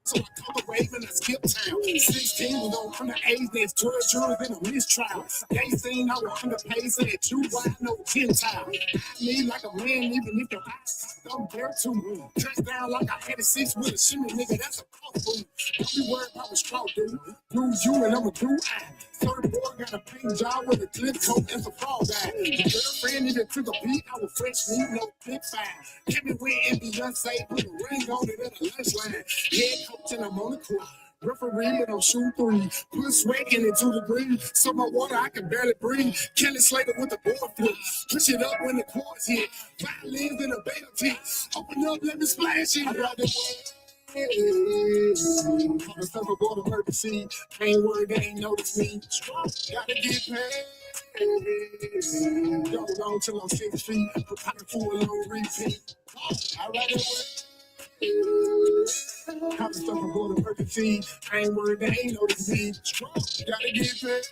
So I caught the wave and I skipped town. 16 was on underage, there's 12 jurors in a mistrial. They seen I was underpaid, said you wide, no Gentile. I need like a man, even if your eyes don't dare to me. Dressed down like I had a six with a shimmy, nigga, that's a awful. Don't be worried about a straw, dude. Do you and I'ma do I. Third boy got a pink job with a clip coat and some frog eye. The girlfriend even took a beat, I was fresh meat, no big five. Kevin Wynn and Beyonce put a ring on it at the lunch line. Head coach and I'm on the court. Referee and I'm shooting three. Put sweat in it 2 degrees. So my water, I can barely breathe. Kelly Slater with the board flip. Push it up when the chords hit. Violins in a beta tip. Open up, let me splash it. I got the I'm a stuff aboard emergency. Ain't worried, they ain't notice me. Gotta get paid. Go on till I'm 6 feet. Put pocket full on repeat. I rather I'm stuff aboard emergency. I ain't worried, they ain't notice me. Gotta get paid.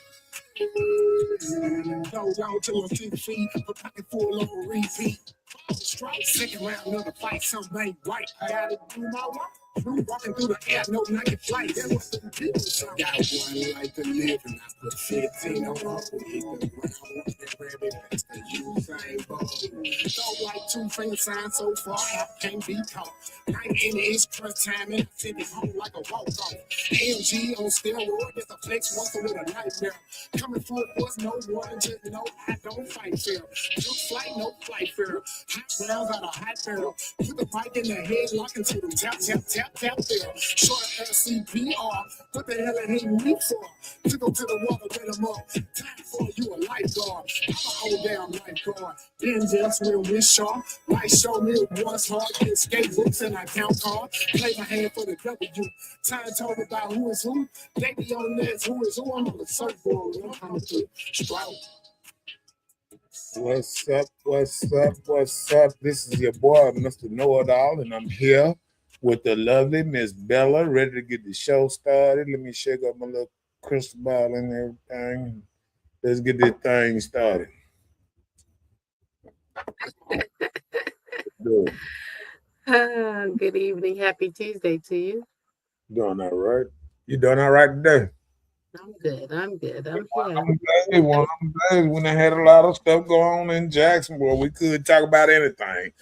Go down till I'm 6 feet. Put pocket full on repeat. Strike second round, another fight, something ain't right. I gotta do my work. Walking through the air, no night flight. That was some people. Got one life to live, and I put 15 on all. Hit the ground, watch that rabbit, that's the Usain Bolt. Don't like 2 finger signs so far, I can't be caught. 9 is crunch time, and I send it home like a walk-off. AMG on steroid, just a flex muscle with a nightmare. Coming full force, no warning, just know I don't fight fair. Took flight, no flight fair. Hot rounds out of hot barrel. Put the mic in the head, lock into them. Tap, tap, tap, tap there. Short LCPR. What the hell are they me for? To go to the water, let them up. Time for you a lifeguard. I'm a whole damn lifeguard. Then just real with Shaw. Life show me what's hard. Get skate books and I count cards. Play my hand for the W. Time told about who is who. They be on this, who is who. I'm on the surfboard. I'm the Stroud. What's up? What's up? What's up? This is your boy, Mr. Know-It-All, and I'm here with the lovely Miss Bella, ready to get the show started. Let me shake up my little crystal ball and everything. Let's get this thing started. Good evening. Happy Tuesday to you. Doing all right? You doing all right today? I'm good. I'm good. I'm here. I'm glad one of them days when they had a lot of stuff going on in Jacksonville. We could talk about anything,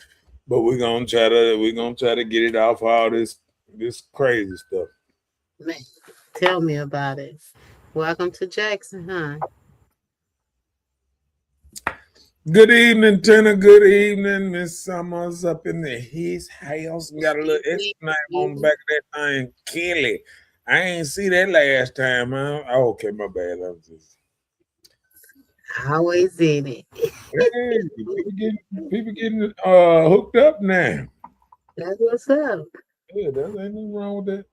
but we're gonna try to get it off all this crazy stuff. Man, tell me about it. Welcome to Jackson, huh? Good evening, Tina. Good evening, Miss Summers up in his house. Got a little extra name on the back of that thing, Kelly. I ain't see that last time, huh? Oh, okay, my bad. I'm just always in it. Hey, people getting hooked up now. That's what's up. Yeah, there ain't nothing wrong with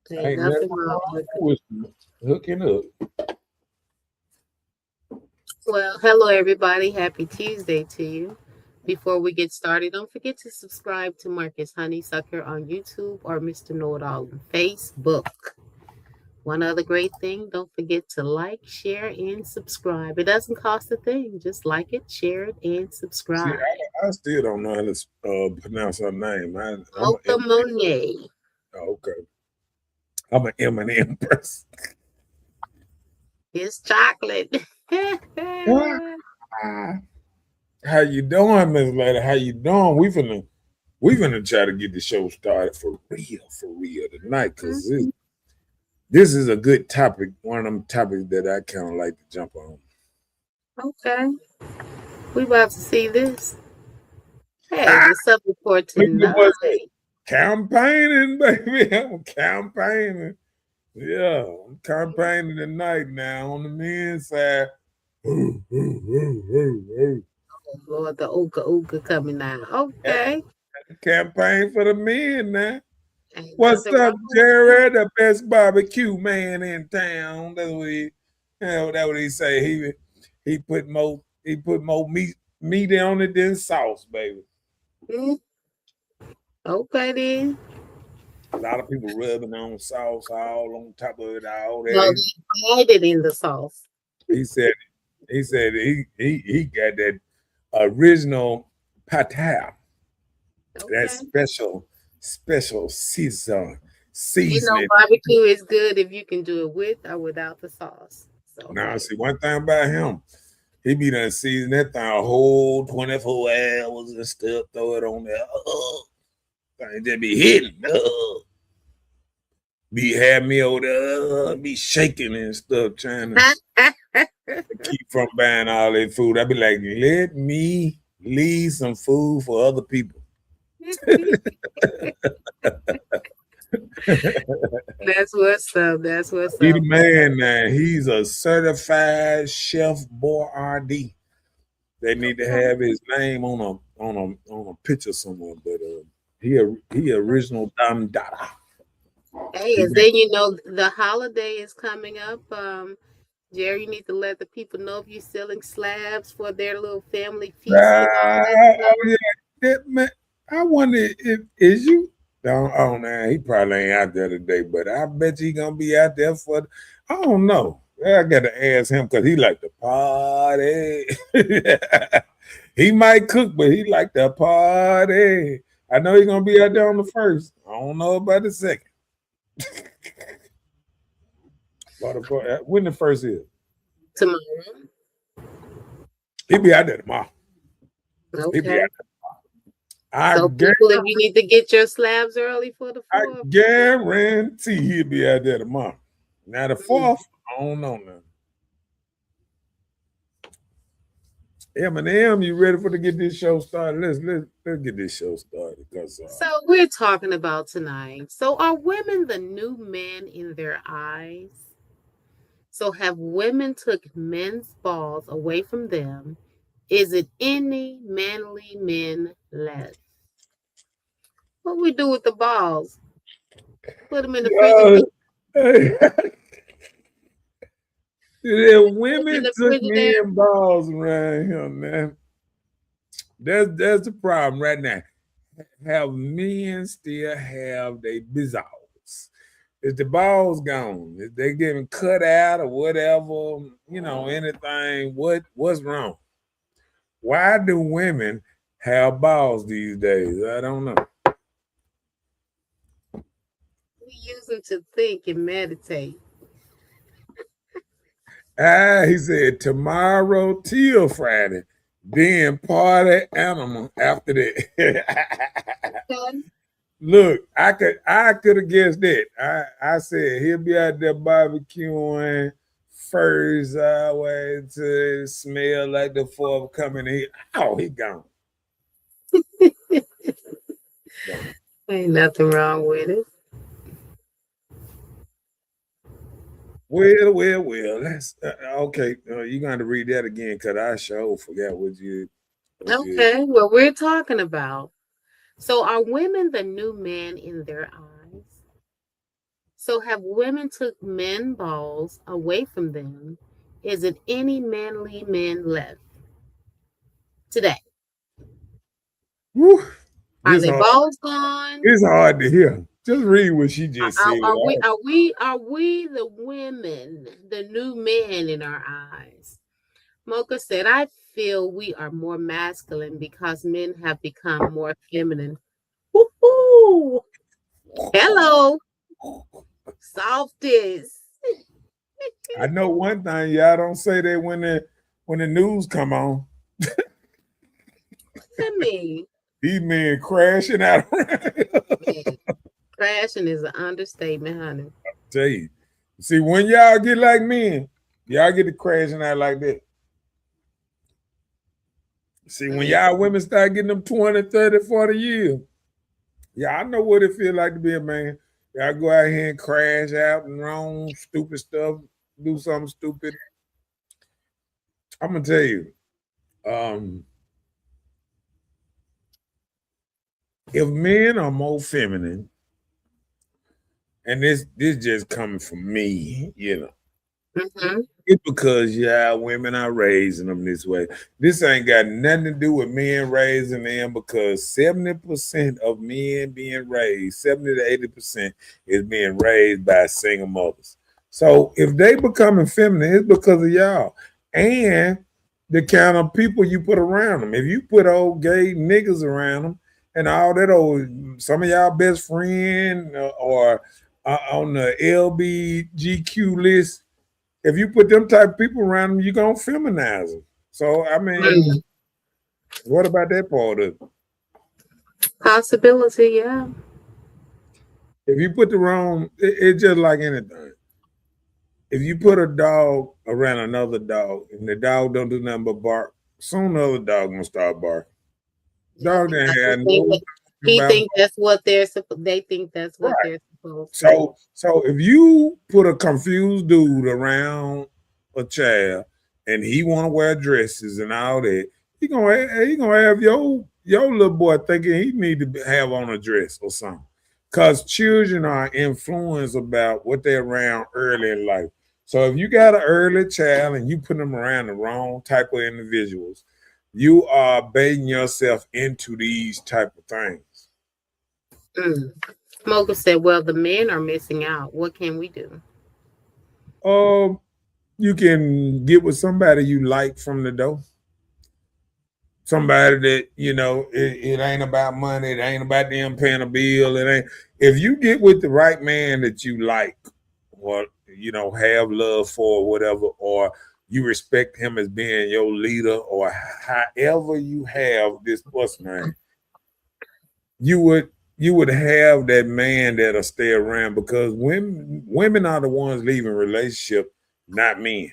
that. Ain't nothing wrong with it. Hooking up. Well, hello everybody. Happy Tuesday to you. Before we get started, don't forget to subscribe to Marcus Honeysucker on YouTube or Mr. Know-It-All on Facebook. One other great thing, don't forget to like, share, and subscribe. It doesn't cost a thing. Just like it, share it, and subscribe. See, I still don't know how to pronounce her name. Mota Monet. Oh, okay. I'm an M&M person. It's chocolate. How you doing, Miss Lady? How you doing? We finna try to get the show started for real tonight, because this is a good topic, one of them topics that I kind of like to jump on. Okay. We about to see this. Hey, what's up for tonight? Campaigning, baby. I'm campaigning. Yeah, I'm campaigning tonight now on the men's side. Oh, Lord, the Ooka coming out. Okay. Campaign for the men now. What's up, Jared? The best barbecue man in town. That's what he say. He put more meat on it than sauce, baby. Okay then. A lot of people rubbing on sauce all on top of it all. No, they hide it in the sauce. He said he got that original patel. Okay. That special season. seasoning. Barbecue is good if you can do it with or without the sauce. So Now, see, one thing about him, he be done season that thing a whole 24 hours and stuff, throw it on there. Thing just be hitting. Be have me over there, be shaking and stuff, trying to keep from buying all that food. I be like, let me leave some food for other people. That's what's up. That's what's He up. the man, man. He's a certified Chef Boyardee. They need to have his name on a picture somewhere, but he original Dom Dada. Hey, and then the holiday is coming up. Jerry, you need to let the people know if you're selling slabs for their little family feast and all that stuff. Man, I wonder if is you. Oh man, he probably ain't out there today, but I bet he gonna be out there for. I don't know. I got to ask him because he like to party. He might cook, but he like to party. I know he's gonna be out there on the first. I don't know about the second. When the first is? Tomorrow. He'll be out there tomorrow. Okay. So people, if you need to get your slabs early for the 4th, I guarantee he'll be out there tomorrow. Now the 4th, I don't know now. Eminem, you ready to get this show started? Let's get this show started. So we're talking about tonight. So are women the new men in their eyes? So have women took men's balls away from them? Is it any manly men left? What we do with the balls? Put them in the fridge. The women took men balls around here, man. That's the problem right now. Have men still have their bizarres? Is the balls gone? Is they getting cut out or whatever? Anything? What's wrong? Why do women have balls these days? I don't know. We use them to think and meditate. He said tomorrow till Friday, then party animal after that. Look, I could have guessed that. I said he'll be out there barbecuing, furs way to smell like the 4th coming in. Oh, he gone. Ain't nothing wrong with it. Well. That's okay. You're going to read that again because I sure forgot what you. Okay, well, we're talking about. So are women the new man in their eyes? So have women took men balls away from them? Is it any manly men left today? Whew. Are their balls gone? It's hard to hear. Just read what she just said. Are we the women, the new man in our eyes? Mocha said, I feel we are more masculine because men have become more feminine. Woo-hoo! Hello. Softest. I know one thing, y'all don't say that when the news come on. I mean, these men crashing out. Crashing is an understatement, honey. I tell you. See, when y'all get like men, y'all get to crashing out like that. See, when y'all women start getting them 20, 30, 40 years, I know what it feel like to be a man. Y'all go out here and crash out and wrong, stupid stuff, do something stupid. I'm going to tell you, if men are more feminine, and this just coming from me, it's because women are raising them this way. This ain't got nothing to do with men raising them because 70% of men being raised, 70 to 80% is being raised by single mothers. So if they becoming feminine, it's because of y'all and the kind of people you put around them. If you put old gay niggas around them, and all that. Old some of y'all best friend or on the LBGQ list. If you put them type of people around them, you're gonna feminize them. So I mean, what about that part of it? Possibility, yeah. If you put the wrong, it's just like anything. If you put a dog around another dog and the dog don't do nothing but bark, soon the other dog gonna start barking. Dog didn't have no He about think that's what they're supposed. They think that's what right. they're supposed to. So if you put a confused dude around a child and he want to wear dresses and all that, he gonna have your little boy thinking he need to have on a dress or something. Because children are influenced about what they're around early in life. So if you got an early child and you put them around the wrong type of individuals, you are baiting yourself into these type of things. Mocha said, well, the men are missing out. What can we do? You can get with somebody you like from the door. Somebody that, it ain't about money, it ain't about them paying a bill. It ain't. If you get with the right man that you like or have love for or whatever, or you respect him as being your leader, or however you have this what's name, you would have that man that'll stay around, because women are the ones leaving relationship, not men.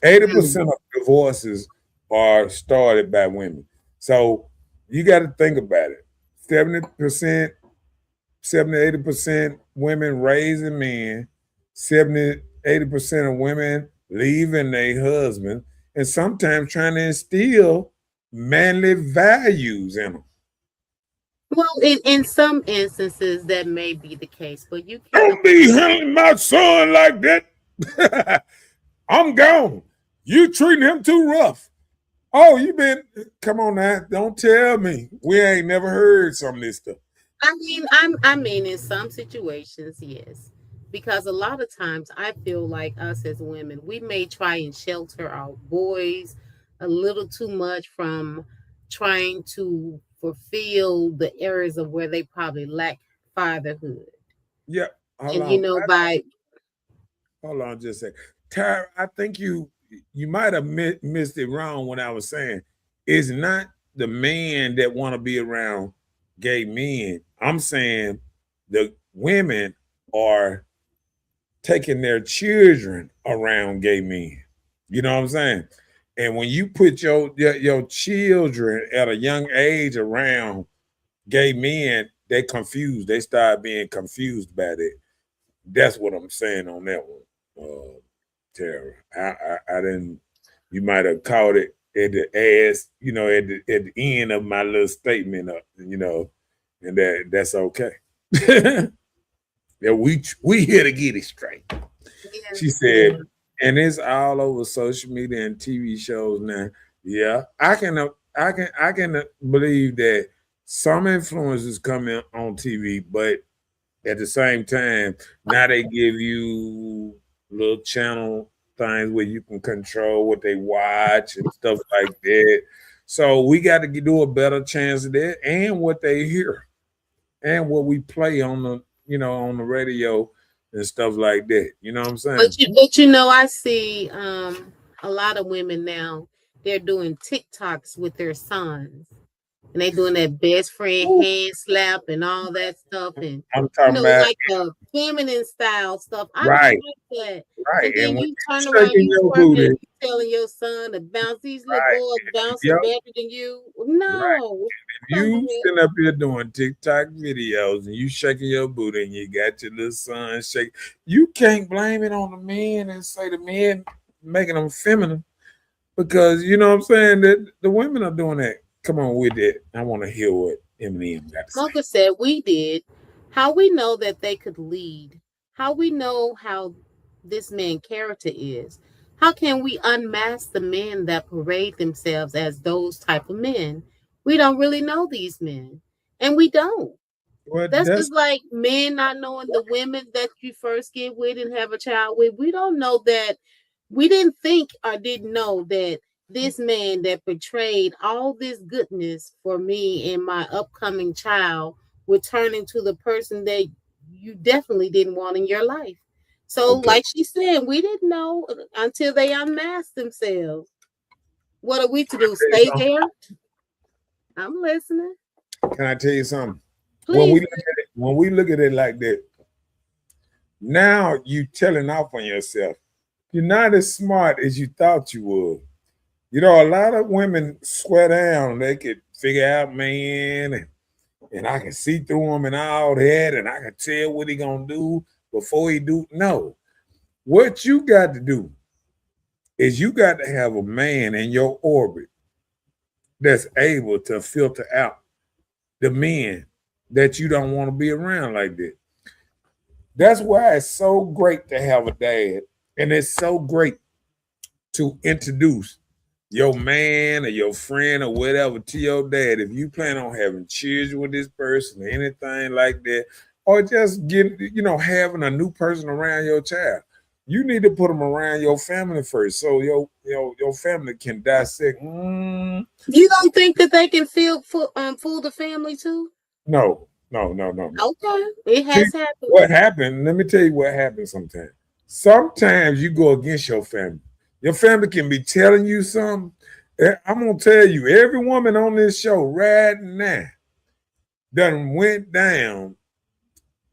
80% of divorces are started by women. So you got to think about it. 70%, 80% women raising men, 80% of women leaving their husband, and sometimes trying to instill manly values in them. Well, in some instances that may be the case, but you can't. Don't be handling my son like that. I'm gone. You treating him too rough. Oh, come on now. Don't tell me. We ain't never heard some of this stuff. I mean, in some situations, yes. Because a lot of times I feel like us as women, we may try and shelter our boys a little too much from trying to fulfill the areas of where they probably lack fatherhood. Yeah. Hold on just a second. Tara, I think you might have missed it wrong when I was saying it's not the man that want to be around gay men. I'm saying the women are taking their children around gay men. You know what I'm saying? And when you put your children at a young age around gay men, they confused. They start being confused by it. That's what I'm saying on that one. Tara, I didn't. You might have caught it at the ass, at the end of my little statement, and that's okay. Yeah, we here to get it straight. Yeah. She said, and it's all over social media and TV shows now. Yeah, I can believe that some influencers come in on TV, but at the same time, now they give you little channel things where you can control what they watch and stuff like that. So we got to do a better chance of that, and what they hear, and what we play on the on the radio and stuff like that. You know what I'm saying? But I see a lot of women now, they're doing TikToks with their sons. And they doing that best friend hand slap and all that stuff, and I'm talking about like the feminine style stuff. I right, don't like that. Right. And then you turn around, you telling your son to bounce. These little boys bouncing better than you. No. Right. You sitting up here doing TikTok videos and you shaking your booty and you got your little son shake. You can't blame it on the men and say the men making them feminine, because you know what I'm saying, that the women are doing that. Come on with it. I want to hear what Eminem got to say. Mocha said, we did. How we know that they could lead? How we know how this man's character is? How can we unmask the men that parade themselves as those type of men? We don't really know these men. And we don't. Well, that's just like men not knowing the women that you first get with and have a child with. We don't know that. We didn't think or didn't know that this man that portrayed all this goodness for me and my upcoming child would turn into the person that you definitely didn't want in your life. So, Okay. like she said, we didn't know until they unmasked themselves. What are we to do? Stay there? I'm listening. Can I tell you something? Please. When we look at it like that, now you telling off on yourself. You're not as smart as you thought you would. You know, a lot of women swear down. They could figure out man, and I can see through him and all that, and I can tell what he gonna do before he do. No, what you got to do is you got to have a man in your orbit that's able to filter out the men that you don't want to be around like that. That's why it's so great to have a dad, and it's so great to introduce your man or your friend or whatever to your dad. If you plan on having children with this person or anything like that, or just having a new person around your child, you need to put them around your family first, so your family can dissect. You don't think that they can fool the family too? No. Okay, it has happened. What happened? Let me tell you what happens sometimes. Sometimes you go against your family. Your family can be telling you something. I'm gonna tell you, every woman on this show right now done went down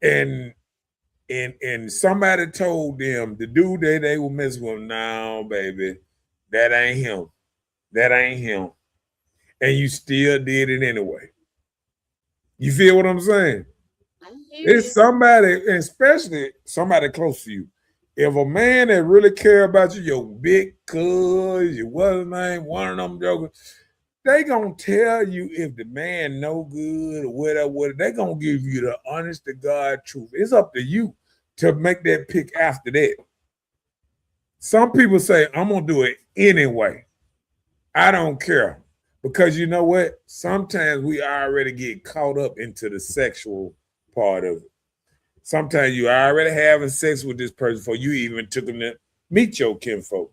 and somebody told them the dude that they were messing with, no, baby, that ain't him. That ain't him. And you still did it anyway. You feel what I'm saying? It's somebody, especially somebody close to you. If a man that really care about you, your big cuz, your what's name, one of them jokers, they gonna tell you if the man no good or whatever. They gonna give you the honest to God truth. It's up to you to make that pick after that. Some people say, I'm gonna do it anyway. I don't care. Because you know what? Sometimes we already get caught up into the sexual part of it. Sometimes you already having sex with this person before you even took them to meet your kinfolk.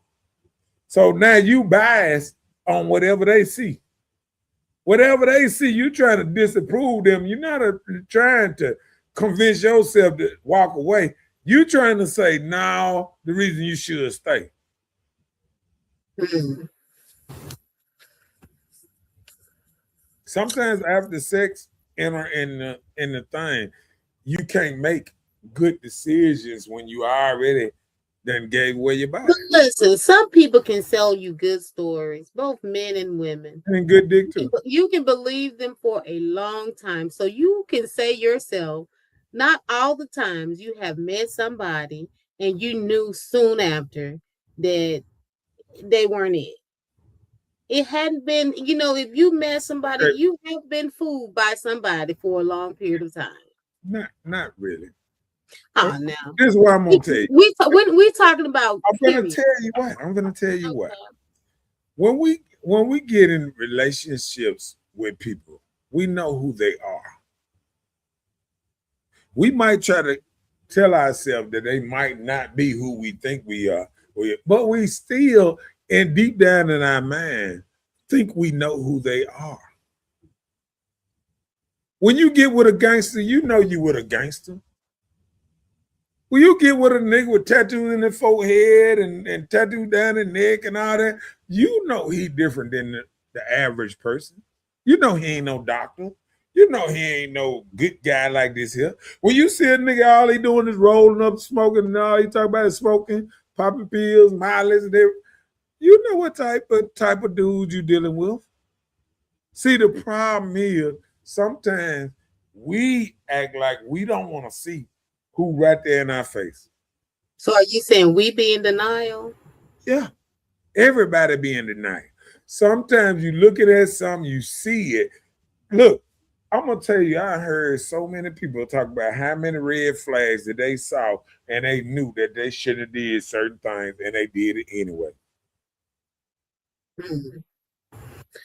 So now you biased on whatever they see. Whatever they see, you trying to disapprove them. You're not trying to convince yourself to walk away. You trying to say, no, the reason you should stay. Sometimes after sex in the thing, you can't make good decisions when you already then gave away your body. But listen, some people can sell you good stories, both men and women. And good dick too. You can believe them for a long time. So you can say yourself, not all the times you have met somebody and you knew soon after that they weren't it. It hadn't been, if you met somebody, you have been fooled by somebody for a long period of time. Not really. Oh, no. This is what I'm gonna tell you. When we're talking about, I'm gonna tell you what. When we get in relationships with people, we know who they are. We might try to tell ourselves that they might not be who we think we are, but we still, and deep down in our mind, think we know who they are. When you get with a gangster, you know you with a gangster. When you get with a nigga with tattoos in the forehead and tattoo down the neck and all that, you know he different than the average person. You know he ain't no doctor. You know he ain't no good guy like this here. When you see a nigga, all he doing is rolling up, smoking, and all he talk about is smoking, popping pills, mileage, and everything. You know what type of dudes you dealing with. See, the problem is sometimes we act like we don't want to see who right there in our face. So are you saying we be in denial? Yeah, everybody be in denial. Sometimes you looking at something, you see it. Look, I'm gonna tell you, I heard so many people talk about how many red flags that they saw and they knew that they shouldn't have did certain things and they did it anyway.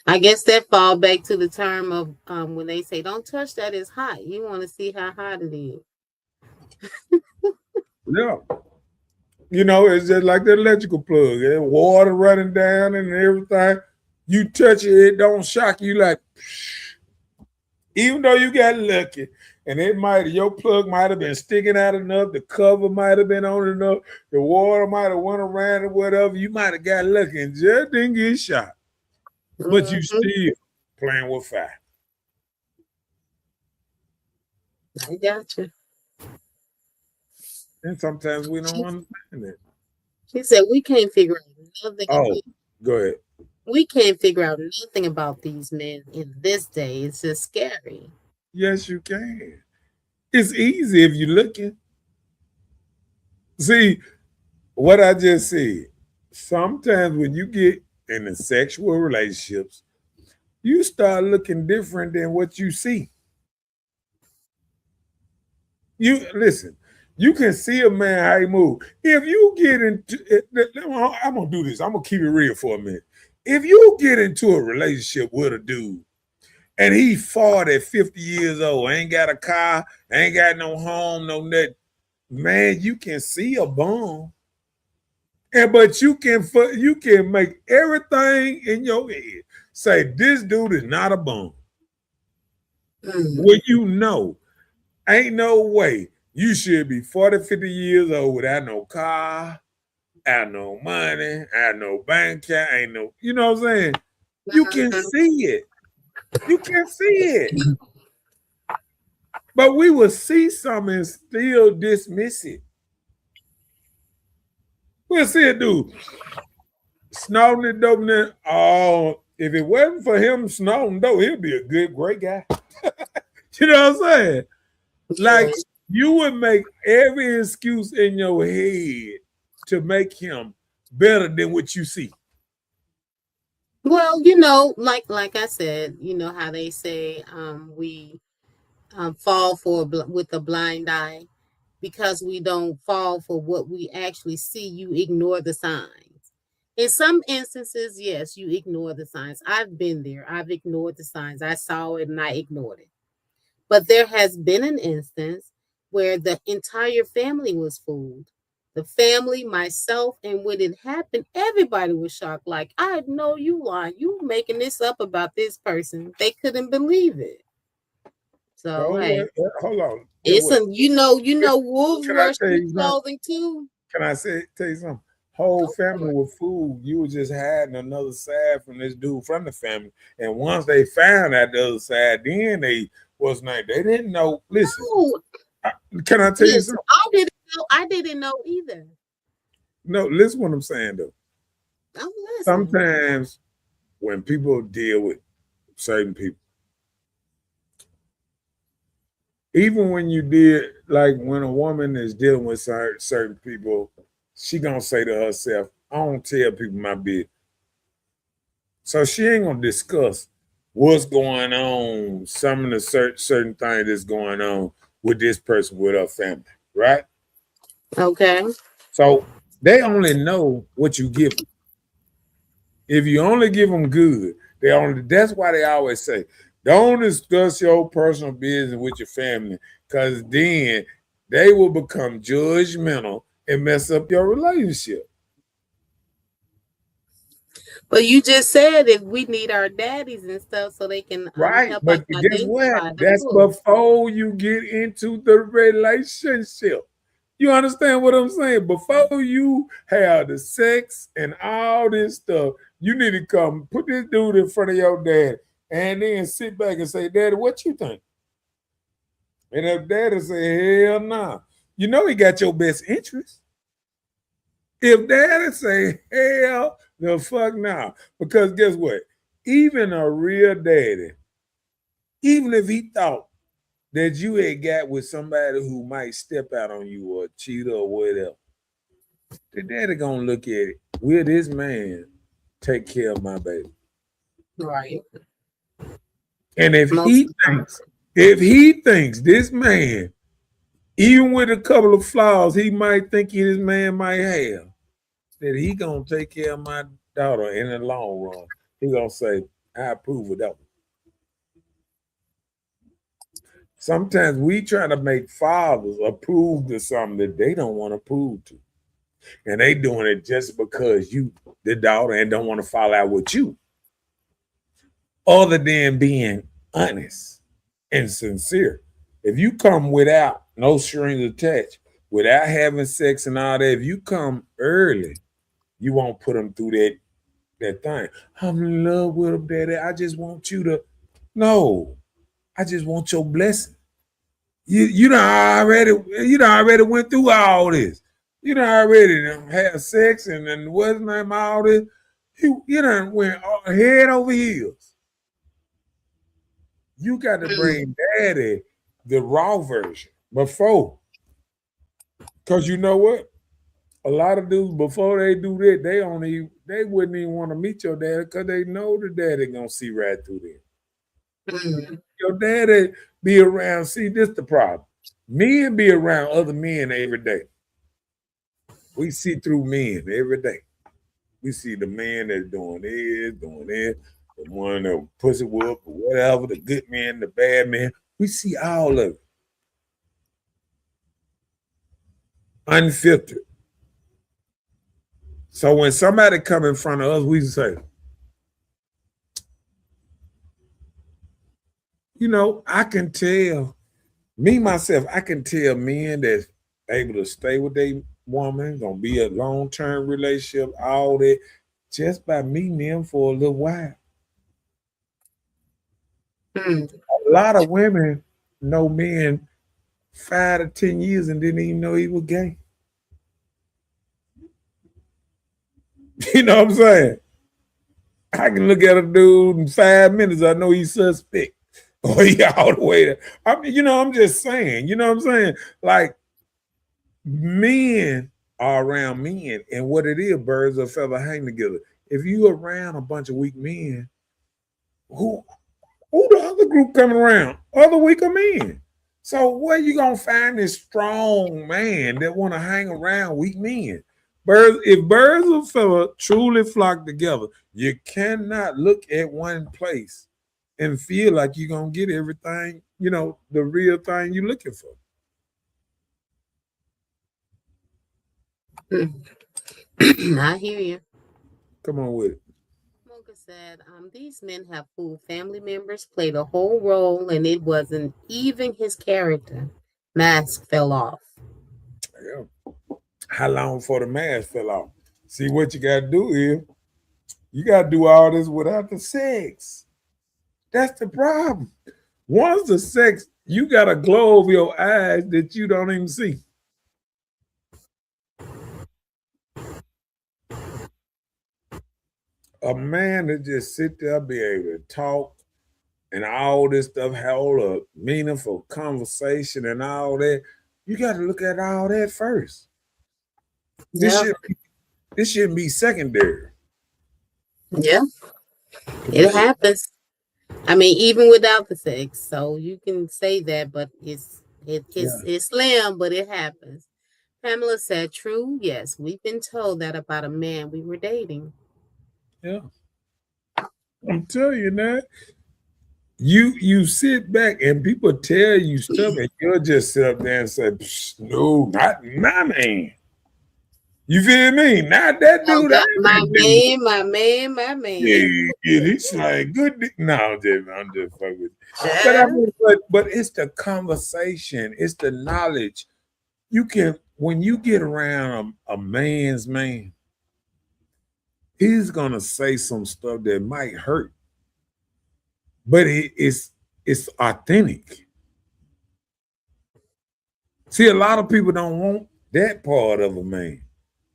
I guess that fall back to the term of when they say don't touch that, it's hot. You want to see how hot it is. Yeah. You know, it's just like the electrical plug. There's water running down and everything. You touch it, it don't shock you like, even though you got lucky. And your plug might have been sticking out enough, the cover might have been on enough, the water might have went around or whatever. You might have got lucky and just didn't get shot. But you still playing with fire. I got you. And sometimes we don't understand it. She said we can't figure out nothing. Oh, go ahead. We can't figure out nothing about these men in this day. It's just scary. Yes, you can. It's easy if you're looking. See, what I just said, sometimes when you get in the sexual relationships, you start looking different than what you see. You listen, you can see a man how he move. If you get into, I'm gonna do this. I'm gonna keep it real for a minute. If you get into a relationship with a dude and he 40, 50 years old, ain't got a car, ain't got no home, no nothing, man, you can see a bum. But you can make everything in your head say this dude is not a bum. Well, you know, ain't no way you should be 40, 50 years old without no car, without no money, without no bank account, ain't no, you know what I'm saying? You can see it. You can see it. But we will see something and still dismiss it. We'll see a dude snorting it dope there. Oh, if it wasn't for him snorting dope, he'd be a great guy. You know what I'm saying? Like you would make every excuse in your head to make him better than what you see. Well, you know, like I said, you know how they say we fall with a blind eye. Because we don't fall for what we actually see, you ignore the signs. In some instances, yes, you ignore the signs. I've been there. I've ignored the signs. I saw it and I ignored it. But there has been an instance where the entire family was fooled. The family, myself, and when it happened, everybody was shocked. Like, I know you lying. You making this up about this person. They couldn't believe it. So hey, hold on. It's you know, wolves wear sheep's clothing too. Can I tell you something? Whole family was fooled. You were just hiding another side from this dude from the family. And once they found out the other side, then they didn't know. Listen, can I tell you something? I didn't know either. No, listen what I'm saying though. Sometimes when people deal with certain people, even when you did, like when a woman is dealing with certain people, she gonna say to herself, I don't tell people my business. So she ain't gonna discuss what's going on, some of the certain things that's going on with this person, with her family, right? Okay. So they only know what you give them. If you only give them good, that's why they always say, don't discuss your personal business with your family, because then they will become judgmental and mess up your relationship. But you just said if we need our daddies and stuff so they can help but us guess what? That's before you get into the relationship. You understand what I'm saying? Before you have the sex and all this stuff, you need to come put this dude in front of your dad. And then sit back and say, Daddy, what you think? And if Daddy say, hell nah, you know he got your best interest. If Daddy say, hell the fuck nah, because guess what? Even a real daddy, even if he thought that you had got with somebody who might step out on you or cheat or whatever, the daddy gonna look at it. Will this man take care of my baby? Right. And if he thinks this man, even with a couple of flaws he might think this man might have, that he gonna take care of my daughter in the long run, he gonna say, I approve of that one. Sometimes we try to make fathers approve to something that they don't want to prove to. And they doing it just because you the daughter and don't want to fall out with you. Other than being honest and sincere. If you come without no strings attached, without having sex and all that, if you come early, you won't put them through that thing. I'm in love with him, daddy. I just want you to. No, I just want your blessing. You done already went through all this. You done already had sex and then what's name all this. You done went head over heels. You got to bring daddy the raw version before. Because you know what? A lot of dudes before they do that, they wouldn't even want to meet your daddy because they know the daddy gonna see right through them. Your daddy be around. See, this the problem. Men be around other men every day. We see through men every day. We see the man that's doing this, the one that pussy whoop or whatever, the good man, the bad man. We see all of it. Unfiltered. So when somebody come in front of us, we say, I can tell, myself, I can tell men that's able to stay with their woman, gonna be a long-term relationship, all that, just by meeting them for a little while. A lot of women know men 5 to 10 years and didn't even know he was gay. You know what I'm saying? I can look at a dude in 5 minutes, I know he's suspect. Or he all the way there. I'm just saying, you know what I'm saying? Like, men are around men, and what it is, birds of a feather hang together. If you around a bunch of weak men, who the other group coming around? Other weaker men. So where you gonna find this strong man that want to hang around weak men? If birds of a feather truly flock together, you cannot look at one place and feel like you're gonna get everything, the real thing you're looking for. I hear you. Come on with it. Mocha said, these men have fooled family members, played a whole role, and it wasn't even his character. Mask fell off. Yeah. How long before the mask fell off? See, what you got to do is, you got to do all this without the sex. That's the problem. Once the sex, you got a glow over your eyes that you don't even see. A man that just sit there, be able to talk and all this stuff, hold a meaningful conversation and all that, you got to look at all that first. This shouldn't be secondary. Yeah, it happens. I mean, even without the sex, so you can say that, but it's slim, but it happens. Pamela said, "True, yes, we've been told that about a man we were dating." Yeah, I'm telling you that. You sit back and people tell you stuff, and you'll just sit up there and say, "No, not my man." You feel me? Not that dude. My man. Yeah, he's like good. No, I'm just fucking with you. But it's the conversation, it's the knowledge. When you get around a man's man, he's gonna say some stuff that might hurt, but it's authentic. See, a lot of people don't want that part of a man.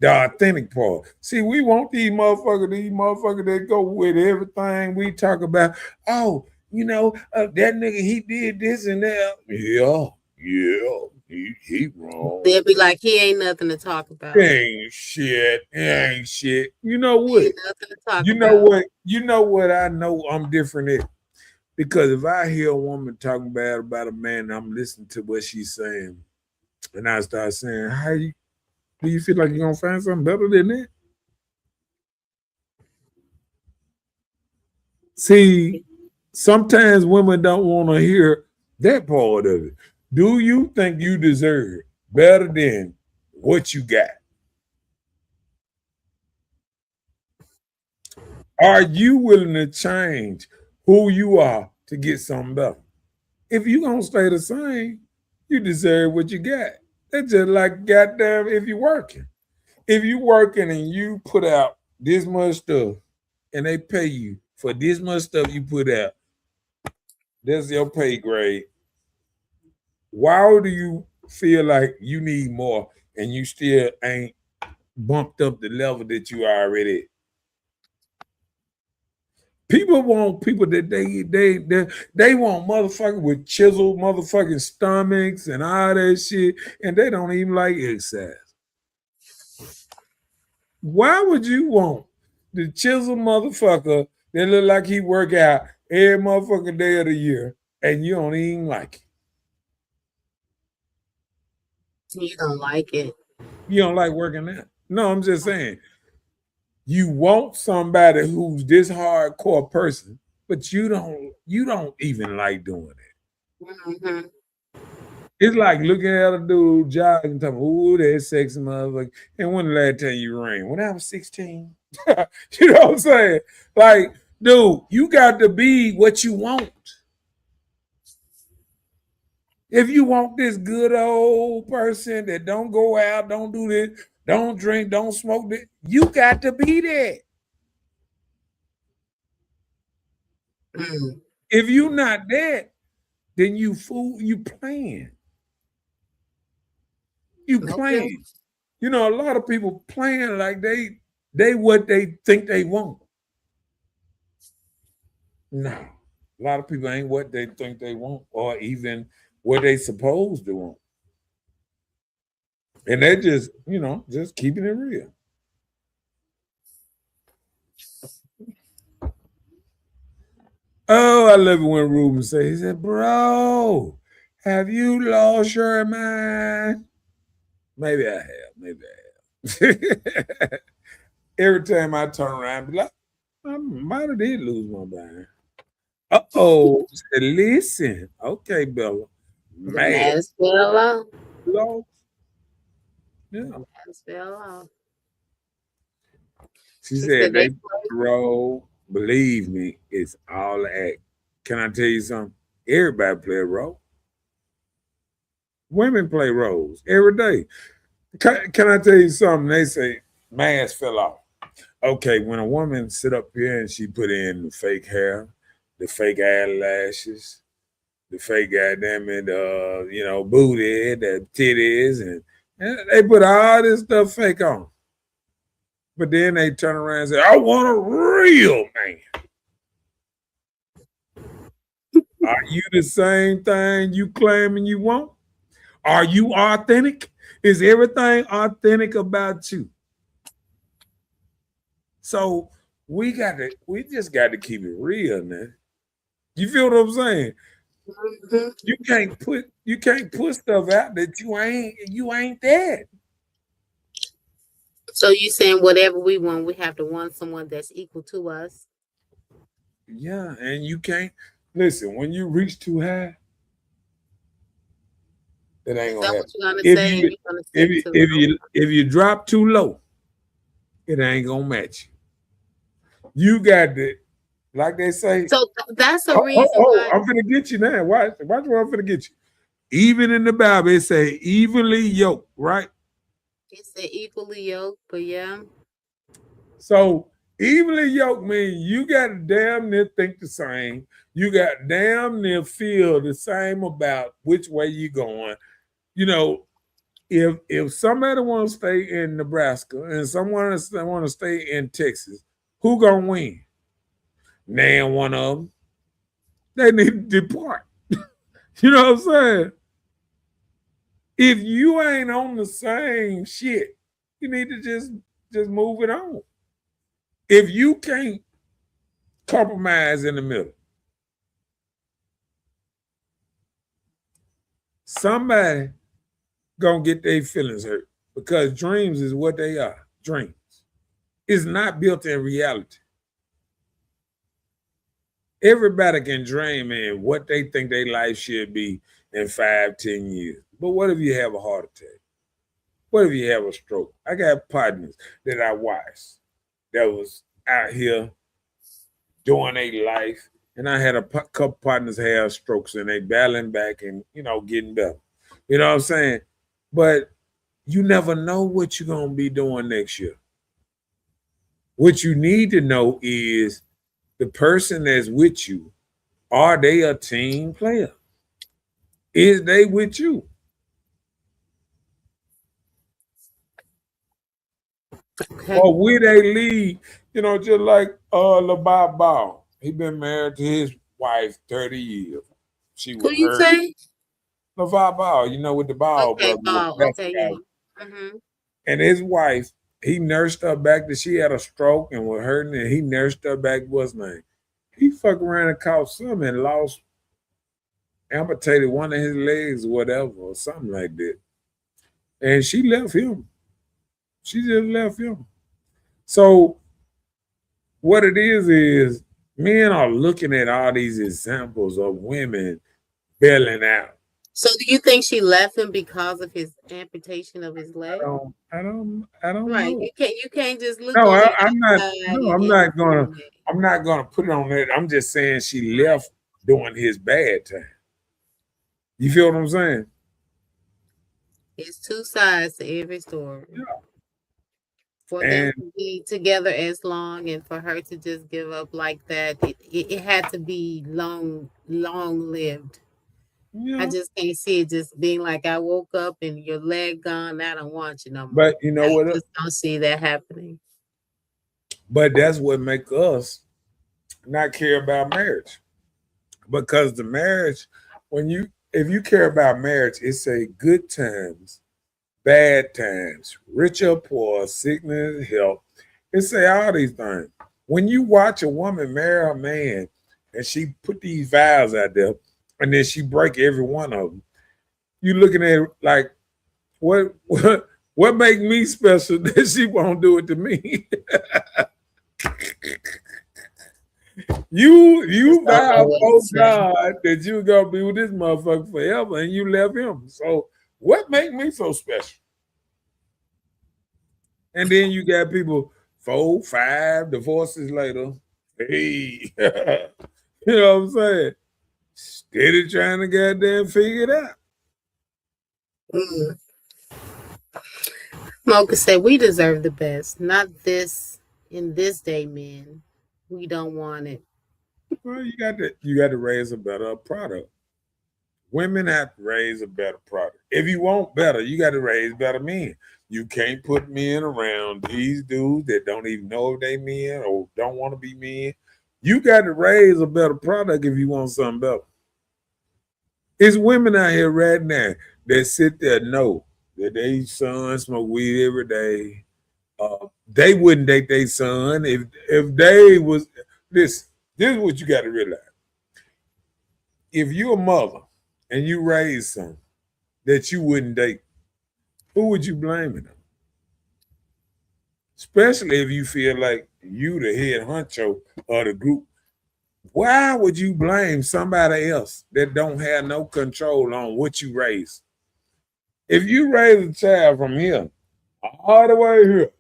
The authentic part. See, we want these motherfuckers that go with everything we talk about. Oh, that nigga, he did this and that. Yeah, he wrong. They'll be like, he ain't nothing to talk about. He ain't shit. You know what? You know what I know I'm different at? Because if I hear a woman talking bad about a man, I'm listening to what she's saying, and I start saying, do you feel like you're going to find something better than that? See, sometimes women don't want to hear that part of it. Do you think you deserve better than what you got? Are you willing to change who you are to get something better? If you gonna stay the same, you deserve what you got. That's just like goddamn if you're working. If you working and you put out this much stuff and they pay you for this much stuff you put out, that's your pay grade. Why do you feel like you need more and you still ain't bumped up the level that you already at? People want people that they want motherfuckers with chiseled motherfucking stomachs and all that shit, and they don't even like exercise. Why would you want the chiseled motherfucker that look like he work out every motherfucking day of the year, and you don't even like it? You don't like it. You don't like working out? No, I'm just saying. You want somebody who's this hardcore person, but you don't even like doing it. Mm-hmm. It's like looking at a dude jogging and talking, ooh, that sexy motherfucker. And when the last time you ran? When I was 16. You know what I'm saying? Like, dude, you got to be what you want. If you want this good old person that don't go out, don't do this, don't drink, don't smoke this, you got to be that. Mm. If you not that, then you fool, you playing. You playing. Okay. You know, a lot of people playing like they what they think they want. No. A lot of people ain't what they think they want or even what they supposed to want. And they just, you know, just keeping it real. Oh, I love it when Ruben says, he said, bro, have you lost your mind? Maybe I have. Every time I turn around, I be like, I might have did lose my mind. Uh-oh. Said, listen. Okay, Bella. The Man. mask fell off. Lost. Yeah. The mask fell off. She said they role. Believe me, it's all act. Can I tell you something? Everybody play a role. Women play roles every day. Can I tell you something? They say mask fell off. Okay, when a woman sit up here and she put in the fake hair, the fake eyelashes, the fake goddamn it, booty, the titties, and they put all this stuff fake on. But then they turn around and say, I want a real man. Are you the same thing you claiming you want? Are you authentic? Is everything authentic about you? So we just got to keep it real, man. You feel what I'm saying? Mm-hmm. You can't put stuff out that you ain't that. So you saying whatever we want, we have to want someone that's equal to us? Yeah, and you can't listen when you reach too high. It ain't gonna happen. If you drop too low, it ain't gonna match you. You got to, like they say. So that's a reason. I'm gonna get you now. Watch what I'm gonna get you. Even in the Bible, it say evenly yoked, right? It's an equally yoked, but yeah. So evenly yoked means you got to damn near think the same. You got damn near feel the same about which way you going. You know, if somebody want to stay in Nebraska and someone want to stay in Texas, who gonna win? Name one of them. They need to depart. You know what I'm saying? If you ain't on the same shit, you need to just move it on. If you can't compromise in the middle, somebody gonna get their feelings hurt because dreams is what they are. Dreams. It's not built in reality. Everybody can dream in what they think their life should be in 5-10 years. But what if you have a heart attack? What if you have a stroke? I got partners that I watched that was out here during their life. And I had a couple partners have strokes and they battling back and, getting better. You know what I'm saying? But you never know what you're going to be doing next year. What you need to know is the person that's with you, are they a team player? Is they with you? Okay. Or will they leave? Just like LeBob Ball. He been married to his wife 30 years. She Who was you hurt. say? LeVar Ball, with the ball Okay, brother. Bob. Okay, yeah. Mm-hmm. And his wife, he nursed her back that she had a stroke and was hurting, and he nursed her back. What's his name? He fucked around and caught something and amputated one of his legs or whatever, or something like that. And she left him. She just left him. So what it is men are looking at all these examples of women bailing out. So do you think she left him because of his amputation of his leg? I don't Right. know. You can't just look No, on the I'm not. outside No, and I'm not gonna put it on that. I'm just saying she left during his bad time. You feel what I'm saying? It's two sides to every story. Yeah. For them to be together as long and for her to just give up like that, it had to be long lived. Yeah. I just can't see it just being like I woke up and your leg gone. I don't want you no more. But you know what? I just don't see that happening. But that's what makes us not care about marriage. Because the marriage, if you care about marriage, it's a good times, bad times, rich or poor, sickness, health. It say all these things. When you watch a woman marry a man and she put these vows out there and then she break every one of them, you looking at it like, what make me special that she won't do it to me? You vow, oh God, that you gonna be with this motherfucker forever, and you left him. So what make me so special? And then you got people 4, 5 divorces later. Hey, you know what I'm saying? Steady trying to goddamn figure it out. Mocha said, "We deserve the best, not this in this day, men. We don't want it." Well, you got to raise a better product. Women have to raise a better product. If you want better, you got to raise better men. You can't put men around these dudes that don't even know if they men or don't want to be men. You got to raise a better product if you want something better. It's women out here right now that sit there know that they son smoke weed every day. They wouldn't date their son if they was this. This is what you got to realize. If you're a mother and you raise some that you wouldn't date, who would you blame it on? Especially if you feel like you the head honcho of the group. Why would you blame somebody else that don't have no control on what you raise? If you raise a child from here all the way here,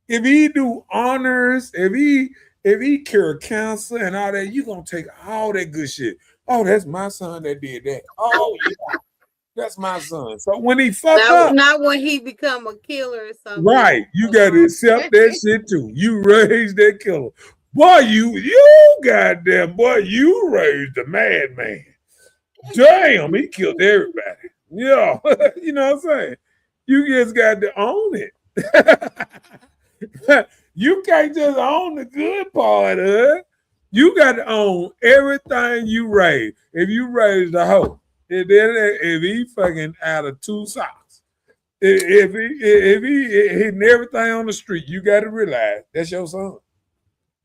if he do honors, if he cure cancer and all that, you gonna take all that good shit. Oh, that's my son that did that. Oh yeah, that's my son. So when he fuck up, not when he become a killer or something. Right, you gotta accept that shit too. You raised that killer. Boy, you goddamn boy, you raised a madman. Damn, he killed everybody. Yeah, you know what I'm saying? You just got to own it. You can't just own the good part of it. You got to own everything you raise. If you raise the hoe, if he fucking out of 2 socks, if he hitting everything on the street, you got to realize that's your son.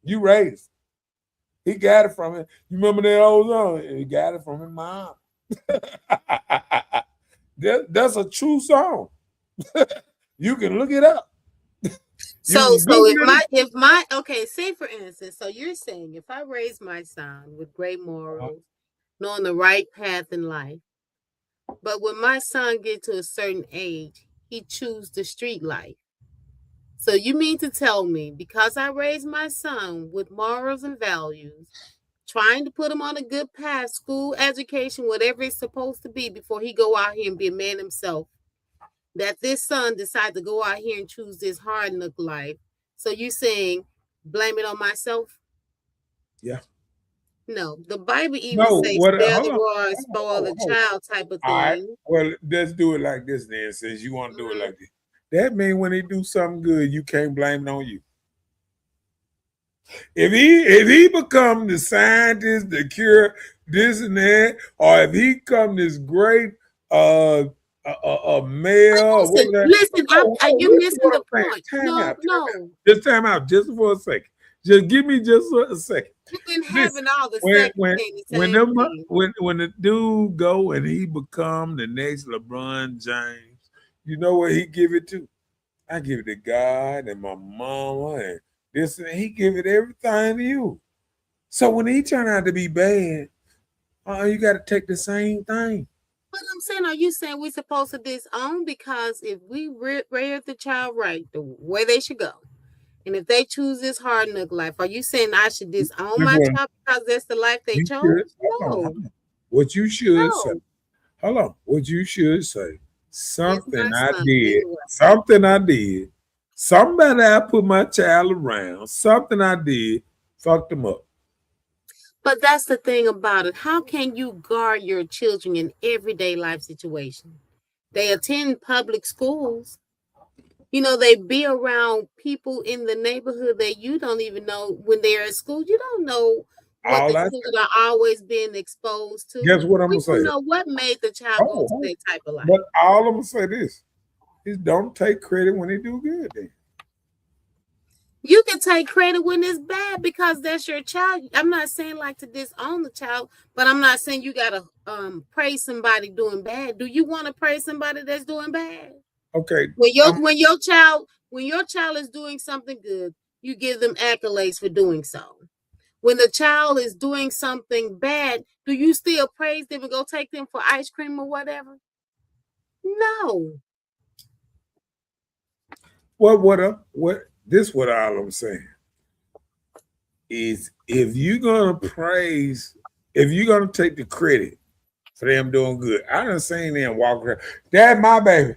You raised. He got it from it. You remember that old song? He got it from his mom. That's a true song. You can look it up. So if my okay, say for instance, so you're saying if I raise my son with great morals, knowing the right path in life, but when my son get to a certain age, he choose the street life. So you mean to tell me because I raised my son with morals and values, trying to put him on a good path, school, education, whatever it's supposed to be before he go out here and be a man himself, that this son decide to go out here and choose this hard knock life. So you saying blame it on myself? Yeah. No, the Bible even No, says what? spare Hold the on. rod, spoil the child type of All right. thing. Well, let's do it like this then, since you want to do it like this. That means when he do something good, you can't blame it on you. If he become the scientist, the cure, this and that, or if he come this great a male, Listen, you're missing the point. No. Just time out, just for a second. Just give me just a second. You've been having all the when the dude go and he become the next LeBron James, you know what he give it to? I give it to God and my mama and this, and he give it everything to you. So when he turn out to be bad, you got to take the same thing. But I'm saying, are you saying we're supposed to disown? Because if we rear the child right, the way they should go, and if they choose this hard knock life, are you saying I should disown my child because that's the life they chose? No. What you should say, hold on. What you should say, something I did, somebody I put my child around, something I did, fucked them up. But that's the thing about it. How can you guard your children in everyday life situation? They attend public schools. You know, they be around people in the neighborhood that you don't even know when they're at school. You don't know what the children are always being exposed to. Guess what I'm going to say? You know what made the child go to that type of life. But all I'm going to say this is don't take credit when they do good then. You can take credit when it's bad because that's your child. I'm not saying like to disown the child, but I'm not saying you gotta praise somebody doing bad. Do you want to praise somebody that's doing bad? Okay. When your child is doing something good, you give them accolades for doing so. When the child is doing something bad, do you still praise them and go take them for ice cream or whatever? No. This what all I'm saying is if you're gonna praise, if you're gonna take the credit for them doing good, I done seen them walk around. Dad, my baby,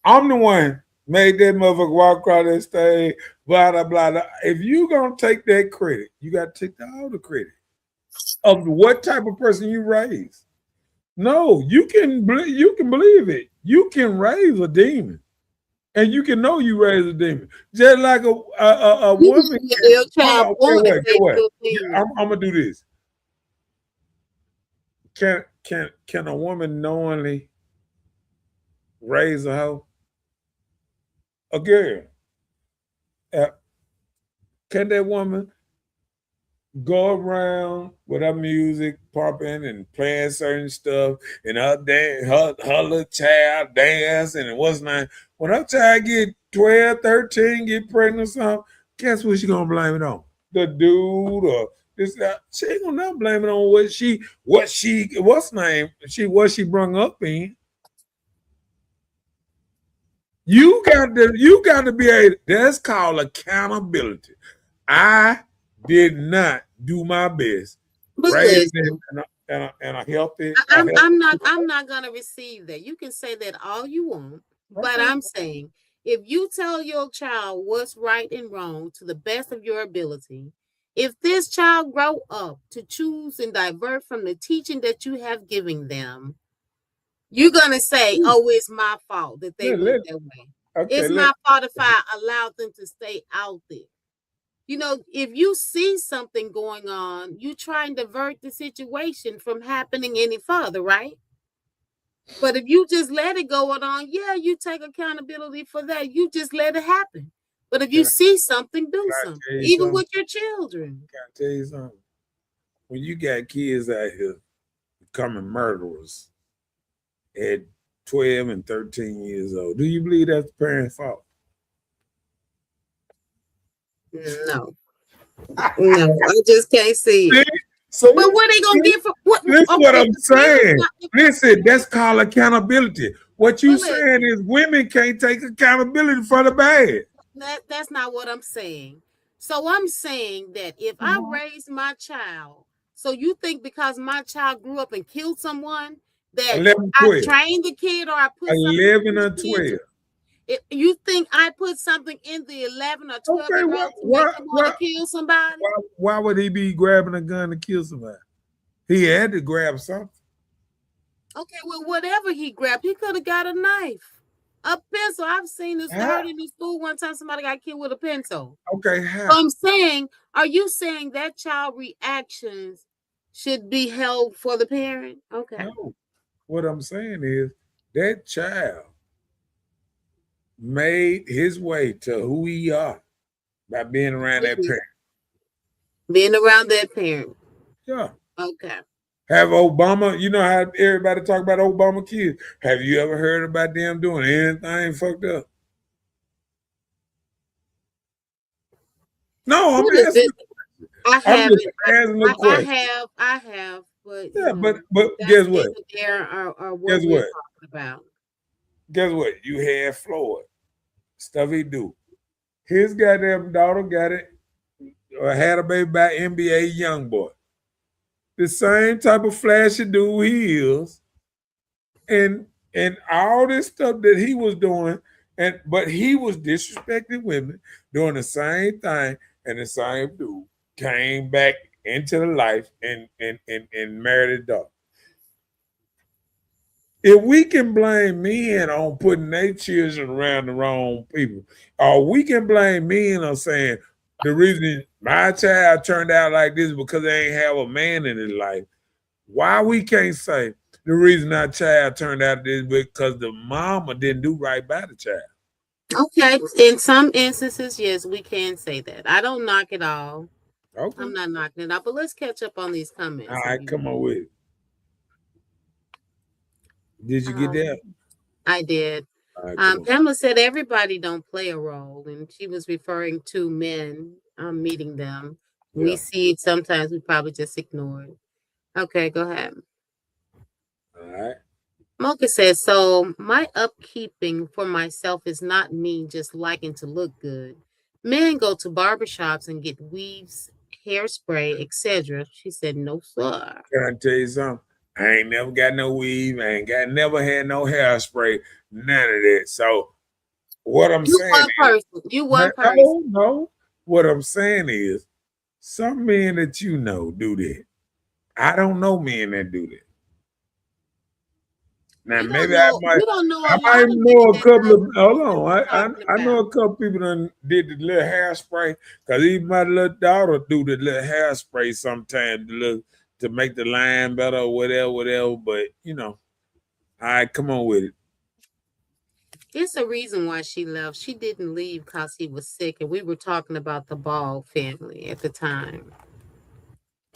I'm the one made that motherfucker walk across that stage, blah, blah, blah, blah. If you're gonna take that credit, you got to take all the credit of what type of person you raise. No, you can believe it. You can raise a demon. And you can know you raised a demon. Just like a woman. I'm gonna do this. Can a woman knowingly raise a hoe? A girl. Can that woman go around with her music pumping and playing certain stuff and her little child dancing and what's not? When her child get 12, 13, get pregnant or something, guess what she gonna blame it on? The dude or this? She ain't gonna not blame it on what she brung up in. You got to be able. That's called accountability. I did not do my best. Raising and a healthy. I'm not gonna receive that. You can say that all you want. But I'm saying, if you tell your child what's right and wrong to the best of your ability, if this child grow up to choose and divert from the teaching that you have given them, you're going to say, oh, it's my fault that they went that way. It's my fault if I allowed them to stay out there. You know, if you see something going on, you try and divert the situation from happening any further, right? But if you just let it go on, yeah, you take accountability for that. You just let it happen. But if you see something, do something, even with your children. Can I tell you something? When you got kids out here becoming murderers at 12 and 13 years old, do you believe that's the parent's fault? No, I just can't see it. So but what are they gonna get for what? This is what I'm saying. Listen, that's called accountability. What you saying is women can't take accountability for the bad. That's not what I'm saying. So I'm saying that if I raised my child, so you think because my child grew up and killed someone that 11, I 12. trained the kid or I put something 11 in or the kid? 12. You think I put something in the 11 or 12 Okay, year old to make him want to kill somebody? why would he be grabbing a gun to kill somebody? He had to grab something. Okay, well, whatever he grabbed, he could have got a knife, a pencil. I've seen this. I heard in the school one time somebody got killed with a pencil. Okay, how? So I'm saying, are you saying that child reactions should be held for the parent? Okay. No. What I'm saying is that child made his way to who he are by being around that parent. Being around that parent. Yeah. Okay. Have Obama, you know how everybody talk about Obama kids. Have you ever heard about them doing anything fucked up? No, I'm asking. I haven't. I have, but yeah, but guess what? Guess what? Talking about. Guess what? You had Floyd. Stuff he do. His goddamn daughter got it or had a baby by NBA YoungBoy. The same type of flashy dude he is, and all this stuff that he was doing, but he was disrespecting women, doing the same thing, and the same dude came back into the life and married a daughter. If we can blame men on putting their children around the wrong people, or we can blame men on saying the reason my child turned out like this because they ain't have a man in his life, why we can't say the reason our child turned out this because the mama didn't do right by the child? Okay, in some instances, yes, we can say that. I don't knock it all. Okay. I'm not knocking it out, but let's catch up on these comments. All right, come on with it. Did you get that? I did. Right, Pamela said everybody don't play a role, and she was referring to men meeting them. Yeah. We see it sometimes, we probably just ignore it. Okay, go ahead. All right. Mocha says, so my upkeeping for myself is not me just liking to look good. Men go to barbershops and get weaves, hairspray, etc. She said, no, sir. Can I tell you something? I ain't never got no weave. I ain't never had no hairspray. None of that. So what I'm saying is, you one person. No. What I'm saying is, some men that you know do that. I don't know men that do that. Now maybe I might know a couple of. Hold on, I know a couple people that did the little hairspray because even my little daughter do the little hairspray sometimes to make the line better or whatever. But you know, all right, come on with it. It's a reason why she left. She didn't leave because he was sick, and we were talking about the Ball family at the time.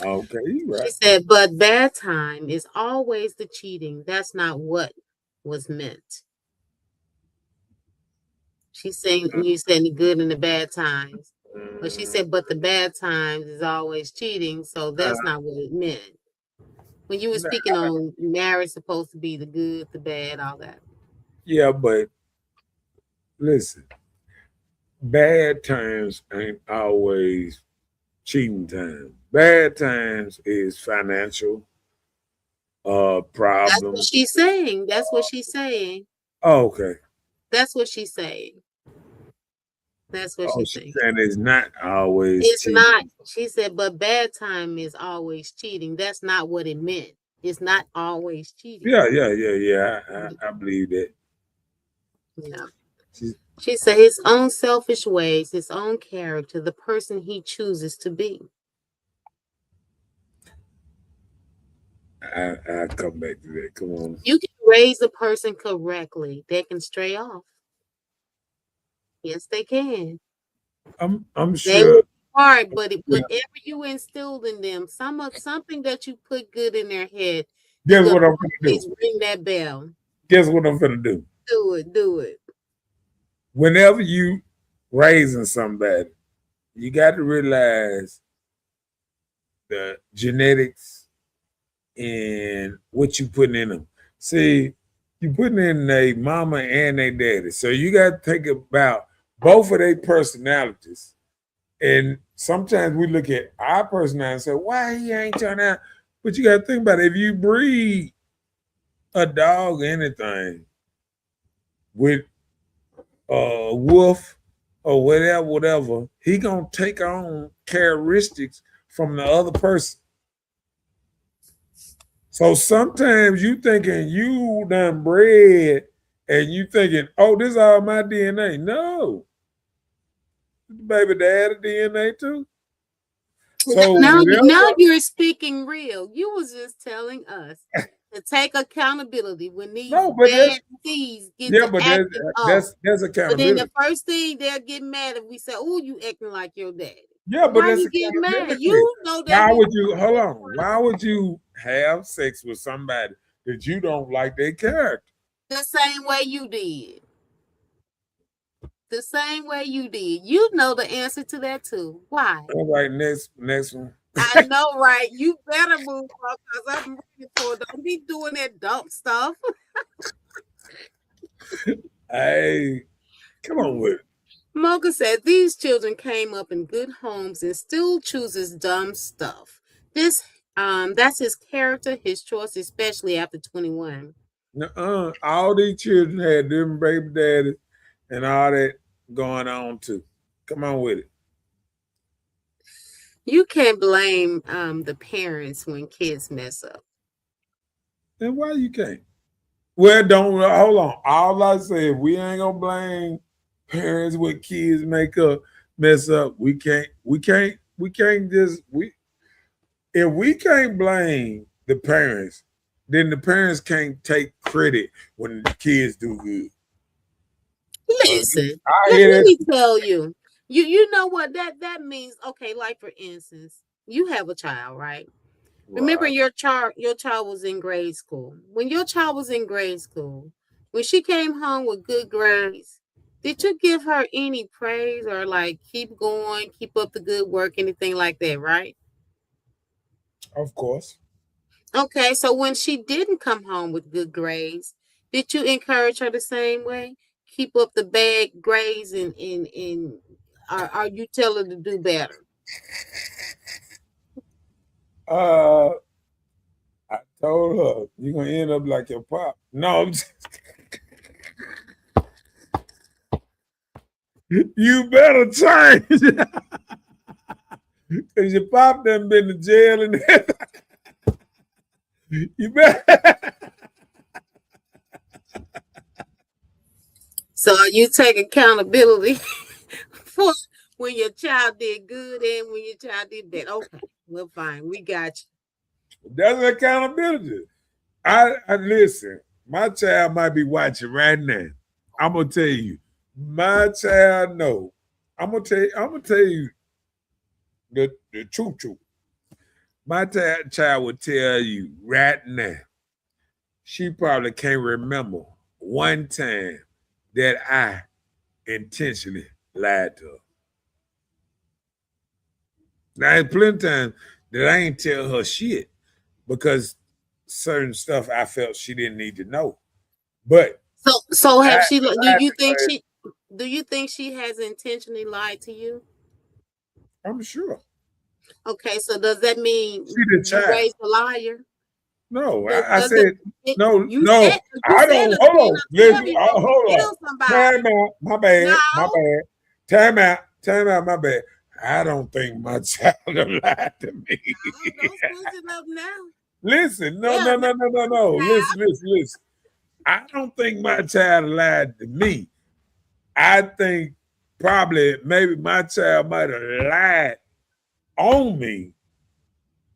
Okay, right. She said, but bad time is always the cheating. That's not what was meant. She's saying you said the good and the bad times. But she said, but the bad times is always cheating, so that's not what it meant. When you were speaking on marriage supposed to be the good, the bad, all that. Yeah, but listen, bad times ain't always cheating time. Bad times is financial problems. That's what she's saying. That's what she's saying. Oh, okay. That's what she's saying. That's what she's saying. And it's not always it's cheating. Not. She said, but bad time is always cheating. That's not what it meant. It's not always cheating. Yeah. I believe that. Yeah. She said his own selfish ways, his own character, the person he chooses to be. I'll come back to that. Come on. You can raise a person correctly. They can stray off. Yes, they can. I'm sure. They work hard, but whatever you instilled in them, something that you put good in their head. Guess what I'm gonna do? Ring that bell. Guess what I'm gonna do? Do it. Whenever you raising somebody, you got to realize the genetics and what you putting in them. See, you putting in a mama and a daddy, so you got to think about both of their personalities. And sometimes we look at our personality and say, why he ain't turned out? But you got to think about it. If you breed a dog or anything with a wolf or whatever, he going to take on characteristics from the other person. So sometimes you thinking you done bred and you thinking, oh, this is all my DNA. No. Baby daddy DNA too. So now you're speaking real. You was just telling us to take accountability when these bad seeds get to acting up. That's accountability. But then the first thing they'll get mad if we say, "Oh, you acting like your daddy." Yeah, but why you get mad? You know that. Why would you hold on? Why would you have sex with somebody that you don't like their character? The same way you did. The same way you did. You know the answer to that too. Why? All right, next one. I know, right? You better move on because I'm ready for it. Don't be doing that dumb stuff. Hey, come on with it. Mocha said these children came up in good homes and still chooses dumb stuff. That's his character, his choice, especially after 21. All these children had different baby daddies and all that going on too. Come on with it. You can't blame the parents when kids mess up. And why you can't? Well, don't hold on. All I said, we ain't gonna blame parents when kids mess up. We can't just if we can't blame the parents, then the parents can't take credit when the kids do good. Listen, let me tell you. You know what that means? Okay, like for instance, you have a child, right? Remember your child was in grade school. When your child was in grade school, when she came home with good grades, did you give her any praise or like keep going, keep up the good work, anything like that, right? Of course. Okay, so when she didn't come home with good grades, did you encourage her the same way? Keep up the bad grades and are you tell her to do better? I told her you're gonna end up like your pop. No, I'm just... You better change. Cause your pop done been to jail and you better. So you take accountability for when your child did good and when your child did bad. Okay, well, fine, we got you. That's accountability. I listen. My child might be watching right now. I'm gonna tell you, my child know. I'm gonna tell you the truth. My child would tell you right now. She probably can't remember one time that I intentionally lied to her. Now, there's plenty of times that I ain't tell her shit because certain stuff I felt she didn't need to know. But so have she? Do you think she has intentionally lied to you? I'm sure. Okay, so does that mean she the child. You raised a liar? No, I said no. I don't. Hold on. Listen, hold on. Time out. My bad. Time out. My bad. I don't think my child lied to me. Don't switch it up now. Listen, no. Listen. I don't think my child lied to me. I think maybe my child might have lied on me.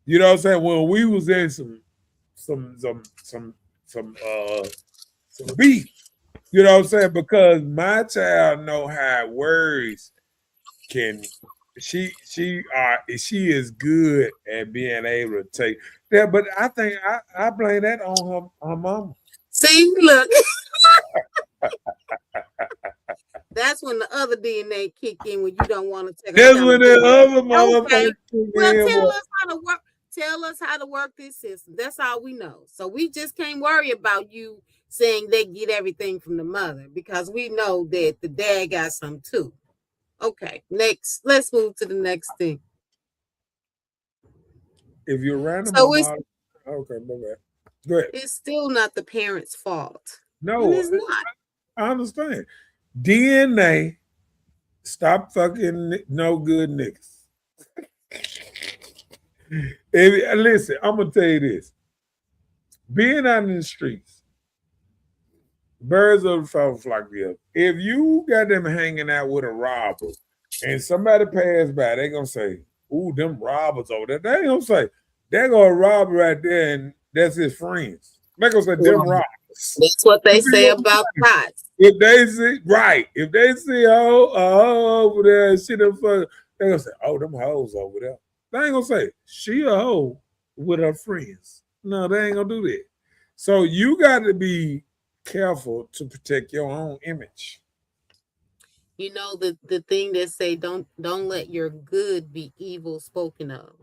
You know what I'm saying? When we was in some beef. You know what I'm saying? Because my child know how words can. She is good at being able to take that, but I think I blame that on her mama. See, look. That's when the other DNA kick in when you don't want to take. That's when the other motherfucker. Well, tell us how to work this system. That's all we know. So we just can't worry about you saying they get everything from the mother, because we know that the dad got some too. Okay, next. Let's move to the next thing. If you're random, So it's, okay, go ahead. Go ahead. it's still not the parents' fault. No, It's not. I understand. DNA, stop fucking no good niggas. Listen, I'm gonna tell you this. Being out in the streets, birds of the feather flock together. If you got them hanging out with a robber and somebody pass by, they gonna say, "Ooh, them robbers over there." They ain't gonna say, "They're gonna rob right there," and that's his friends. They gonna say, "Them robbers." That's what they say about cots. If they see if they see a hoe over there and see them fuck, they gonna say, "Oh, them hoes over there." They ain't gonna say she a hoe with her friends. No, they ain't gonna do that. So you got to be careful to protect your own image. You know the thing that say don't let your good be evil spoken of.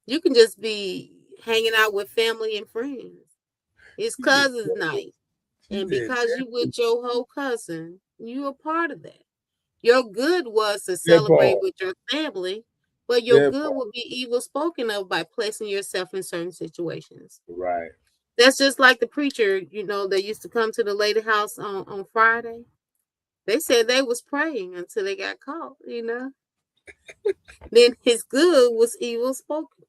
You can just be hanging out with family and friends. It's cousins night. And because you with your whole cousin, you a part of that. Your good was to celebrate with your family, but your good will be evil spoken of by placing yourself in certain situations. Right. That's just like the preacher, that used to come to the lady house on Friday. They said they was praying until they got caught, Then his good was evil spoken.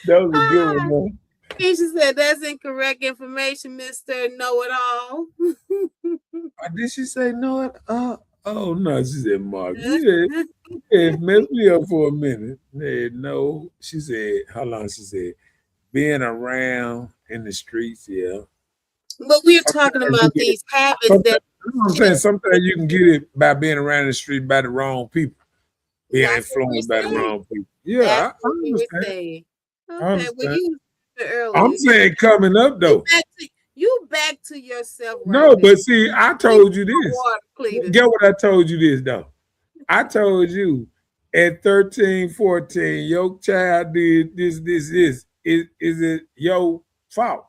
That was a good one. She said, "That's incorrect information, Mr. Know-it-all." Did she say know it? Oh no, she said Mark. It messed me up for a minute. No, she said, how long? She said, being around in the streets, yeah. But we're talking about these habits that I'm saying sometimes you can get it by being around the street by the wrong people. Being influenced by the wrong people. Yeah, I understand. Okay, well, you earlier. I'm saying coming up though. You back to yourself. No, but see, I told you this. Get what I told you this though. I told you at 13, 14, your child did this. Is it your fault?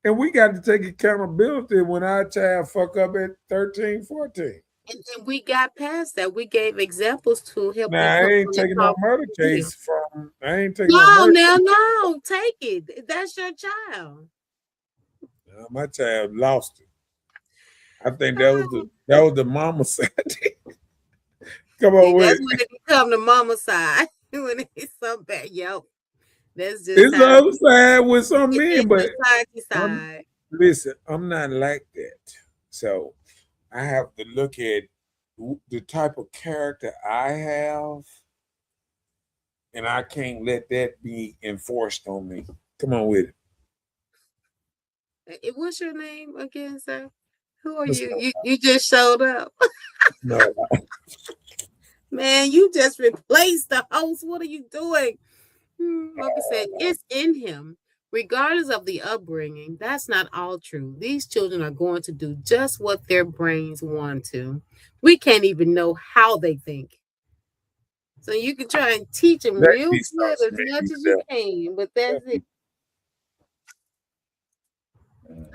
And we got to take accountability when our child fuck up at 13, 14. And we got past that. We gave examples to help. Now, I ain't taking no murder case from. I ain't taking no, take it. That's your child. My child lost it. I think that was the mama side. Come on, that's when it become the mama side. When it's so bad, that's just it's the other side with some men, but side. Listen, I'm not like that. So I have to look at the type of character I have, and I can't let that be enforced on me. Come on with it. What's your name again, sir? Who are you? You just showed up. No. Man, you just replaced the host. What are you doing? Like I said, it's in him. Regardless of the upbringing, that's not all true. These children are going to do just what their brains want to. We can't even know how they think. So you can try and teach them real good as much as you can, but that's it.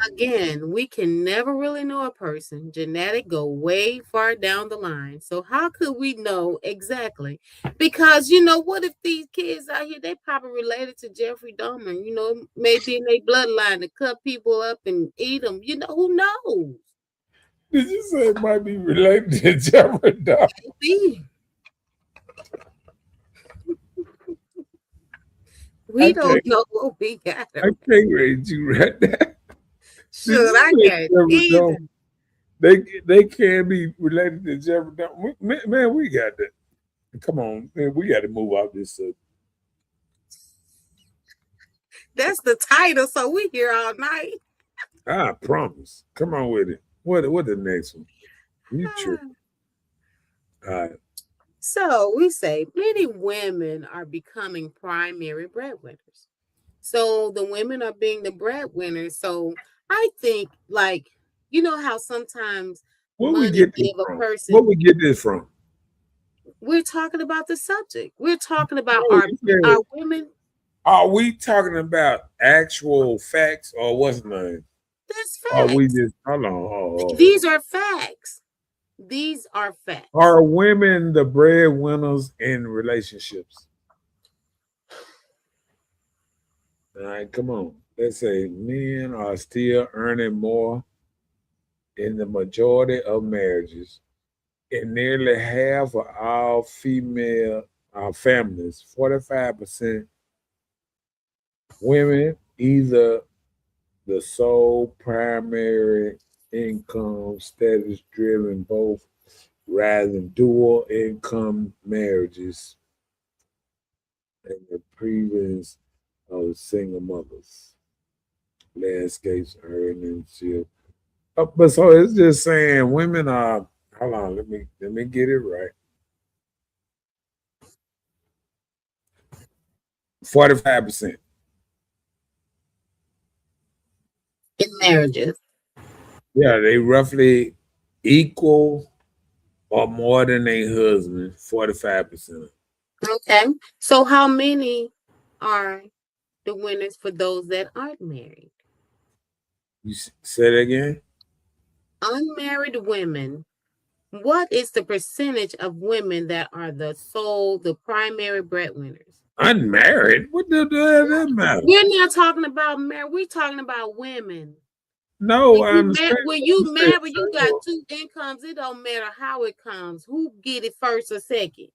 Again, we can never really know a person. Genetic go way far down the line. So how could we know exactly? Because what if these kids out here, they probably related to Jeffrey Dahmer, maybe in their bloodline to cut people up and eat them. Who knows? Did you say it might be related to Jeffrey Dahmer? We don't know what we got. I can't read you right now. Sure, I can't. They can be related to Jeffrey Dahmer. Man, we got that. Come on, man, we got to move off this subject. That's the title, so we here all night. I promise. Come on with it. What the next one? You true. All right. So we say many women are becoming primary breadwinners. So the women are being the breadwinners. So I think, how sometimes where we get this from? Where we get this from? We're talking about the subject. We're talking about Oh, you said, our women. are we talking about actual facts or what's the name? That's Or we facts. just hold on? These are facts. These are facts. Are women the breadwinners in relationships? All right, come on. Let's say men are still earning more in the majority of marriages. In nearly half of all female families, 45% women either the sole primary income status driven, both rather than dual income marriages and the prevalence of single mothers. Landscapes earnings. But so it's just saying women are, hold on, let me get it right. 45%. In marriages. Yeah, they roughly equal or more than their husband, 45%. Okay. So how many are the winners for those that aren't married? You say that again? Unmarried women. What is the percentage of women that are the primary breadwinners? Unmarried? What the hell that matter? We're not talking about married. We're talking about women. No, I understand. When you marry, you got two incomes. It don't matter how it comes. Who get it first or second?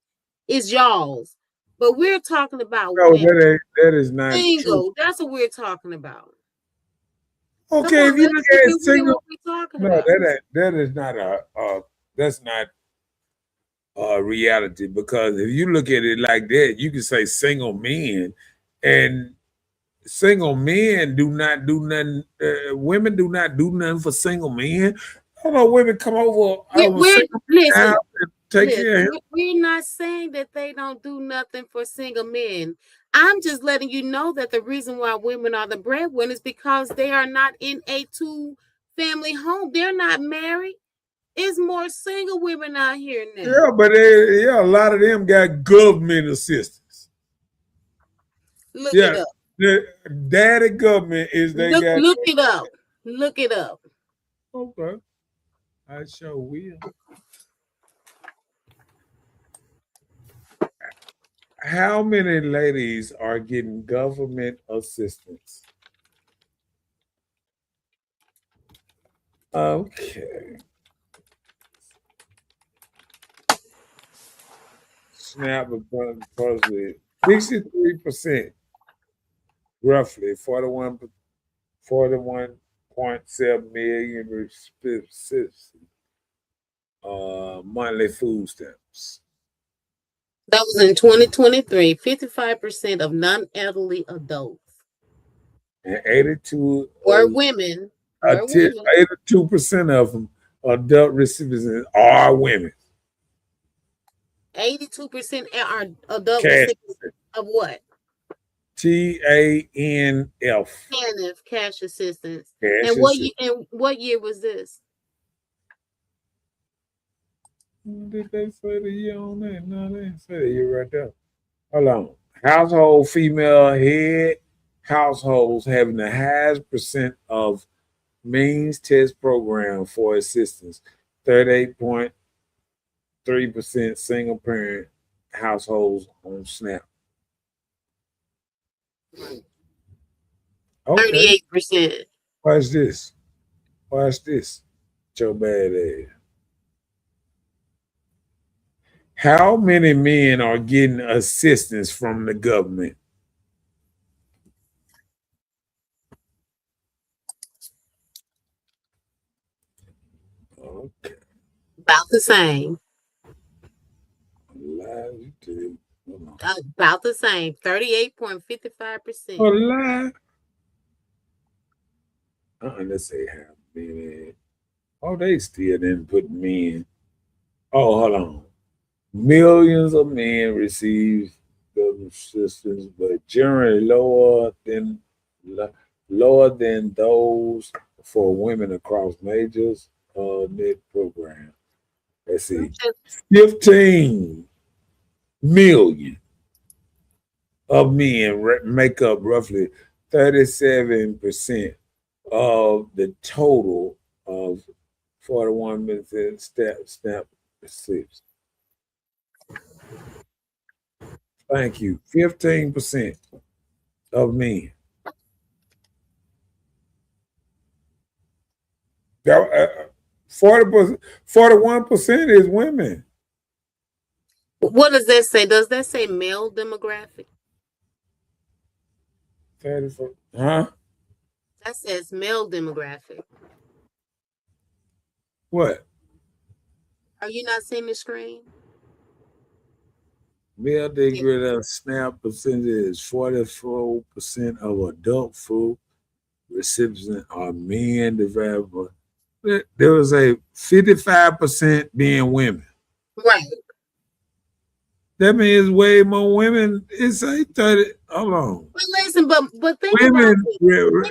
It's y'all's. But we're talking about no, women. that is not Single. true. That's what we're talking about. Okay, if you look at single, no, about. that is not that's not a reality, because if you look at it like that, you can say single men, and single men do not do nothing. Women do not do nothing for single men. I don't know, women come over Listen, take care of him. we're not saying that they don't do nothing for single men. I'm just letting you know that the reason why women are the breadwinners is because they are not in a two-family home. They're not married. It's more single women out here now. Yeah, but a lot of them got government assistance. Look it up. The daddy government is they got. Look it up. Look it up. Okay, I sure will. How many ladies are getting government assistance? Okay. SNAP supposedly 63%, roughly 41.7 million monthly food stamps. That was in 2023. 55% of non-elderly adults And 82 were women. 82% of them adult recipients are women. 82% are adult recipients of what? TANF. Cash assistance. And what year was this? Did they say the year on that? No, they didn't say the year right there. Hold on. Household female head households having the highest percent of means test program for assistance. 38.3% single parent households on SNAP. Okay. 38%. Watch this. Watch this. Your bad ass. How many men are getting assistance from the government? Okay. About the same. About the same. 38.55%. A lie. Let's say how many. Oh, they still didn't put men. Oh, hold on. Millions of men receive government assistance, but generally lower than those for women across majors net program. Let's see. 15 million of men make up roughly 37% of the total of 41 million SNAP receipts. Thank you. 15% of men. 40%, 41% is women. What does that say? Does that say male demographic? 34. Huh? That says male demographic. What? Are you not seeing the screen? Male demographic SNAP percentage is 44% of adult food recipients are men divided by. There was a 55% being women. Right. That means way more women. It's like 30. Hold on. But listen, but think Women.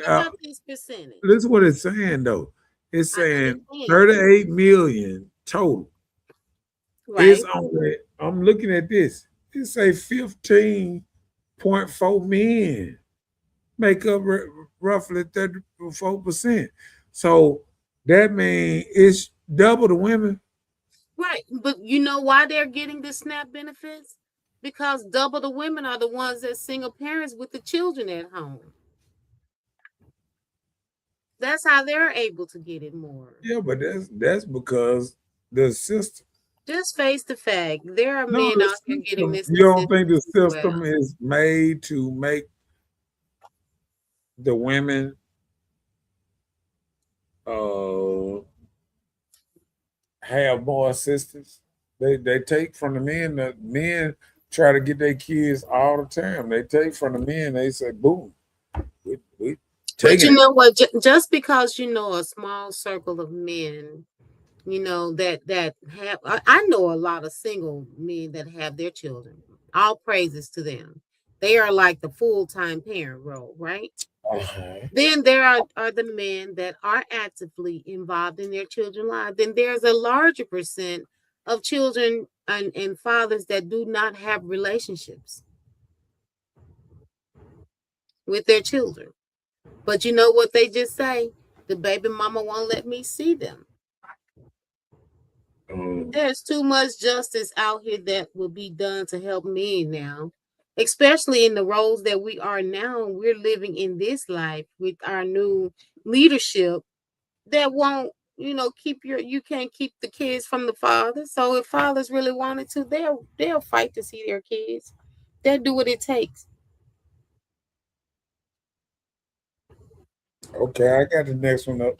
about this percentage. Listen what it's saying though. It's I saying understand. 38 million total. Right. It's only. I'm looking at this. It say 15.4 men make up roughly 34%. So that means it's double the women. Right. But you know why they're getting the SNAP benefits? Because double the women are the ones that single parents with the children at home. That's how they're able to get it more. Yeah, but that's because the system. Just face the fact, there are men out there getting this. You don't think the system is made to make the women have more assistance? They take from the men. The men try to get their kids all the time. They take from the men. They say, "Boom, we take." But you know what? Just because you know a small circle of men, you know that have. I know a lot of single men that have their children. All praises to them. They are like the full-time parent role, right? Uh-huh. Then there are the men that are actively involved in their children's lives. Then there's a larger percent of children and fathers that do not have relationships with their children. But you know what they just say? The baby mama won't let me see them. There's too much justice out here that will be done to help men now, especially in the roles that we are now. We're living in this life with our new leadership that won't, you can't keep the kids from the father. So if fathers really wanted to, they'll fight to see their kids. They'll do what it takes. Okay, I got the next one up.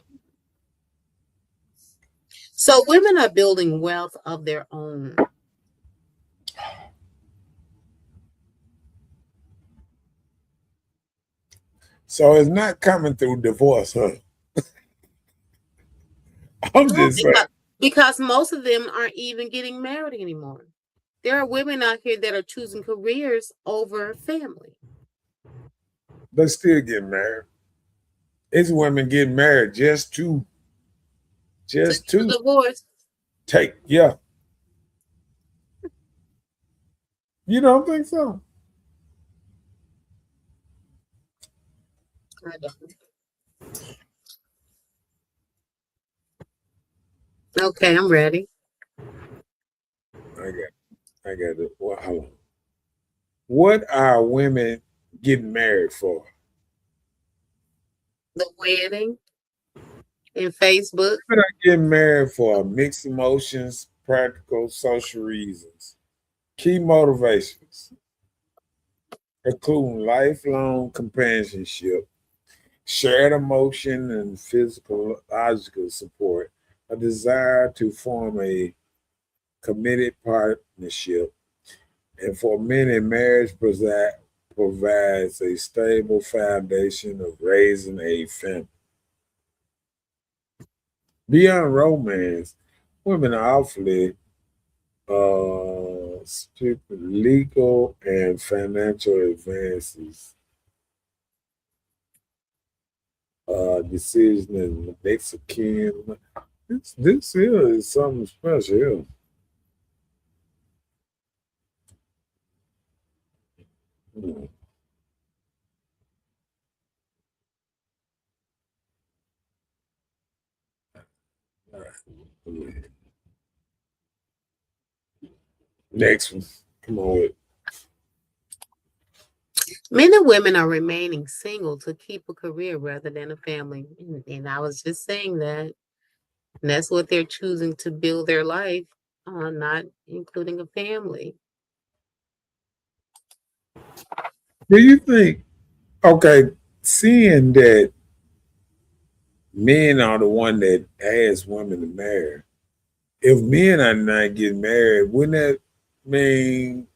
So women are building wealth of their own. So it's not coming through divorce, huh? I'm just saying. Because most of them aren't even getting married anymore. There are women out here that are choosing careers over family. They still getting married. It's women getting married just to divorce. Take, yeah. You don't think so? I don't. Okay, I'm ready. I got it. Well, hold on. What are women getting married for? The wedding and Facebook. Women are getting married for mixed emotions, practical, social reasons. Key motivations, including lifelong companionship, shared emotion and physiological support, a desire to form a committed partnership, and for many, marriage provides a stable foundation of raising a family. Beyond romance, women are awfully legal and financial advances. Decision in next of kin. This here is something special. Mm. All right. Next one. Come on with it. Men and women are remaining single to keep a career rather than a family. And I was just saying that. And that's what they're choosing to build their life on, not including a family. Do you think, okay, seeing that men are the one that ask women to marry, if men are not getting married, wouldn't that mean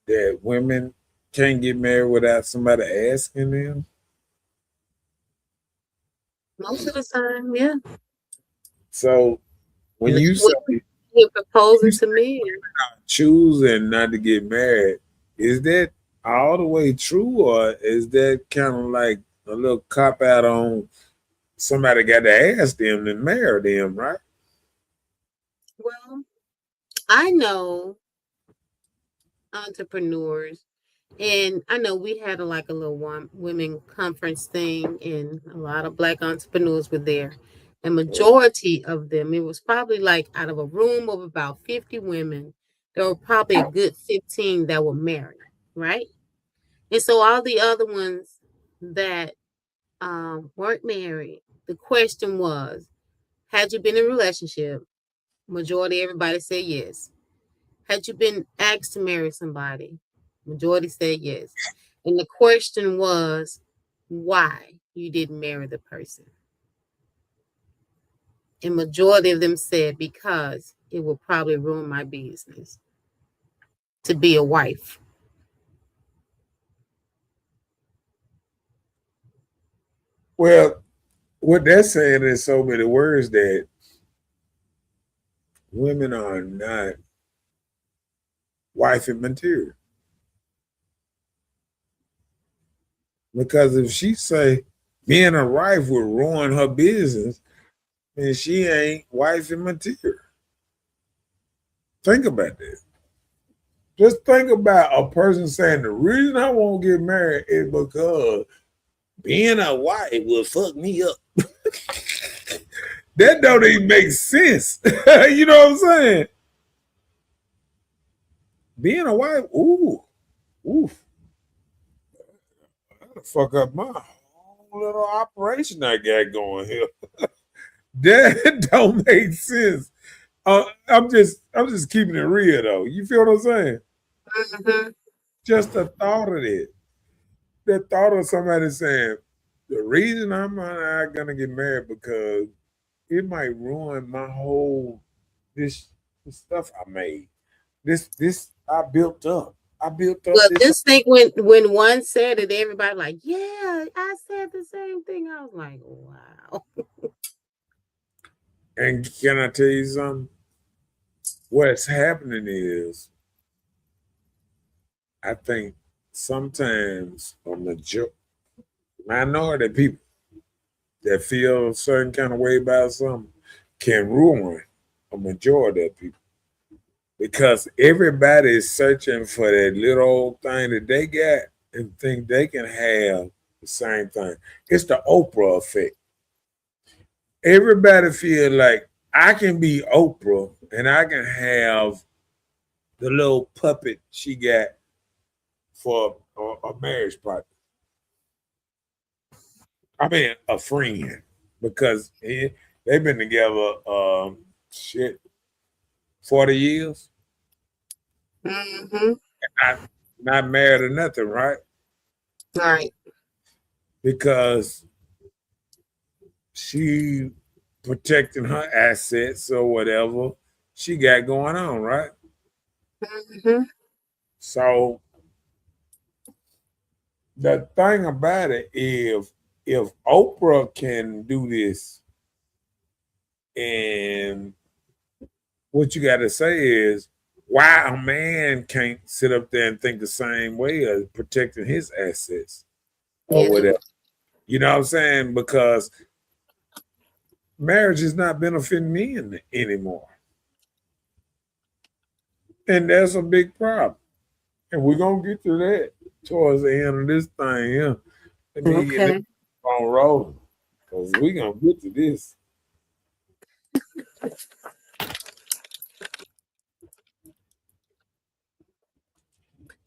that women can't get married without somebody asking them? Most of the time, yeah. So when you say You're proposing to me. choosing not to get married, is that all the way true, or is that kind of like a little cop out on somebody got to ask them to marry them, right? Well, I know entrepreneurs, and I know we had like a little women conference thing, and a lot of Black entrepreneurs were there. And majority of them, it was probably like out of a room of about 50 women, there were probably a good 15 that were married, right? And so all the other ones that weren't married, the question was, had you been in a relationship? Majority everybody said yes. Had you been asked to marry somebody? Majority said yes. And the question was why you didn't marry the person. And majority of them said because it will probably ruin my business to be a wife. Well, what they're saying in so many words that women are not wifey material. Because if she say being a wife would ruin her business, then she ain't wifey material. Think about that. Just think about a person saying the reason I won't get married is because being a wife will fuck me up. That don't even make sense. You know what I'm saying? Being a wife, oof, that'll fuck up my whole little operation I got going here. That don't make sense. I'm just keeping it real though. You feel what I'm saying? Mm-hmm. Just the thought of it. The thought of somebody saying, the reason I'm not gonna get married because it might ruin my whole this stuff I made. This I built up. I built up Well, this. just think when one said it, everybody like, yeah, I said the same thing. I was like, wow. And can I tell you something? What's happening is, I think sometimes a minority of people that feel a certain kind of way about something can ruin a majority of people because everybody is searching for that little old thing that they got and think they can have the same thing. It's the Oprah effect. Everybody feel like I can be Oprah and I can have the little puppet she got for a marriage partner. I mean, a friend, because they've been together, shit, 40 years. Mm-hmm. Not married or nothing, right? All right. Because she protecting her assets or whatever she got going on, right? Mm-hmm. So the thing about it, if Oprah can do this, and what you got to say is why a man can't sit up there and think the same way as protecting his assets or Yeah. whatever. You know what I'm saying? Because marriage is not benefiting men anymore. And that's a big problem. And we're going to get to that. towards the end of this thing. Yeah, let me get this Okay. on rolling because we gonna get to this.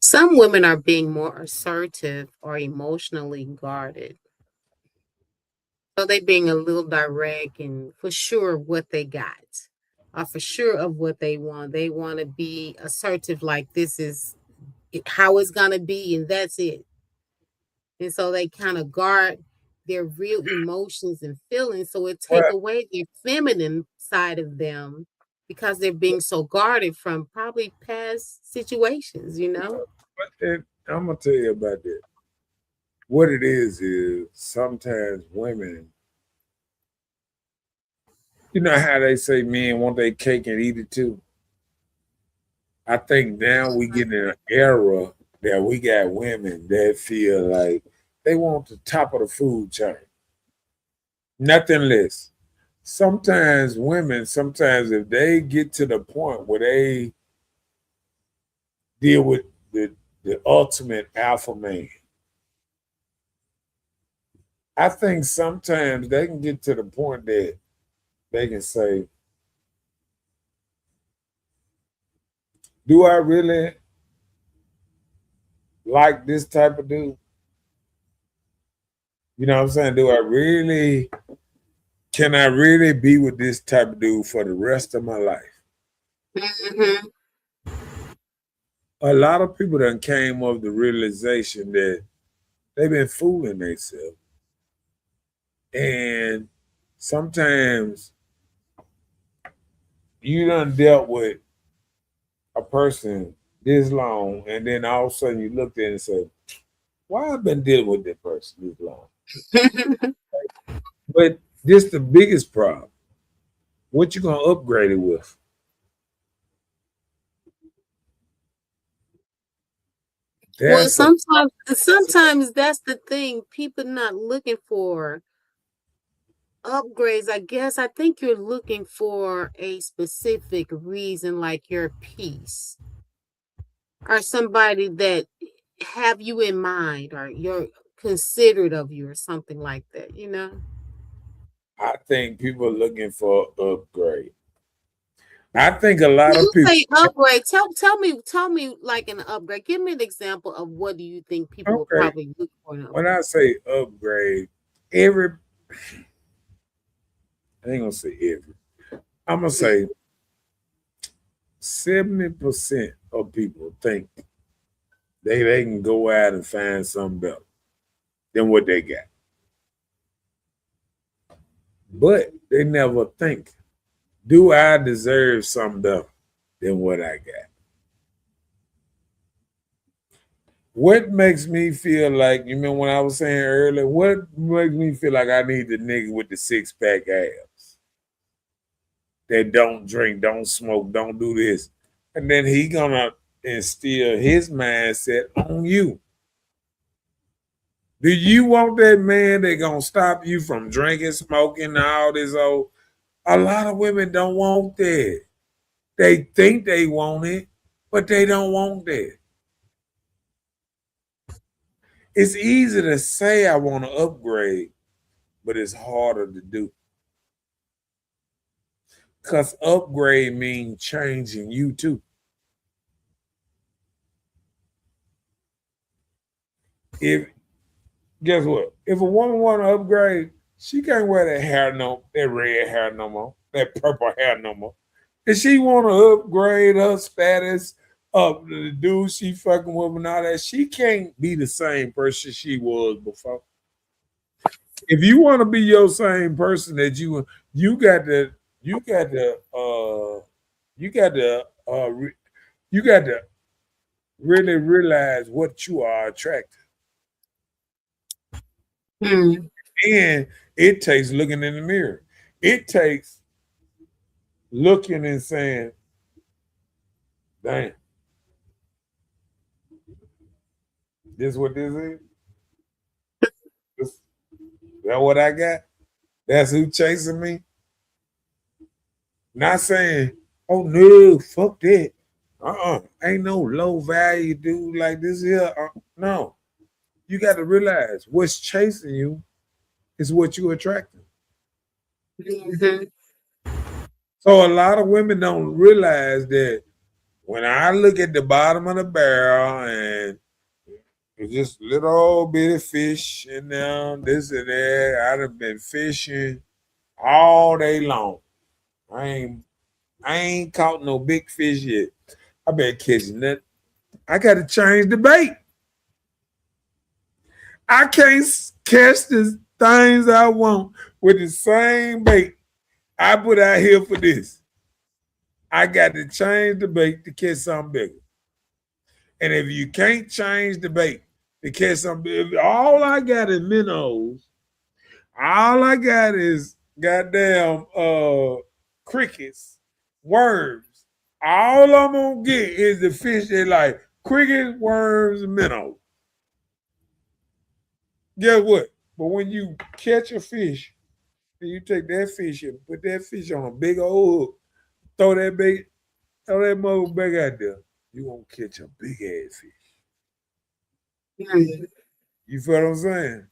Some women are being more assertive or emotionally guarded. So they being a little direct and for sure what they got, or for sure of what they want. They want to be assertive, like this is how it's gonna be, and that's it. And so they kind of guard their real emotions and feelings. So it take Well, away their feminine side of them because they're being so guarded from probably past situations, you know? I'm gonna tell you about that. What it is sometimes women, you know how they say men want their cake and eat it too. I think now we get in an era that we got women that feel like they want the top of the food chain, nothing less. Sometimes if they get to the point where they deal with the ultimate alpha man, I think sometimes they can get to the point that they can say, do I really like this type of dude? You know what I'm saying? Can I really be with this type of dude for the rest of my life? Hmm. A lot of people done came up with the realization that they've been fooling themselves. And sometimes you done dealt with a person this long, and then all of a sudden you looked at it and said, why I've been dealing with that person this long? But this the biggest problem. What you gonna upgrade it with? Well, That's a sometimes that's the thing. People not looking for upgrades. I guess I think you're looking for a specific reason, like your peace, or somebody that have you in mind, or you're considerate of you, or something like that. You know. I think people are looking for upgrade. I think a When lot of you people. say upgrade, tell me like an upgrade. Give me an example of what do you think people will Okay, probably look for an when I upgrade. say upgrade, every I ain't gonna say every. I'm gonna Mm. say 70% of people think they can go out and find something better than what they got, but they never think, do I deserve something better than what I got? What makes me feel like, you remember when I was saying earlier, what makes me feel like I need the nigga with the six pack abs that don't drink, don't smoke, don't do this. And then he gonna instill his mindset on you. Do you want that man that gonna stop you from drinking, smoking, all this old? A lot of women don't want that. They think they want it, but they don't want that. It's easy to say I want to upgrade, but it's harder to do. Because upgrade means changing you too. If guess what? If a woman want to upgrade, she can't wear that red hair no more, that purple hair no more. If she want to upgrade her status of the dude she fucking with and all that, she can't be the same person she was before. If you want to be your same person that you got to you got to you got to you got to really realize what you are attracted. Mm. And it takes looking in the mirror. It takes looking and saying, damn, this is what this is? This, that what I got? That's who chasing me? Not saying, oh no, fuck that. Ain't no low value dude like this here. No. You got to realize what's chasing you is what you're attracting. Mm-hmm. So a lot of women don't realize that when I look at the bottom of the barrel and it's just little old bitty fish in there, this and that, I'd have been fishing all day long. I ain't caught no big fish yet. I been catching that. I got to change the bait. I can't catch the things I want with the same bait I put out here for this. I got to change the bait to catch something bigger. And if you can't change the bait to catch something bigger, all I got is minnows. All I got is goddamn crickets, worms. All I'm gonna get is the fish that like crickets, worms, and minnows. Guess what? But when you catch a fish, and you take that fish and put that fish on a big old hook, throw that bait, throw that mother back out there, you gonna catch a big ass fish. Mm-hmm. You feel what I'm saying?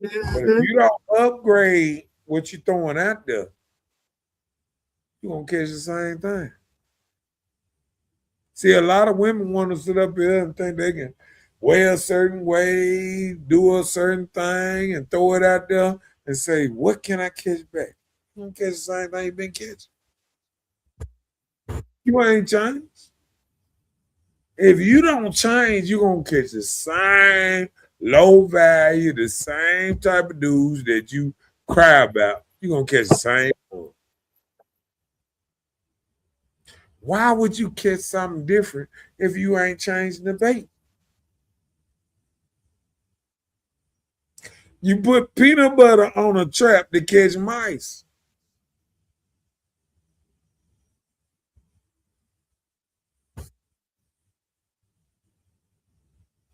But if Mm-hmm. you don't upgrade what you're throwing out there, you're gonna catch the same thing. See, a lot of women want to sit up here and think they can wear a certain way, do a certain thing, and throw it out there and say, what can I catch back? You don't catch the same thing you've been catching. You ain't changed. If you don't change, you're gonna catch the same low value, the same type of dudes that you cry about. You're gonna catch the same one. Why would you catch something different if you ain't changing the bait? You put peanut butter on a trap to catch mice.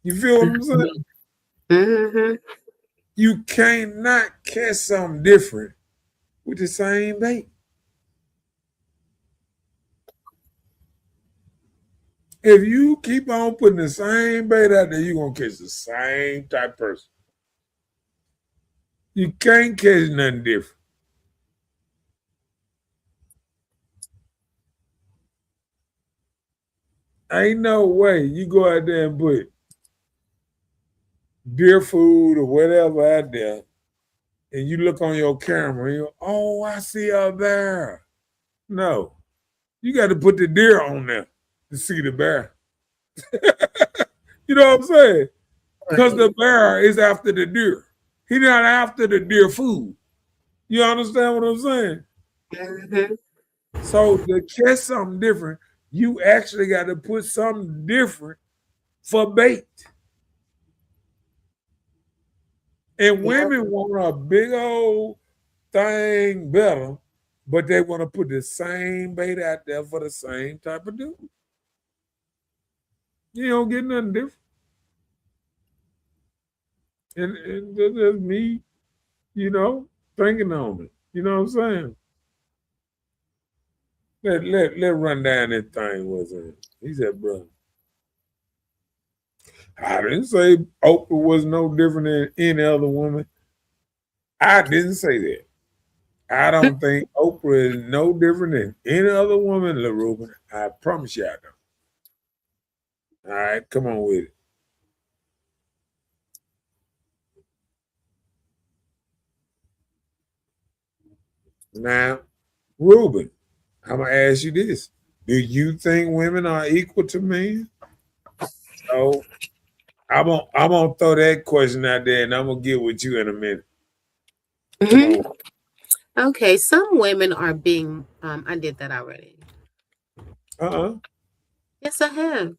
You feel what I'm saying? Mm-hmm. You can't not catch something different with the same bait. If you keep on putting the same bait out there, you're gonna catch the same type of person. You can't catch nothing different. Ain't no way you go out there and put deer food or whatever out there, and you look on your camera and you go, oh, I see a bear. No, you got to put the deer on there to see the bear. You know what I'm saying? Because the bear is after the deer. He's not after the deer food. You understand what I'm saying? Mm-hmm. So to catch something different, you actually got to put something different for bait. And Yep. women want a big old thing better, but they want to put the same bait out there for the same type of dude. You don't get nothing different. And that's me, thinking on it. You know what I'm saying? Let run down that thing was it. He said, bro, I didn't say Oprah was no different than any other woman. I didn't say that. I don't think Oprah is no different than any other woman, LaRuben. I promise you I don't. All right, come on with it. Now, Ruben, I'm gonna ask you this: do you think women are equal to men? So I'm gonna throw that question out there, and I'm gonna get with you in a minute. Come Mm-hmm. on. Okay, some women are being I did that already. Uh-uh. Yes, I have.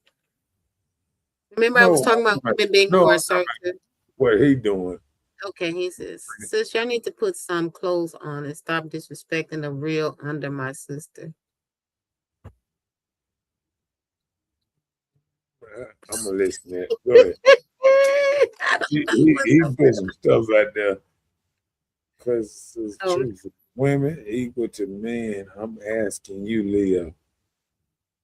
Remember I was No, talking about women being no, more I'm talking assertive. about what he doing. Okay, he says, sis, y'all need to put some clothes on and stop disrespecting the real under my sister. I'm gonna listen to that. Go ahead. I don't He, know he, what's he so put some stuff out there because it's the funny. truth. Women equal to men. I'm asking you, Leo.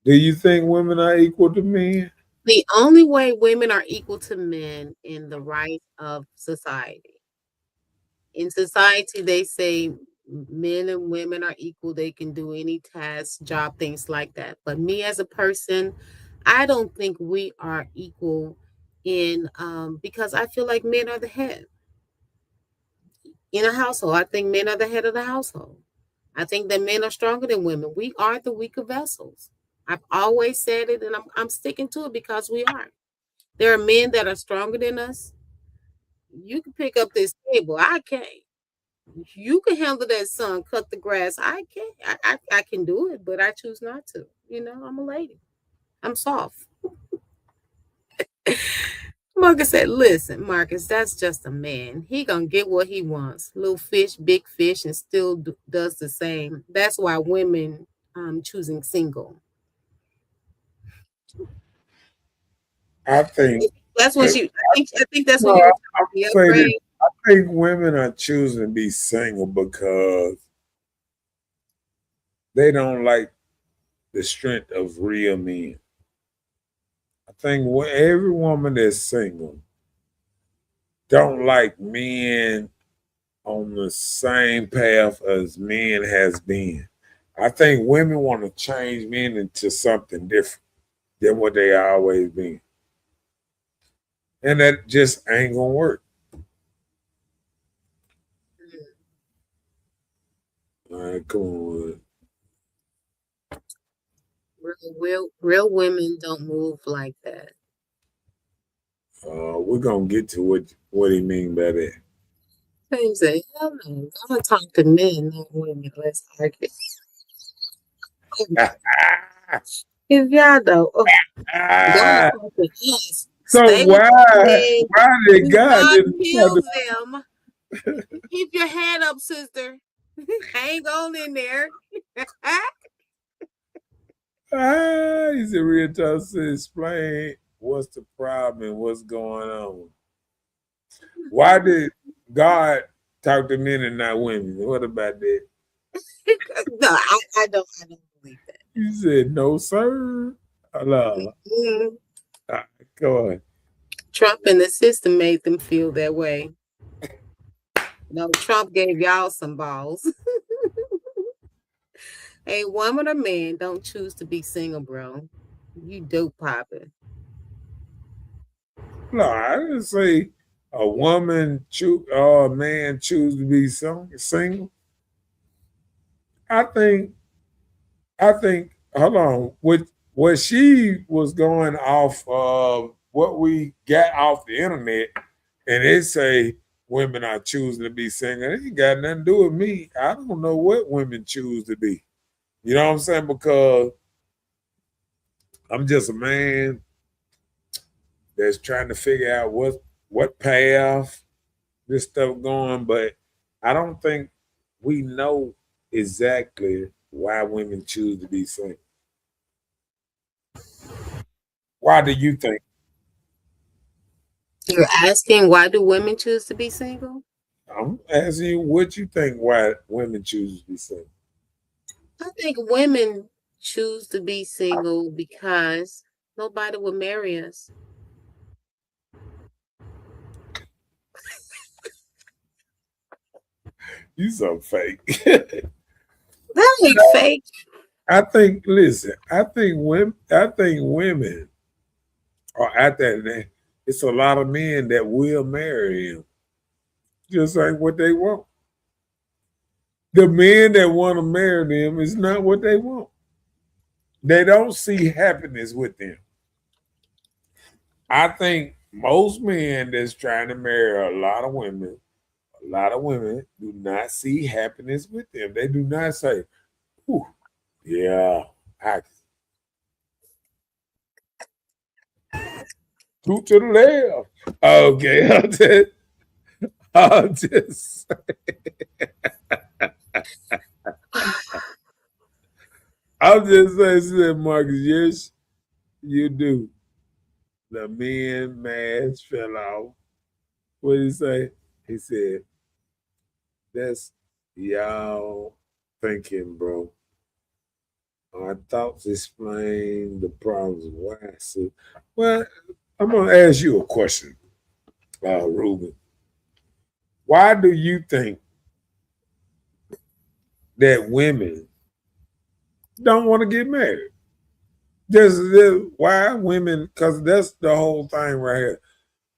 Do you think women are equal to men? The only way women are equal to men in the right of society. In society, they say men and women are equal. They can do any task, job, things like that. But me as a person, I don't think we are equal in because I feel like men are the head in a household. I think men are the head of the household. I think that men are stronger than women. We are the weaker vessels. I've always said it, and I'm sticking to it because we are. There are men that are stronger than us. You can pick up this table. I can't. You can handle that son, cut the grass. I can't. I can do it, but I choose not to. You know, I'm a lady. I'm soft. Marcus said, listen, Marcus, that's just a man. He gonna get what he wants. Little fish, big fish, and still does the same. That's why women choosing single. I think That's what you. I think that's what no, you were I talking about. say this. Upgrade. I think women are choosing to be single because they don't like the strength of real men. I think every woman that's single don't like men on the same path as men has been. I think women want to change men into something different than what they always been. And that just ain't gonna work. All right, come on. Real women don't move like that. We're gonna get to what he mean by that. Same say, hell no. I'm gonna talk to men, not women. Let's argue. If y'all don't, God Ah, talk to us. so Stay with the men. why did Do God not didn't kill them. Keep your head up, sister. Hang on in there. he's a real tough to explain what's the problem and what's going on. Why did God talk to men and not women? What about that? No, I don't believe that. You said no, sir. Hello. Mm. Go on. Trump and the system made them feel that way. No, Trump gave y'all some balls. A woman or man don't choose to be single, bro. You dope popping. No, I didn't say a woman choose or a man choose to be single. I think hold on, what she was going off of what we got off the internet, and it say women are choosing to be single. It ain't got nothing to do with me. I don't know what women choose to be. You know what I'm saying? Because I'm just a man that's trying to figure out what path this stuff going, but I don't think we know exactly why women choose to be single. Why do you think? You're asking why do women choose to be single? I'm asking you what you think why women choose to be single. I think women choose to be single because nobody will marry us. You so fake. That ain't fake. I think listen, I think women are at that. It's a lot of men that will marry him. Just ain't what they want. The men that want to marry them is not what they want. They don't see happiness with them. I think most men that's trying to marry a lot of women do not see happiness with them. They do not say, "Ooh, yeah, I two to the left." Okay, I'll just I'll just say, Marcus, yes, you do. The men mask fell off. What did he say? He said, "That's y'all thinking, bro." Our thoughts explain the problems. Why? So, well, I'm gonna ask you a question, Ruben. Why do you think that women don't want to get married? Why women? Because that's the whole thing right here.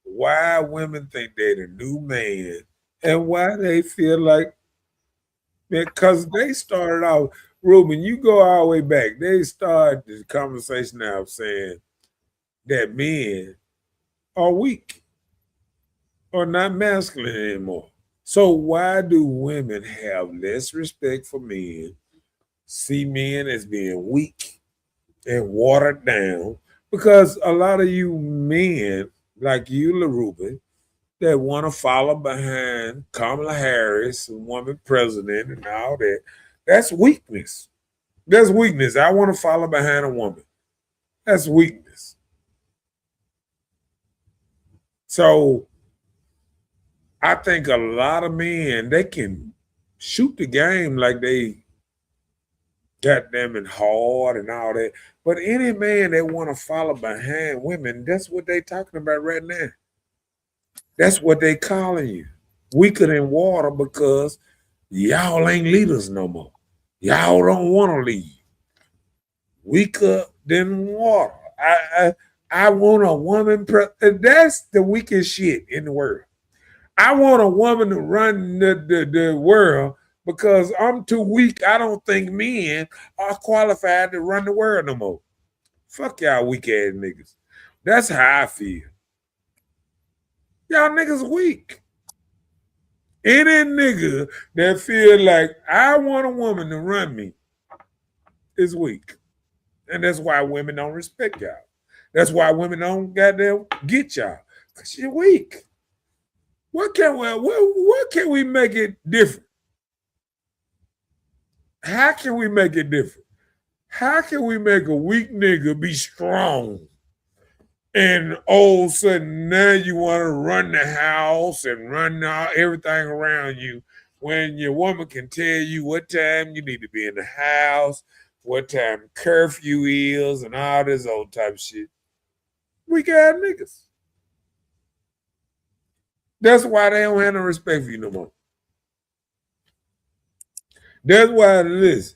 Why women think they're the new man, and why they feel like because they started out. Ruben, you go all the way back. They started the conversation out saying that men are weak or not masculine anymore. So why do women have less respect for men, see men as being weak and watered down? Because a lot of you men, like you, LaRuben, that want to follow behind Kamala Harris, a woman president, and all that, that's weakness. That's weakness. I want to follow behind a woman. That's weakness. So I think a lot of men, they can shoot the game like they got them and hard and all that. But any man that want to follow behind women, that's what they talking about right now. That's what they calling you. Weaker than water because y'all ain't leaders no more. Y'all don't want to lead. Weaker than water. I want a woman. That's the weakest shit in the world. I want a woman to run the world because I'm too weak. I don't think men are qualified to run the world no more. Fuck y'all weak ass niggas. That's how I feel. Y'all niggas weak. Any nigga that feel like I want a woman to run me is weak. And that's why women don't respect y'all. That's why women don't goddamn get y'all. Because you're weak. What can we make it different? How can we make it different? How can we make a weak nigga be strong? And all of a sudden now you want to run the house and run everything around you when your woman can tell you what time you need to be in the house, what time curfew is, and all this old type of shit. We got niggas. That's why they don't have no respect for you no more. That's why listen.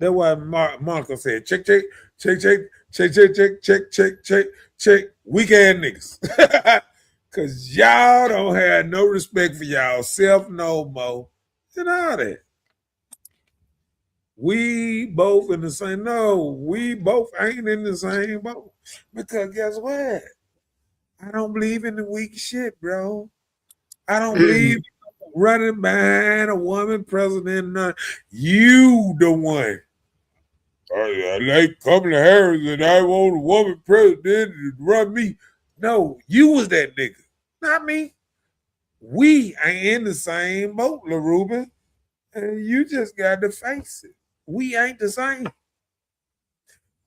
That's why Marco said, check, check, check, check, check, check, check, check, check, check, check, weak ass niggas. Cause y'all don't have no respect for y'all self no more and all that. We both in the same, no, we both ain't in the same boat. Because guess what? I don't believe in the weak shit, bro. I don't believe running behind a woman president. None. You the one. I like Kamala Harris and I want a woman president to run me. No, you was that nigga, not me. We ain't in the same boat, LaRuben. And you just got to face it. We ain't the same.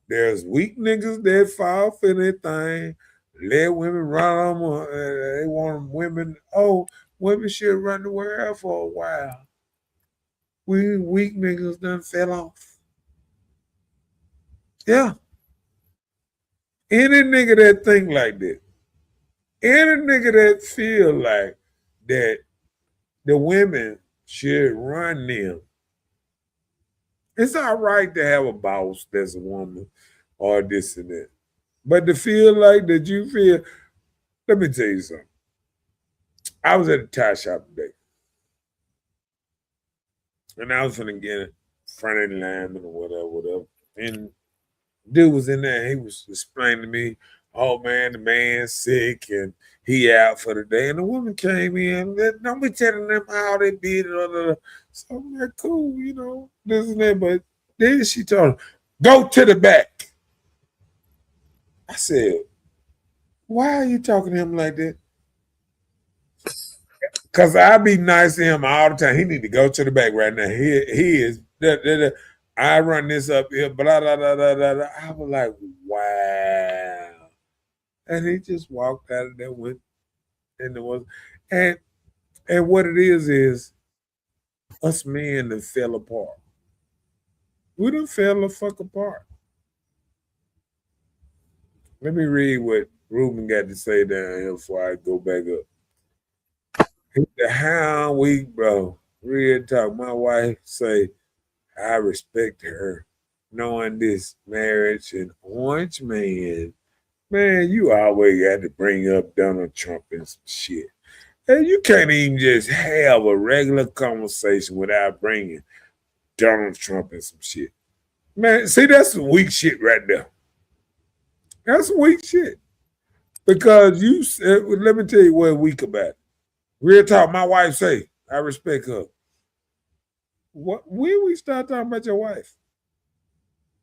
There's weak niggas that fall for anything. Let women run them. They want women. Oh, women should run the world for a while. We weak niggas done fell off. Yeah. Any nigga that think like that, any nigga that feel like that the women should run them, it's all right to have a boss that's a woman or this and that. But to feel like that you feel, let me tell you something. I was at a tie shop today. And I was finna get a front end lineman or whatever. And dude was in there, he was explaining to me, oh man, the man's sick and he out for the day. And the woman came in, don't be telling them how they did it. So I'm like, cool, this and that. But then she told him, go to the back. I said, why are you talking to him like that? Because I be nice to him all the time. He need to go to the back right now. He is. I run this up here, blah, blah, blah, blah, blah. I was like, wow. And he just walked out of there with, and it was, and what it is us men that fell apart. We done fell the fuck apart. Let me read what Ruben got to say down here before I go back up. The Hound Week, bro. Real talk. My wife say I respect her, knowing this marriage and Orange Man. Man, you always got to bring up Donald Trump and some shit. And you can't even just have a regular conversation without bringing Donald Trump and some shit. Man, see, that's some weak shit right there. That's some weak shit. Because let me tell you what weak about it. Real talk, my wife say, I respect her. What, when we start talking about your wife?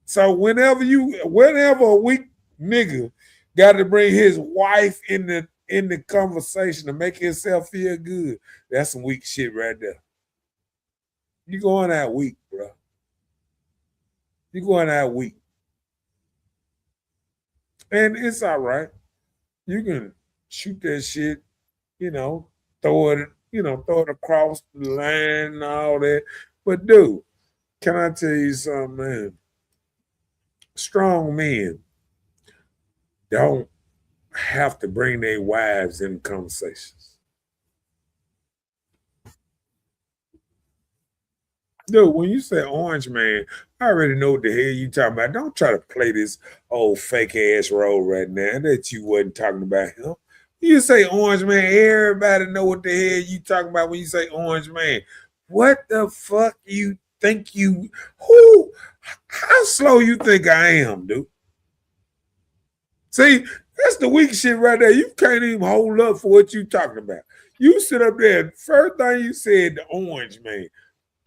So whenever a weak nigga got to bring his wife in the conversation to make himself feel good, that's some weak shit right there. You going out weak, bro. You going out weak. And it's all right. You can shoot that shit, throw it across the line and all that. But dude, can I tell you something, man? Strong men don't have to bring their wives in conversations. Dude, when you say Orange Man, I already know what the hell you talking about. Don't try to play this old fake ass role right now that you wasn't talking about him. You say Orange Man, everybody know what the hell you talking about when you say Orange Man. What the fuck you think you how slow you think I am, dude? See, that's the weak shit right there. You can't even hold up for what you talking about. You sit up there, first thing you said, the Orange Man.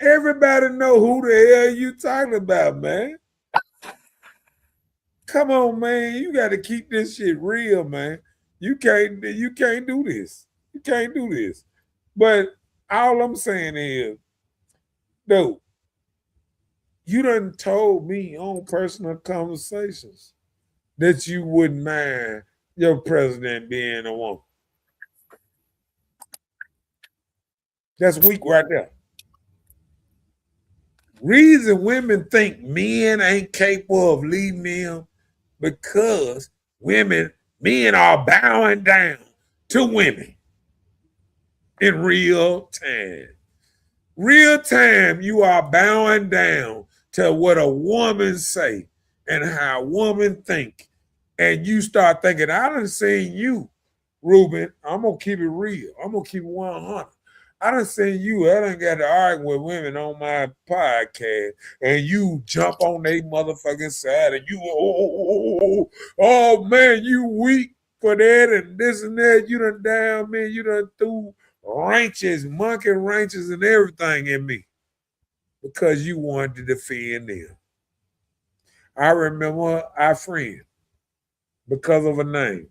Everybody know who the hell you talking about, man. Come on, man. You got to keep this shit real, man. You can't do this. You can't do this. But all I'm saying is, dude, you done told me on personal conversations that you wouldn't mind your president being a woman. That's weak right there. Reason women think men ain't capable of leading them because men are bowing down to women in real time. Real time, you are bowing down to what a woman say and how a woman think. And you start thinking, I done seen you, Ruben. I'm going to keep it real. I'm going to keep it 100. I done seen you. I done got to argue with women on my podcast, and you jump on their motherfucking side, and you, oh, man, you weak for that, and this and that. You done down, man. You done threw ranches, monkey ranches, and everything in me because you wanted to defend them. I remember our friend because of a name,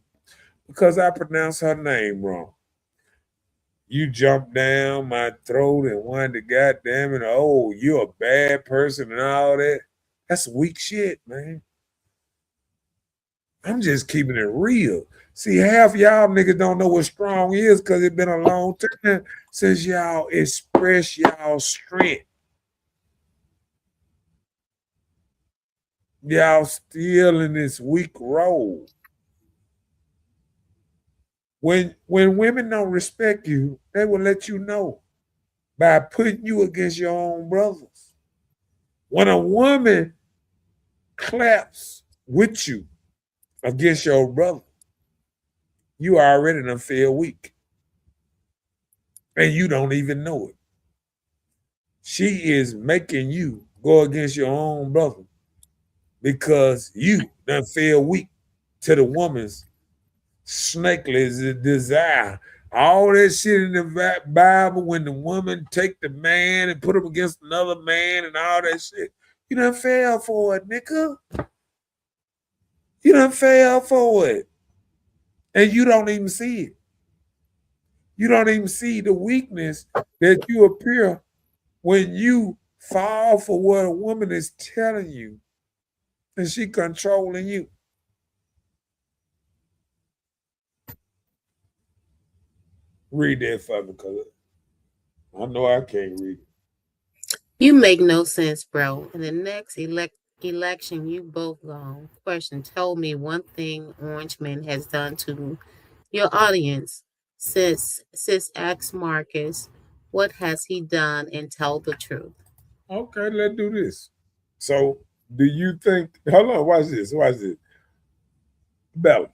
because I pronounced her name wrong. You jumped down my throat and wanted to goddamn it, oh, you're a bad person and all that. That's weak shit, man. I'm just keeping it real. See, half y'all niggas don't know what strong is because it's been a long time since y'all express y'all strength. Y'all still in this weak role. When women don't respect you, they will let you know by putting you against your own brothers. When a woman claps with you against your brother, you already done feel weak. And you don't even know it. She is making you go against your own brother because you done feel weak to the woman's snakely desire. All that shit in the Bible when the woman take the man and put him against another man and all that shit. You done fell for it, nigga. You done fell for it. And you don't even see it. You don't even see the weakness that you appear when you fall for what a woman is telling you and she controlling you. Read that for me, because I know I can't read it. You make no sense, bro. In the next election, you both gone. Question: tell me one thing Orange Man has done to your audience. Sis asks Marcus, what has he done, and tell the truth. Okay, let's do this. So, do you think? Hold on, watch this. Watch this, Bella.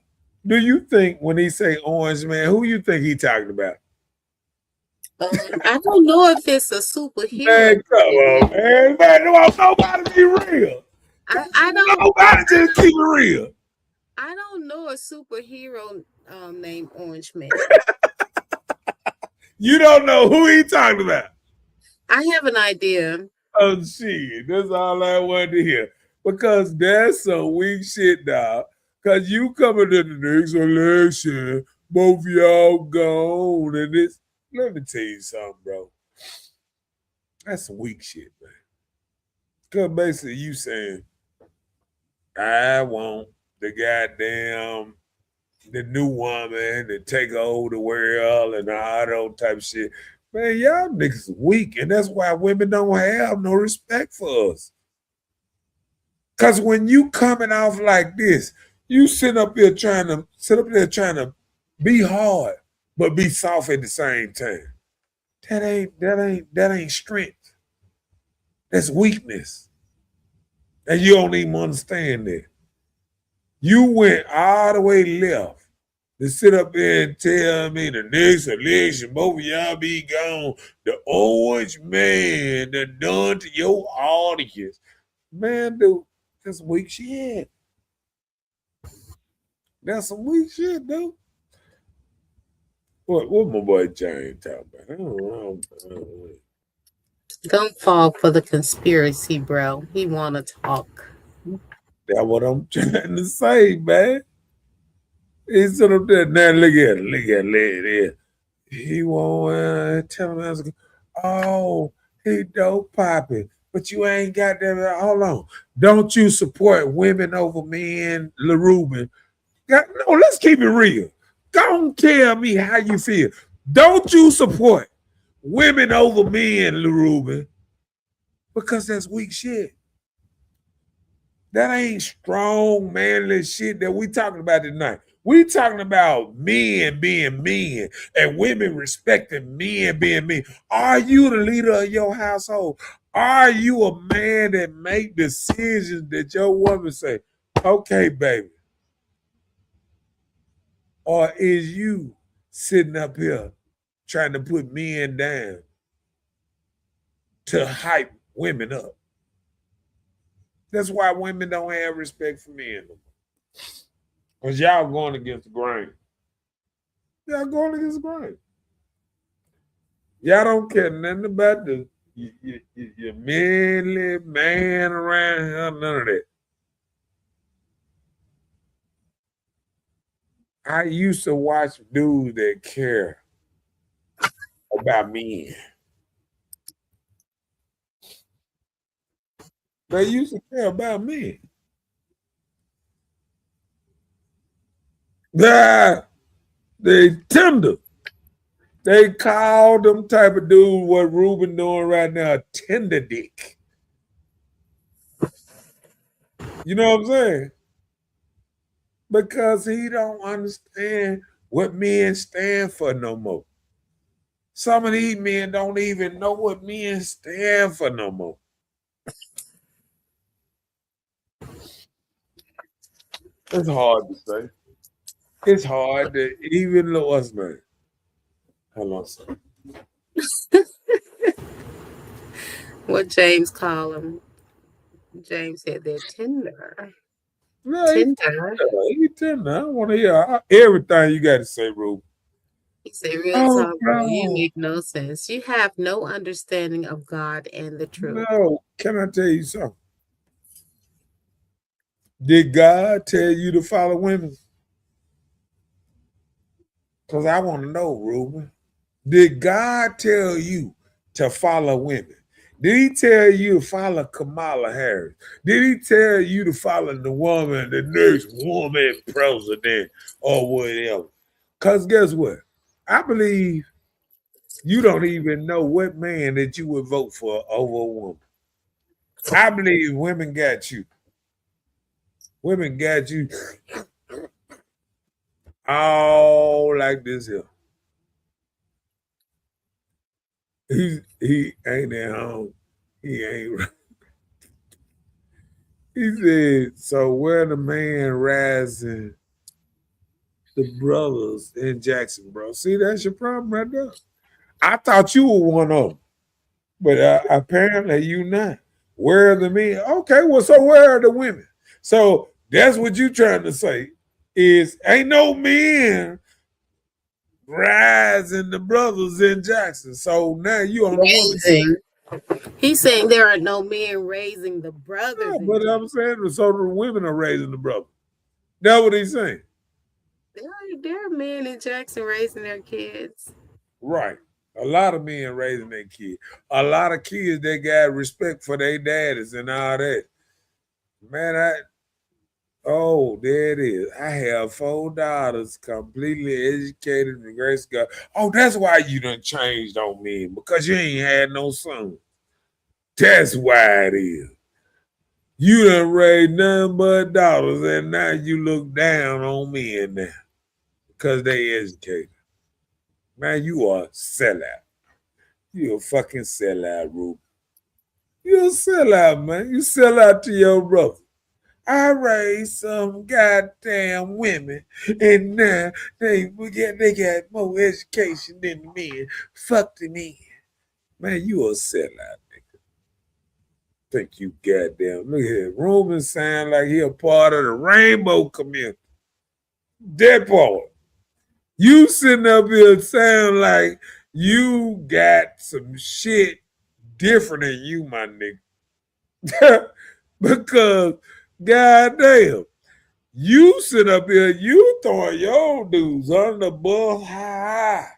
Do you think when he say Orange Man, who you think he talking about? I don't know if it's a superhero. Man, come on, man. Man, nobody be real. I don't. Nobody just keep it real. I don't know a superhero named Orange Man. You don't know who he talking about. I have an idea. Oh shit, that's all I wanted to hear. Because that's some weak shit, dog. Cause you coming to the next election, both of y'all gone, and this. Let me tell you something, bro. That's some weak shit, man. Cause basically you saying, I want the goddamn the new woman to take over the world and all that type of shit. Man, y'all niggas weak, and that's why women don't have no respect for us. Cause when you coming off like this, you sit up there trying to be hard, but be soft at the same time. That ain't strength. That's weakness. And you don't even understand that. You went all the way left to sit up there and tell me the next election, both of y'all be gone. The Orange Man that done to your audience. Man, dude, that's some weak shit. That's some weak shit, dude. What my boy James talking about? I don't know. Don't fall for the conspiracy, bro. He wanna talk. That's what I'm trying to say, man. He sit up there now. Look at it. He won't tell him. Oh, he dope popping, but you ain't got that. Hold on. Don't you support women over men, LaRubin? No, let's keep it real. Don't tell me how you feel. Don't you support women over men, LaRubin? Because that's weak shit. That ain't strong, manly shit that we talking about tonight. We talking about men being men and women respecting men being men. Are you the leader of your household? Are you a man that make decisions that your woman say, okay, baby? Or is you sitting up here trying to put men down to hype women up? That's why women don't have respect for men. Because y'all going against the grain. Y'all going against the grain. Y'all don't care nothing about your manly man around here, none of that. I used to watch dudes that care about men. They used to care about men. They tender. They call them type of dude what Ruben doing right now, a tender dick. You know what I'm saying? Because he don't understand what men stand for no more. Some of these men don't even know what men stand for no more. It's hard to say. It's hard to even know what's name. Hold on, sir. What James call him? James said they're tender. No, Tender. he tender. I want to hear everything you got to say, Ruben. He said, real talk, bro. You make no sense. You have no understanding of God and the truth. No, can I tell you something? Did God tell you to follow women? Because I want to know, Ruben. Did God tell you to follow women? Did he tell you to follow Kamala Harris? Did he tell you to follow the next woman president or whatever? Because guess what? I believe You don't even know what man that you would vote for over a woman. I believe women got you. Women got you all like this here. He ain't at home. He ain't. He said, so where the man rising the brothers in Jackson, bro? See, that's your problem right there. I thought you were one of them, but apparently you not. Where are the men? Okay, well, so where are the women? So that's what you trying to say is ain't no men rising the brothers in Jackson. So now you on the woman side. He's saying there are no men raising the brothers. Yeah, in but Jackson. I'm saying so the women are raising the brothers. That's what he's saying. There are men in Jackson raising their kids. Right. A lot of men raising their kids. A lot of kids that got respect for their daddies and all that. Man, there it is. I have 4 daughters, completely educated in grace God. Oh, that's why you done changed on me, because you ain't had no son. That's why it is. You done raised none but daughters, and now you look down on men now because they educated. Man, you are a sellout. You a fucking sellout, Ruben. You a sellout, man. You sell out to your brother. I raised some goddamn women, and now they got more education than the men. Fuck the men. Man, you a sellout, nigga. Think you goddamn. Look at Ruben sound like he a part of the rainbow community. That part. You sitting up here sound like you got some shit different than you, my nigga. Because, goddamn, you sit up here, you throwing your dudes under the bus high.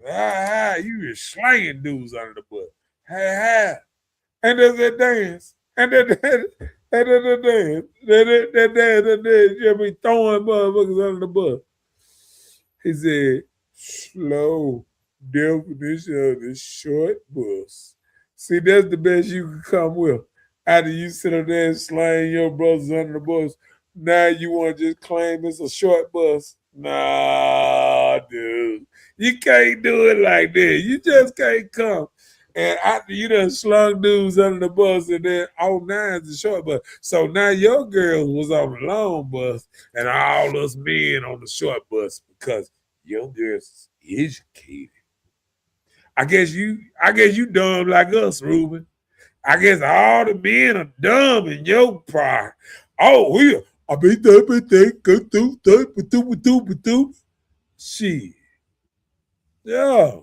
High. You just slanging dudes under the bus. High. And there's that dance. And that dance. That dance. You be throwing motherfuckers under the bus. He said, slow definition of the short bus. See, that's the best you can come with. After you sit up there and slang your brothers under the bus, now you want to just claim it's a short bus. Nah, dude. You can't do it like that. You just can't come. And after you done slung dudes under the bus, and then all nine's the short bus. So now your girls was on the long bus and all us men on the short bus because your girls is educated. I guess you dumb like us, Ruben. I guess all the men are dumb in your part. Oh, I be shit. Yeah.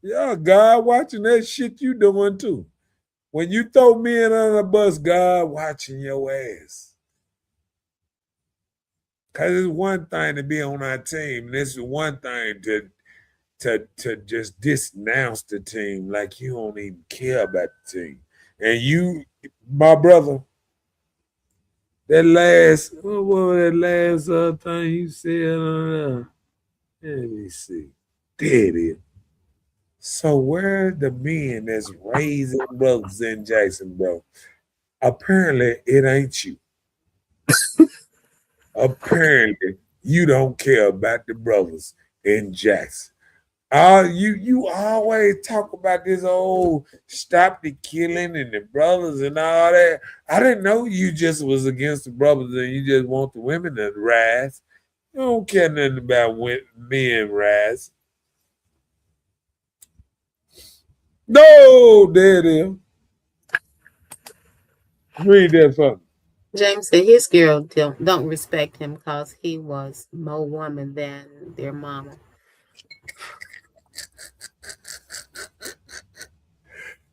Yeah, God watching that shit you doing too. When you throw men under the bus, God watching your ass. Cause it's one thing to be on our team. This is one thing to just denounce the team like you don't even care about the team. And you, my brother, what was that last thing you said? Let me see. There it is. So where the men that's raising brothers in Jackson, bro? Apparently it ain't you. Apparently you don't care about the brothers in Jackson. You always talk about this old stop the killing and the brothers and all that. I didn't know you just was against the brothers and you just want the women to rise. You don't care nothing about men rise. No, there it is. Read that for me. James said his girl don't respect him because he was more woman than their mama.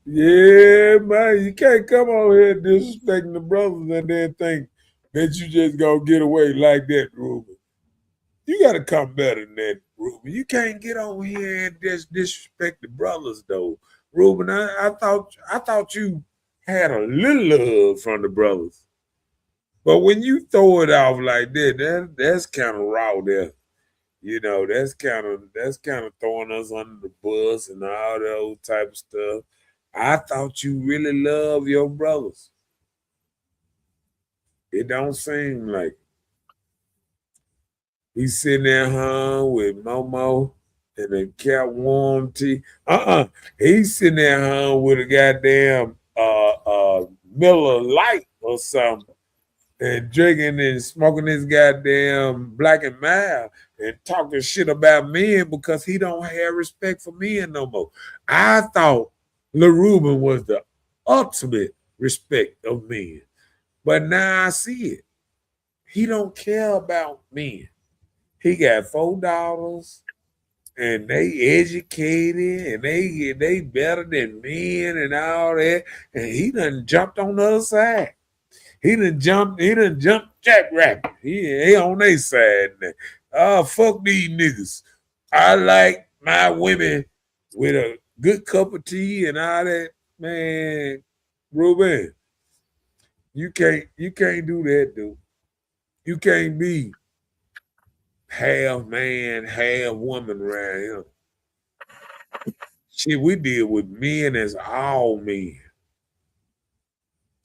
Yeah, man, you can't come on here disrespecting the brothers and then think that you just gonna get away like that, Ruben. You gotta come better than that, Ruben. You can't get over here and just disrespect the brothers, though, Ruben. I thought you had a little love from the brothers, but when you throw it off like that, that's kind of raw there. You know, that's kind of throwing us under the bus and all that old type of stuff. I thought you really love your brothers. It don't seem like he's sitting there hung with Momo and a cat warm tea. He's sitting there hung with a goddamn Miller Light or something and drinking and smoking this goddamn Black and Mild and talking shit about men because he don't have respect for men no more. I thought Lil Ruben was the ultimate respect of men, but now I see it. He don't care about men. He got 4 daughters and they educated and they better than men and all that, and he done jumped on the other side. He done jumped Jack Rabbit. He on their side now. Oh, fuck these niggas. I like my women with a good cup of tea and all that. Man, Ruben, you can't do that, dude. You can't be half man, half woman around here. Shit, we deal with men as all men.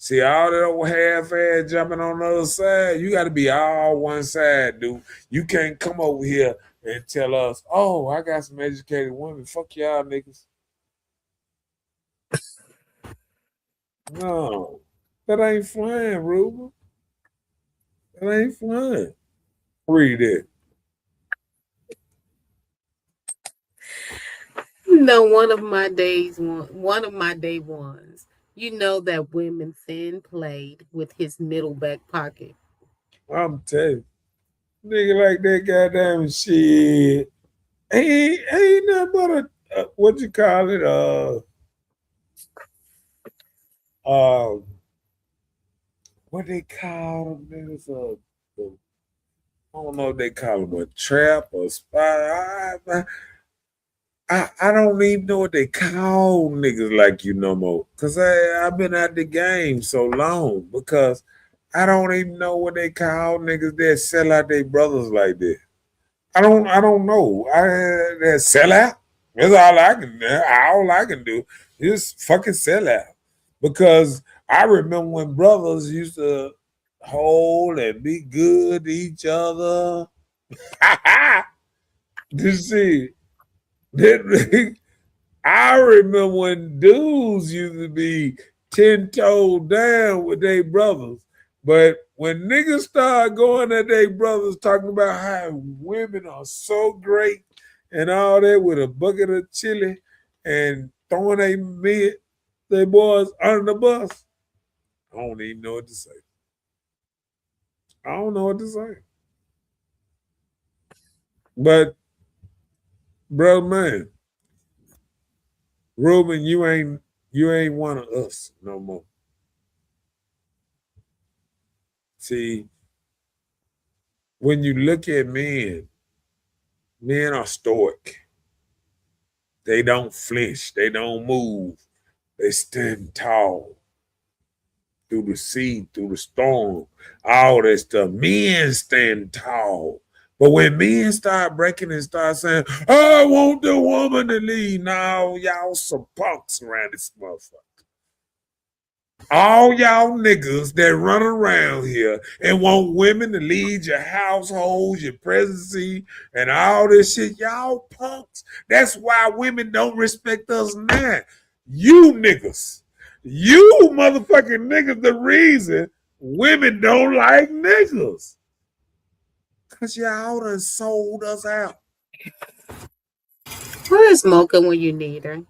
See, all that old half-ass jumping on the other side, you got to be all one side, dude. You can't come over here and tell us, oh, I got some educated women. Fuck y'all niggas. No, that ain't flying, Ruben. That ain't flying. Read it. No, one of my day ones. You know that Women Thin played with his middle back pocket. I'm telling you, nigga like that goddamn shit. Ain't nothing but a what you call it? What they call them niggas? I don't know if they call them a trap or spy. I don't even know what they call niggas like you no more. Cause I've been out the game so long because I don't even know what they call niggas that sell out their brothers like that. I don't know. That sell out. That's all I can do is fucking sell out. Because I remember when brothers used to hold and be good to each other. You see, I remember when dudes used to be 10-toed down with their brothers. But when niggas start going at their brothers talking about how women are so great and all that with a bucket of chili and throwing they boys under the bus, I don't even know what to say. I don't know what to say. But, bro, man, Ruben, you ain't one of us no more. See, when you look at men are stoic. They don't flinch. They don't move. They stand tall through the sea, through the storm, all that stuff. Men stand tall. But when men start breaking and start saying, I want the woman to lead, now y'all some punks around this motherfucker. All y'all niggas that run around here and want women to lead your households, your presidency, and all this shit, y'all punks. That's why women don't respect us now. You niggas. You motherfucking niggas the reason women don't like niggas. Because y'all done sold us out. Where is Mocha when you need her?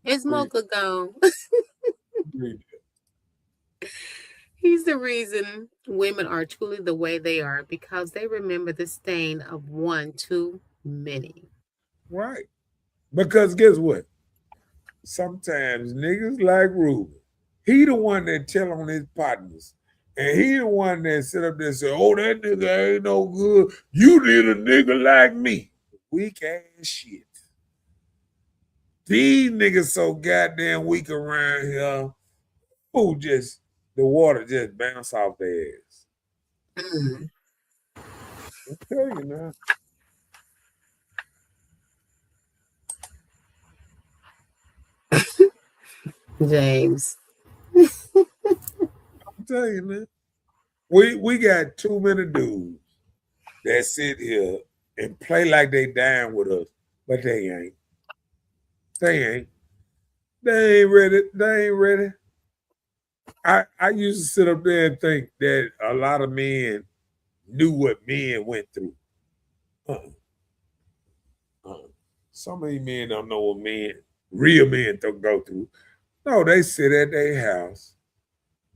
Is Mocha gone? He's the reason women are truly the way they are because they remember the stain of one too many. Right. Because guess what? Sometimes niggas like Ruben, he the one that tell on his partners. And he the one that sit up there and say, oh, that nigga ain't no good. You need a nigga like me. Weak ass shit. These niggas so goddamn weak around here. Who the water just bounce off their ass. I'm telling you now. James. I'm telling you, man. We got too many dudes that sit here and play like they down with us, but they ain't. They ain't. They ain't ready. They ain't ready. I used to sit up there and think that a lot of men knew what men went through. Uh-uh. Uh-uh. Some of these men don't know what real men don't go through. No, they sit at their house.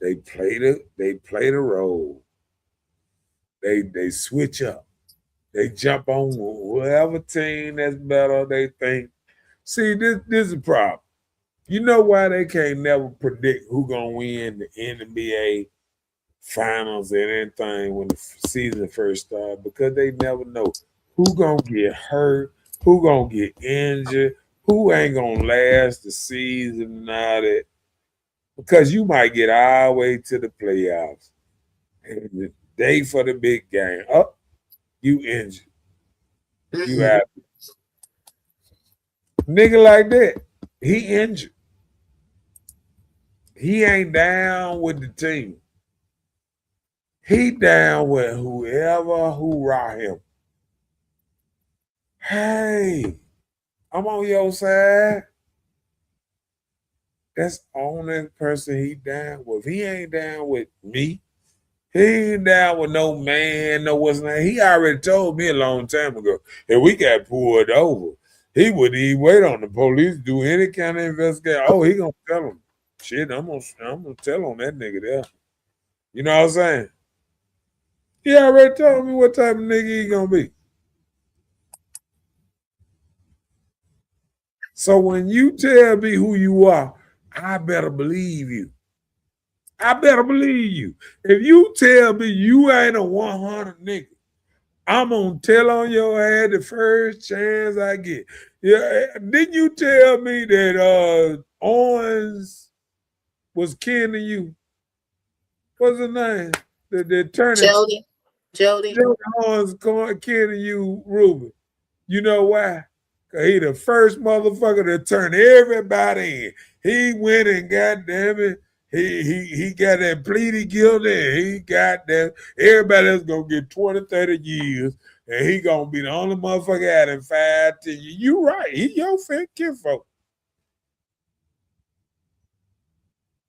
They play the role. They switch up. They jump on whatever team that's better. They think. See, this is a problem. You know why they can't never predict who gonna win the NBA finals and anything when the season first starts? Because they never know who gonna get hurt, who gonna get injured, who ain't gonna last the season and all that. Because you might get all the way to the playoffs and the day for the big game. Oh, you injured. You Mhm. have nigga like that. He injured. He ain't down with the team. He down with whoever hoorah him. Hey, I'm on your side. That's the only person he down with. He ain't down with me. He ain't down with no man, no what's name. He already told me a long time ago if we got pulled over, he wouldn't even wait on the police to do any kind of investigation. Oh, he gonna tell him. Shit, I'm gonna tell on that nigga there. You know what I'm saying? He already told me what type of nigga he gonna be. So when you tell me who you are, I better believe you. I better believe you. If you tell me you ain't a 100 nigga, I'm gonna tell on your ass the first chance I get. Yeah, didn't you tell me that Owens was kin to you? What's his name? The attorney Jody. Jody Owens kin to you, Ruben. You know why? Cause he the first motherfucker to turn everybody in. He went and goddamn it. He got that pleaded guilty and he got that everybody else gonna get 20, 30 years and he gonna be the only motherfucker out in 5, 10 years. You right. He your fit kinfolk.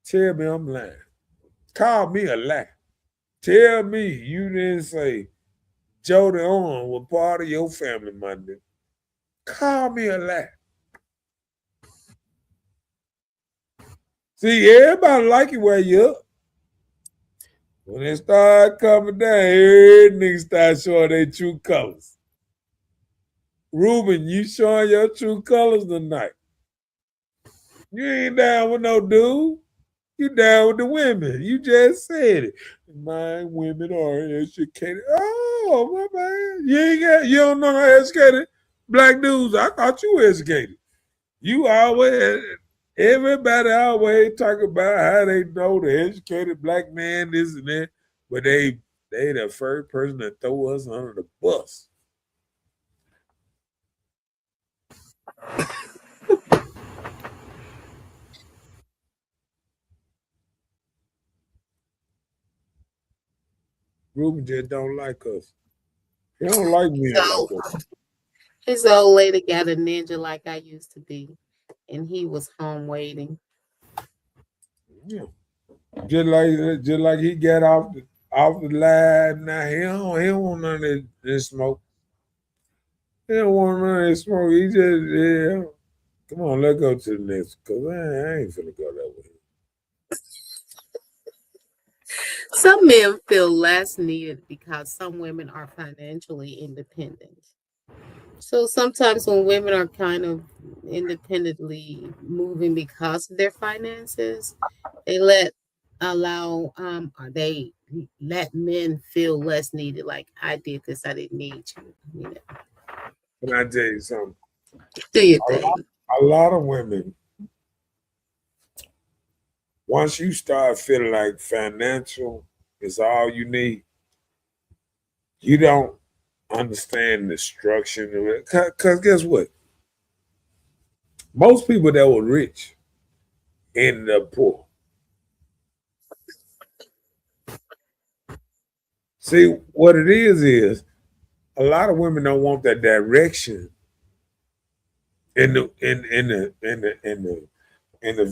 Tell me I'm lying. Call me a lie. Tell me you didn't say Jody Owen was part of your family, Monday. Call me a lie. See, everybody like it where you up. When they start coming down, every nigga start showing their true colors. Ruben, you showing your true colors tonight. You ain't down with no dude. You down with the women. You just said it. My women are educated. Oh, my man. You don't know how educated black dudes. I thought you were educated. You always everybody always talk about how they know the educated black man, this and that, but they the first person to throw us under the bus. Ruben just don't like us. He don't like men like So us. his old lady got a ninja like I used to be, and he was home waiting. Yeah. Just like he got off the line. Now he don't want none of this smoke. He don't want none of this smoke. He just yeah. Come on, let's go to the next because I ain't finna go that way. Some men feel less needed because some women are financially independent. So sometimes when women are kind of independently moving because of their finances, they they let men feel less needed. Like I did this, I didn't need you. Can I tell you something? Do your A lot, thing. a lot of women, once you start feeling like financial is all you need, you don't. understand the structure of it. Because guess what? Most people that were rich ended up poor. See, what it is a lot of women don't want that direction in the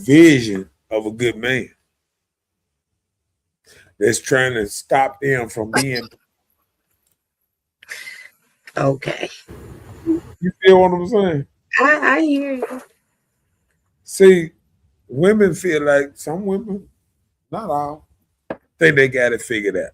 vision of a good man that's trying to stop them from being. Okay. You feel what I'm saying? I hear you. See, women feel like some women, not all, think they got it figured out.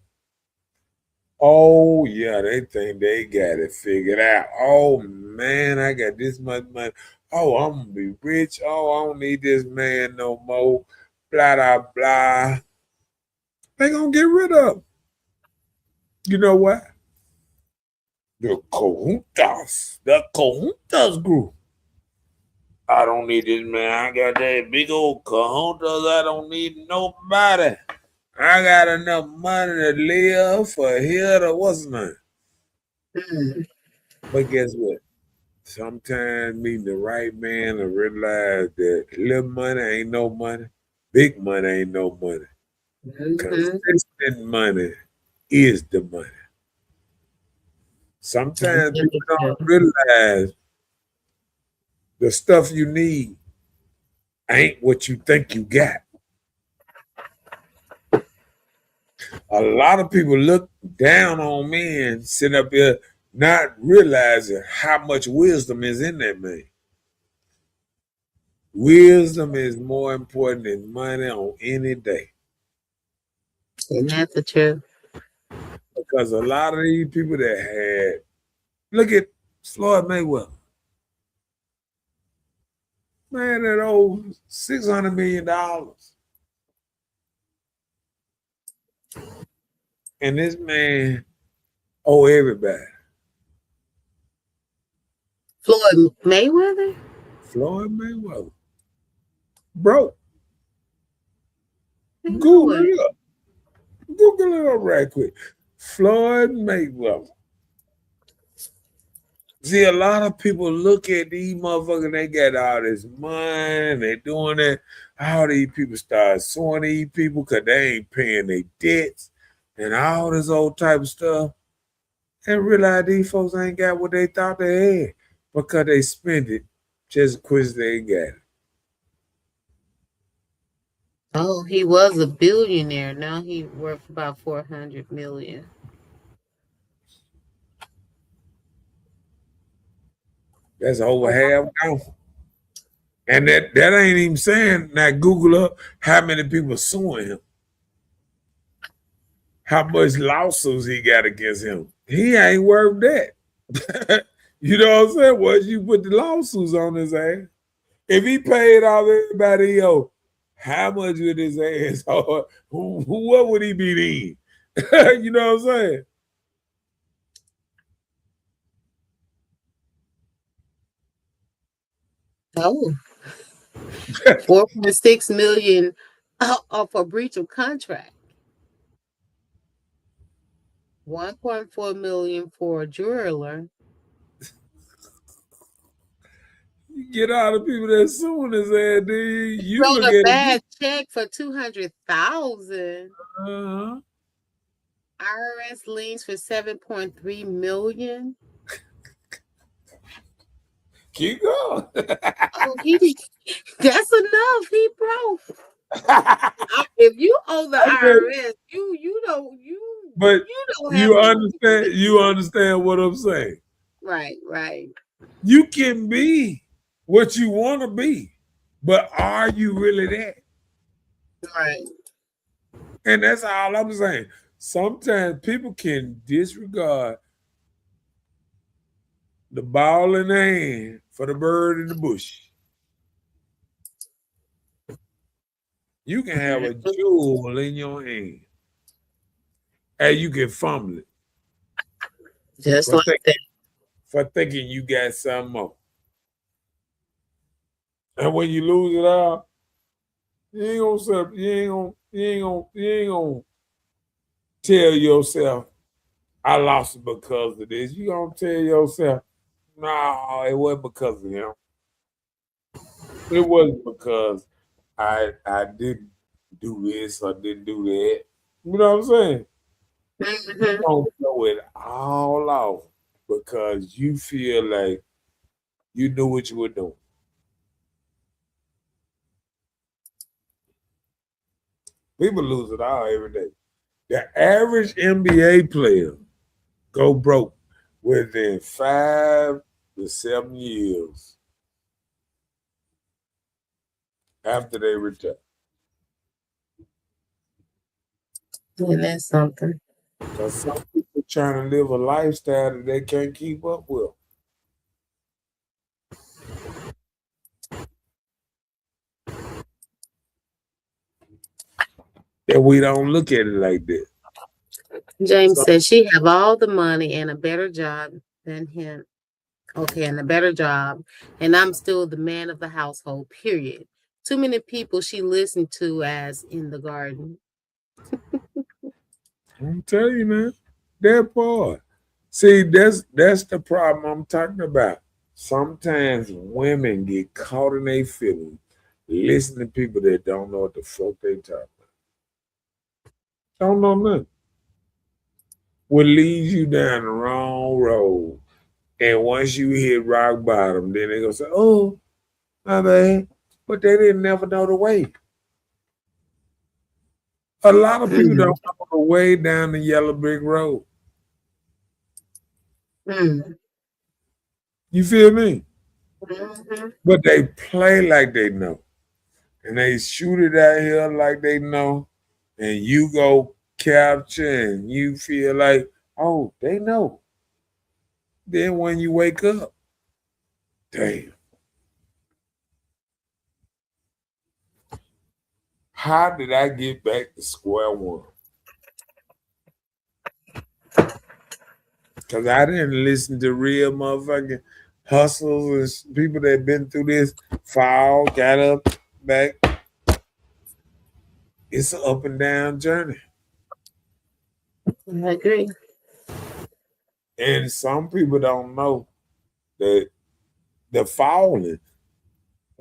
Oh yeah, they think they got it figured out. Oh man, I got this much money. Oh, I'm gonna be rich. Oh, I don't need this man no more. Blah blah blah. They gonna get rid of him. You know what? The Cahuntas group. I don't need this man. I got that big old Cahuntas. I don't need nobody. I got enough money to live for here to what's name. But guess what? Sometimes meeting the right man to realize that little money ain't no money, big money ain't no money. Consistent money is the money. Sometimes people don't realize the stuff you need ain't what you think you got. A lot of people look down on men, sit up here not realizing how much wisdom is in that man. Wisdom is more important than money on any day. And that's the truth. Because a lot of these people that had, look at Floyd Mayweather. Man, that old $600 million. And this man owe everybody. Floyd Mayweather? Floyd Mayweather. Broke. Google it up. Google it up right quick. Floyd Mayweather. See, a lot of people look at these motherfuckers, they got all this money, they doing that. All these people start suing these people because they ain't paying their debts and all this old type of stuff. And realize these folks ain't got what they thought they had because they spent it just because they ain't got it. Oh, he was a billionaire. Now he worth about 400 million. That's over half gone. And that ain't even saying, now Google up how many people suing him. How much lawsuits he got against him. He ain't worth that. You know what I'm saying? Once you put the lawsuits on his ass, if he paid off everybody else, how much would his ass, or what would he be then? You know what I'm saying? Oh. 4.6 million for breach of contract. 1.4 million for a jeweler. You get all the people that suing his ass, dude. You wrote look a at bad check for 200,000. Uh-huh. IRS liens for 7.3 million. Keep going. Oh, that's enough. He broke. If you owe the IRS, you don't understand what I'm saying. Right. You can be what you want to be, but are you really that? Right. And that's all I'm saying. Sometimes people can disregard the ball in the hand for the bird in the bush. You can have a jewel in your hand and you can fumble it. Just like that. For thinking you got something more. And when you lose it all, you ain't gonna tell yourself, I lost it because of this. You gonna tell yourself, no, it wasn't because of him. It wasn't because I didn't do this or didn't do that. You know what I'm saying? You Mhm. don't throw it all off because you feel like you knew what you were doing. People lose it all every day. The average NBA player go broke within 5 to 7 years after they retire. And that's something. Because some people trying to live a lifestyle that they can't keep up with. And we don't look at it like that. James So says she have all the money and a better job than him. Okay, and a better job, and I'm still the man of the household. Period. Too many people she listened to as in the garden. I'm telling you, man, that part. See, that's the problem I'm talking about. Sometimes women get caught in their feelings, listening to people that don't know what the fuck they talking about. Don't know nothing. Will lead you down the wrong road. And once you hit rock bottom, then they gonna say, "Oh, my bad," but they didn't never know the way. A lot of people Mm, don't know the way down the yellow brick road. mm, You feel me? mhm. But they play like they know. And they shoot it out here like they know. And you go capture and you feel like, oh, they know. Then when you wake up, damn, how did I get back to square one? Because I didn't listen to real motherfucking hustles and people that been through this, fall, got up, back. It's an up and down journey. I agree. And some people don't know that the falling.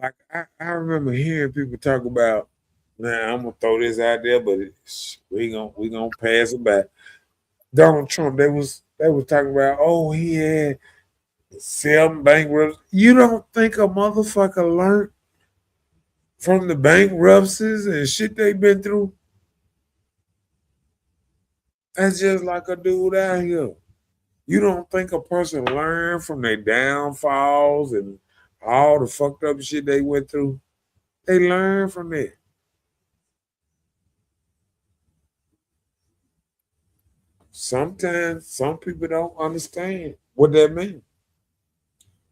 Like I remember hearing people talk about, man, I'm gonna throw this out there, but we gonna pass it back. Donald Trump, they was talking about, oh, he had 7 bankruptcies. You don't think a motherfucker learned from the bankruptcies and shit they been through? That's just like a dude out here. You don't think a person learned from their downfalls and all the fucked up shit they went through? They learn from it. Sometimes some people don't understand what that means.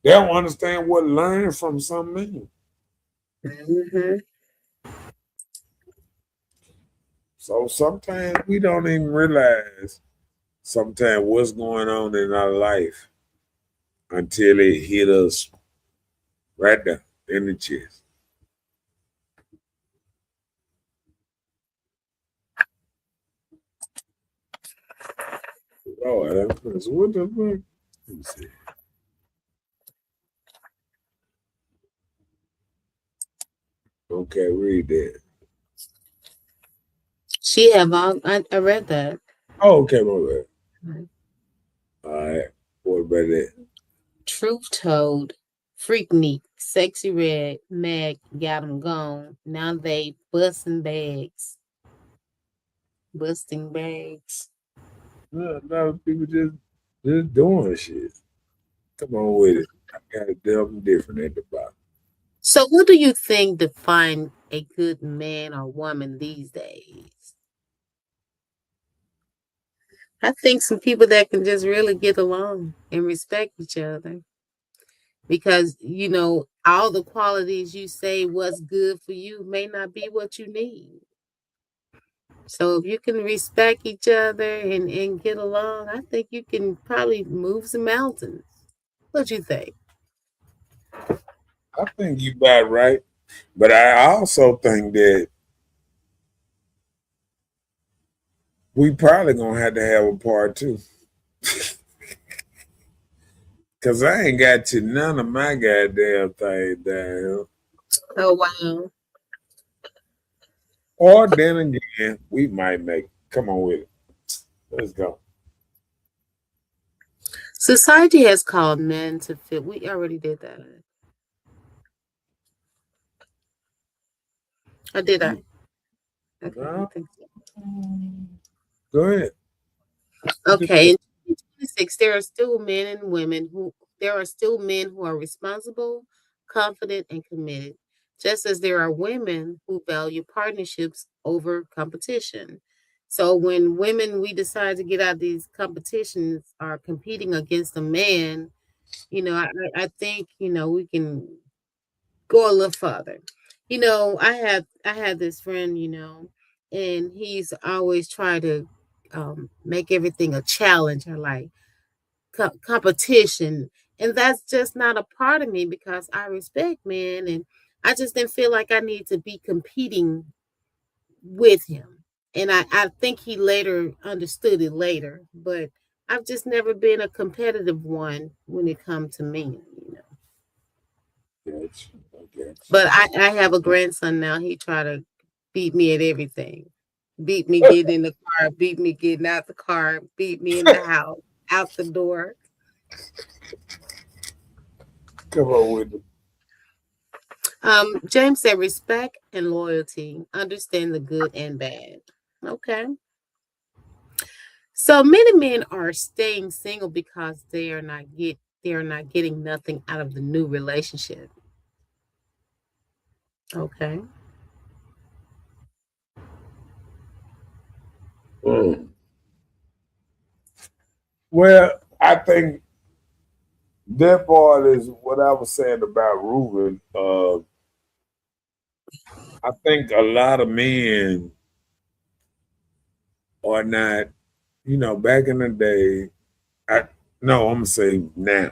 They don't understand what learning from something means. Mhm. So sometimes we don't even realize sometimes what's going on in our life until it hit us right there in the chest. Oh, what the fuck? Let me see. Okay, read that. She have all. I read that. Oh, okay, my bad. All right. What about that? Truth told, Freaknik, Sexy Red, Meg got them gone. Now they busting bags. Busting bags. No, no, people just doing shit. Come on with it. I got it something different at the bottom. So, what do you think define a good man or woman these days? I think some people that can just really get along and respect each other because, all the qualities you say what's good for you may not be what you need. So, if you can respect each other and get along, I think you can probably move some mountains. What you think? I think you about right, but I also think that we probably gonna have to have a part two. Cause I ain't got to none of my goddamn thing down. Oh wow. Or then again, we might make. Come on with it. Let's go. Society has called men to fit. We already did that. Or did I? Okay, I No, think so. go ahead. Okay, in 2026, there are still men who are responsible, confident, and committed, just as there are women who value partnerships over competition. So when women we decide to get out of these competitions are competing against a man, I think we can go a little further. I had this friend, and he's always trying to make everything a challenge or like competition, and that's just not a part of me because I respect men, and I just didn't feel like I need to be competing with him. And I think he later understood it later, but I've just never been a competitive one when it comes to men. Gotcha. I got But I have a grandson now. He try to beat me at everything. Beat me getting in the car, beat me getting out the car, beat me in the house, out the door. Come on with it. James said respect and loyalty, understand the good and bad. Okay. So many men are staying single because they are not getting nothing out of the new relationship. Okay. Mm. Well, I think that part is what I was saying about Ruben. I think a lot of men are not, back in the day, I no, I'm gonna say now.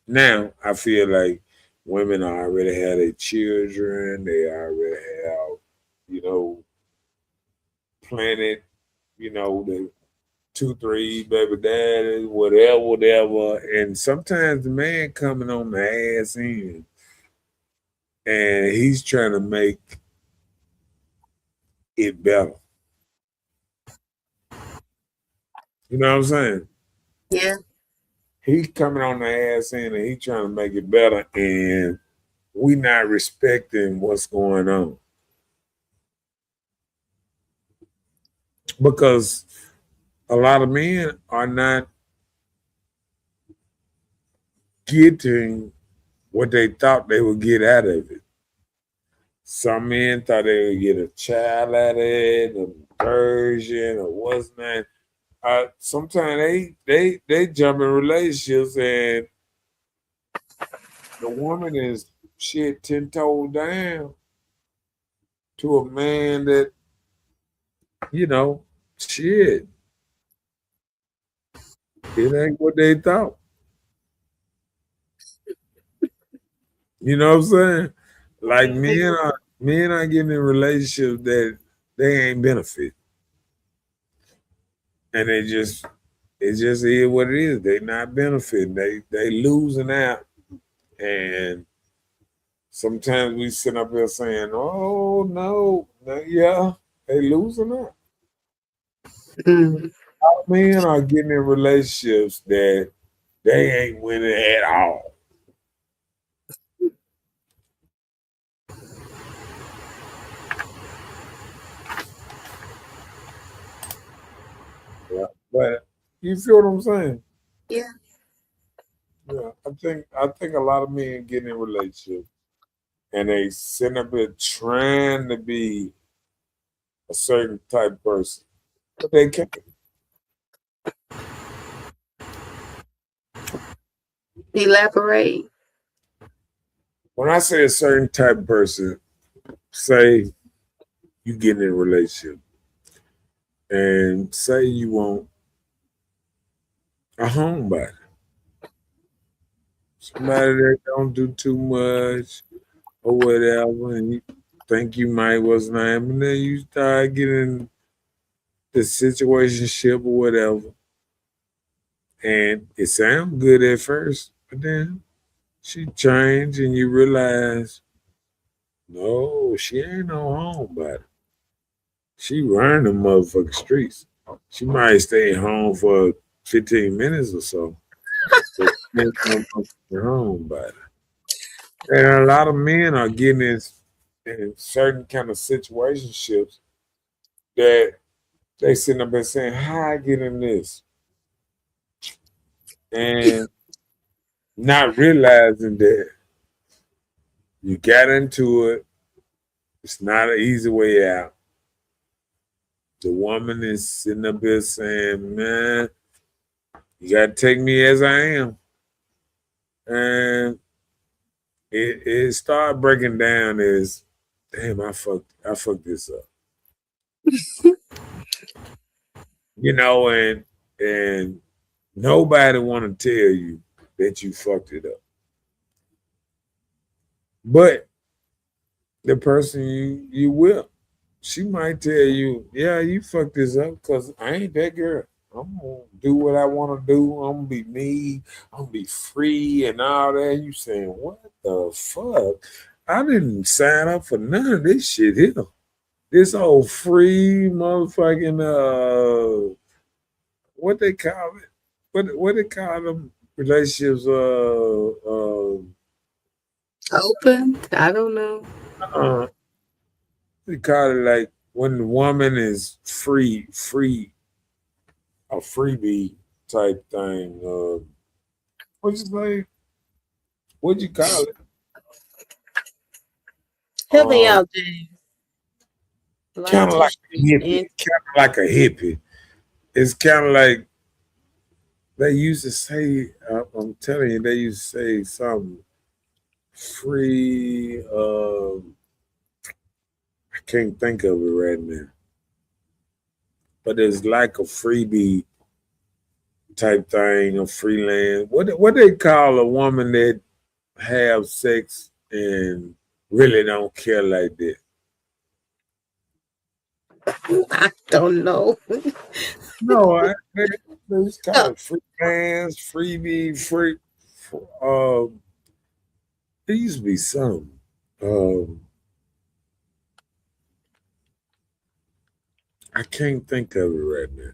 Now I feel like women already have their children, they already have, you know, planted, the 2, 3 baby daddies, whatever, whatever. And sometimes the man coming on the ass end and he's trying to make it better. You know what I'm saying? Yeah. He's coming on the ass end and he's trying to make it better, and we not respecting what's going on because a lot of men are not getting what they thought they would get out of it. Some men thought they would get a child out of it, a version, or what's not. Sometimes they jump in relationships and the woman is shit 10 toes down to a man that shit, it ain't what they thought. You know what I'm saying? Like men are getting in relationships that they ain't benefit, and it just is what it is. They not benefiting. They losing out, and sometimes we sit up here saying, "Oh no, yeah, they losing out." Mm. Men are getting in relationships that they ain't winning at all. Yeah, but you feel what I'm saying? Yeah. Yeah, I think a lot of men get in relationships and they sitting up here trying to be a certain type of person, but they can't. Elaborate. When I say a certain type of person, say you get in a relationship and say you want a homebody, somebody that don't do too much or whatever, and you think you might was name, and then you start getting the situationship or whatever, and it sounds good at first. But then she changed and you realize, no, she ain't no homebody. She running the motherfucking streets. She might stay home for 15 minutes or so. But she ain't no motherfucking homebody. And a lot of men are getting in certain kind of situationships that they sitting up and saying, how I get in this? And not realizing that you got into it. It's not an easy way out. The woman is sitting up there saying, man, you got to take me as I am. And it started breaking down as, damn, I fucked this up. And nobody want to tell you that you fucked it up. But the person you with, she might tell you, yeah, you fucked this up because I ain't that girl. I'm gonna do what I want to do. I'm gonna be me. I'm gonna be free and all that. You saying, what the fuck? I didn't sign up for none of this shit here. This old free motherfucking what they call it? What they call them relationships? Open? I don't know. They call it like when the woman is free, a freebie type thing. What'd you say? What'd you call it? Help me out, James. Kind of like a hippie. Kind of like a hippie. It's kind of like they used to say. I'm telling you, they used to say something free. I can't think of it right now. But it's like a freebie type thing, a freelance. What they call a woman that have sex and really don't care like that? I don't know. No, it's called freelance, freebie, free. There used to be some. I can't think of it right now.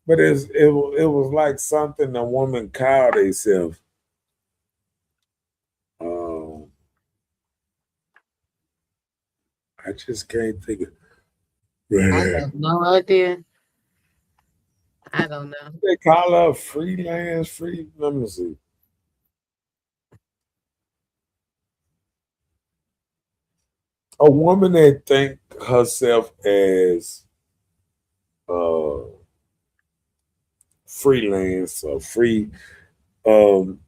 But it was like something a woman called herself. I just can't think of it. I have no idea. I don't know. They call her freelance, free. Let me see. A woman that think herself as freelance or free. Damn.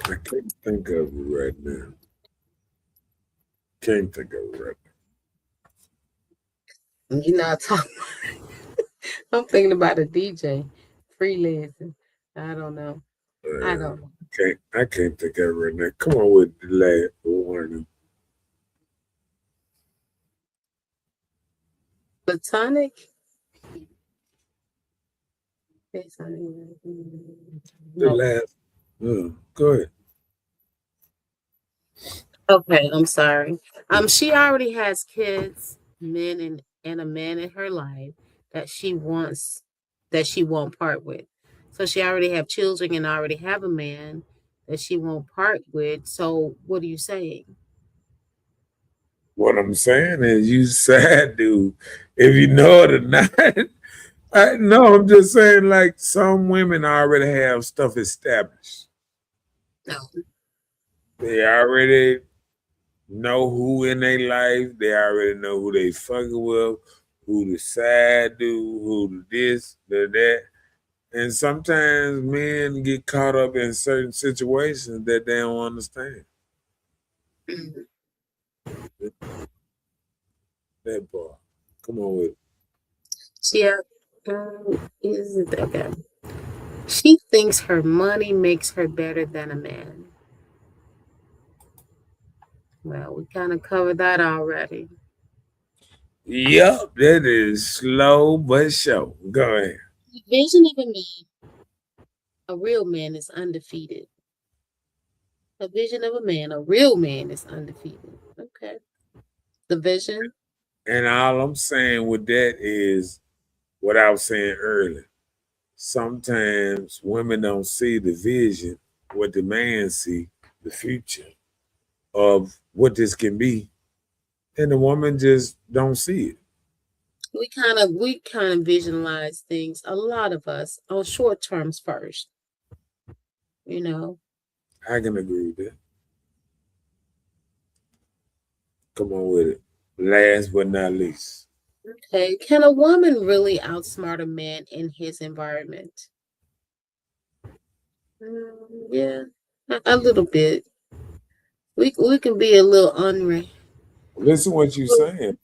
I can't think of it right now. Can't think of it right now. You're not talking. I'm thinking about a DJ freelancing. I don't know. I don't know. I can't think of it right now. Come on with the last one. Platonic? The last. Go ahead. Okay, I'm sorry. She already has kids, men, and a man in her life that she won't part with. So she already have children and already have a man that she won't part with. So what are you saying? What I'm saying is you sad dude. If you know it or not. No, I'm just saying like some women already have stuff established. No. They already know who in their life. They already know who they fucking with, who the side dude, who the this, the that. And sometimes men get caught up in certain situations that they don't understand. That part. Come on with it. Yeah. Is it okay? She thinks her money makes her better than a man. Well, we kind of covered that already. Yep, that is slow but sure. Go ahead. The vision of a man, a real man, is undefeated. A vision of a man, a real man, is undefeated. Okay. The vision. And all I'm saying with that is what I was saying earlier. Sometimes women don't see the vision, what the man see, the future of what this can be, and the woman just don't see it. We kind of visualize things, a lot of us, on short terms first, you know. I can agree with that. Come on with it. Last but not least. Okay. Can a woman really outsmart a man in his environment? Yeah, a little bit. We can be a little unreal. Listen what you saying.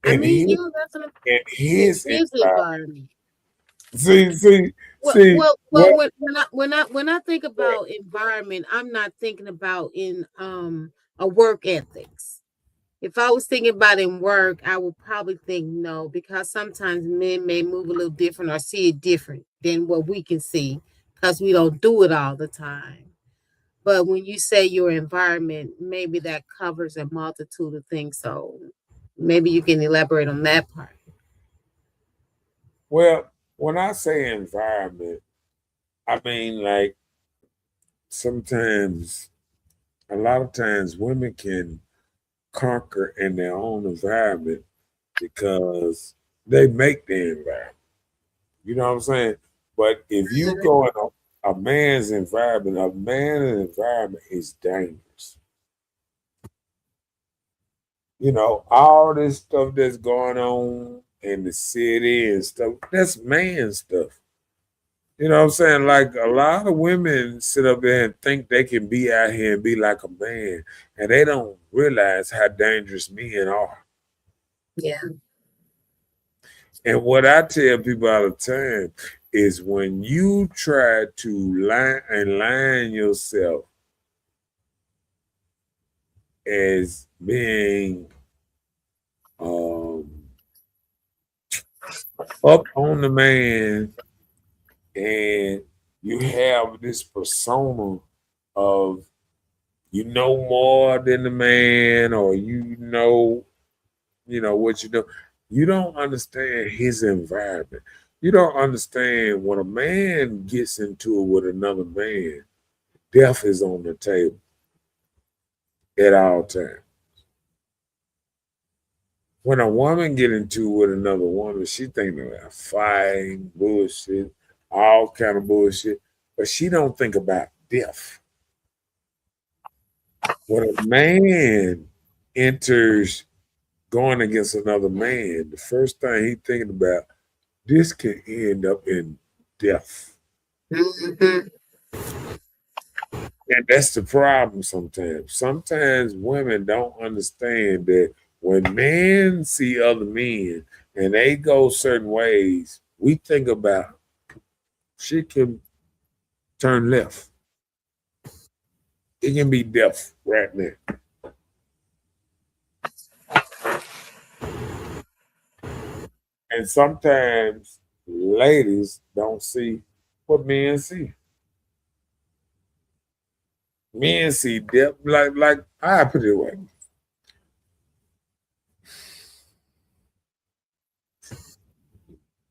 I In mean, his, yeah, that's in his his environment. environment. Well, See well, well. what When I think about environment, I'm not thinking about in a work ethics. If I was thinking about in work, I would probably think no, because sometimes men may move a little different or see it different than what we can see, because we don't do it all the time. But when you say your environment, maybe that covers a multitude of things. So maybe you can elaborate on that part. well, when I say environment, I mean like sometimes a lot of times women can conquer in their own environment because they make the environment. You know what I'm saying? But if you go in a man's environment, a man's environment is dangerous. You know, all this stuff that's going on in the city and stuff, that's man stuff. You know what I'm saying? Like a lot of women sit up there and think they can be out here and be like a man, and they don't realize how dangerous men are. Yeah. And what I tell people all the time is when you try to line yourself as being um, up on the man and you have this persona of you know more than the man or you know what you know, you don't understand his environment. You don't understand when a man gets into it with another man, death is on the table at all times. When a woman get into it with another woman, she thinking about fighting, bullshit, all kind of bullshit, but she don't think about death. When a man enters going against another man, the first thing he thinking about, this can end up in death. Mhm. And that's the problem sometimes. Sometimes women don't understand that when men see other men and they go certain ways, we think about she can turn left. It can be death right now. And sometimes ladies don't see what men see. Men see death like I put it away.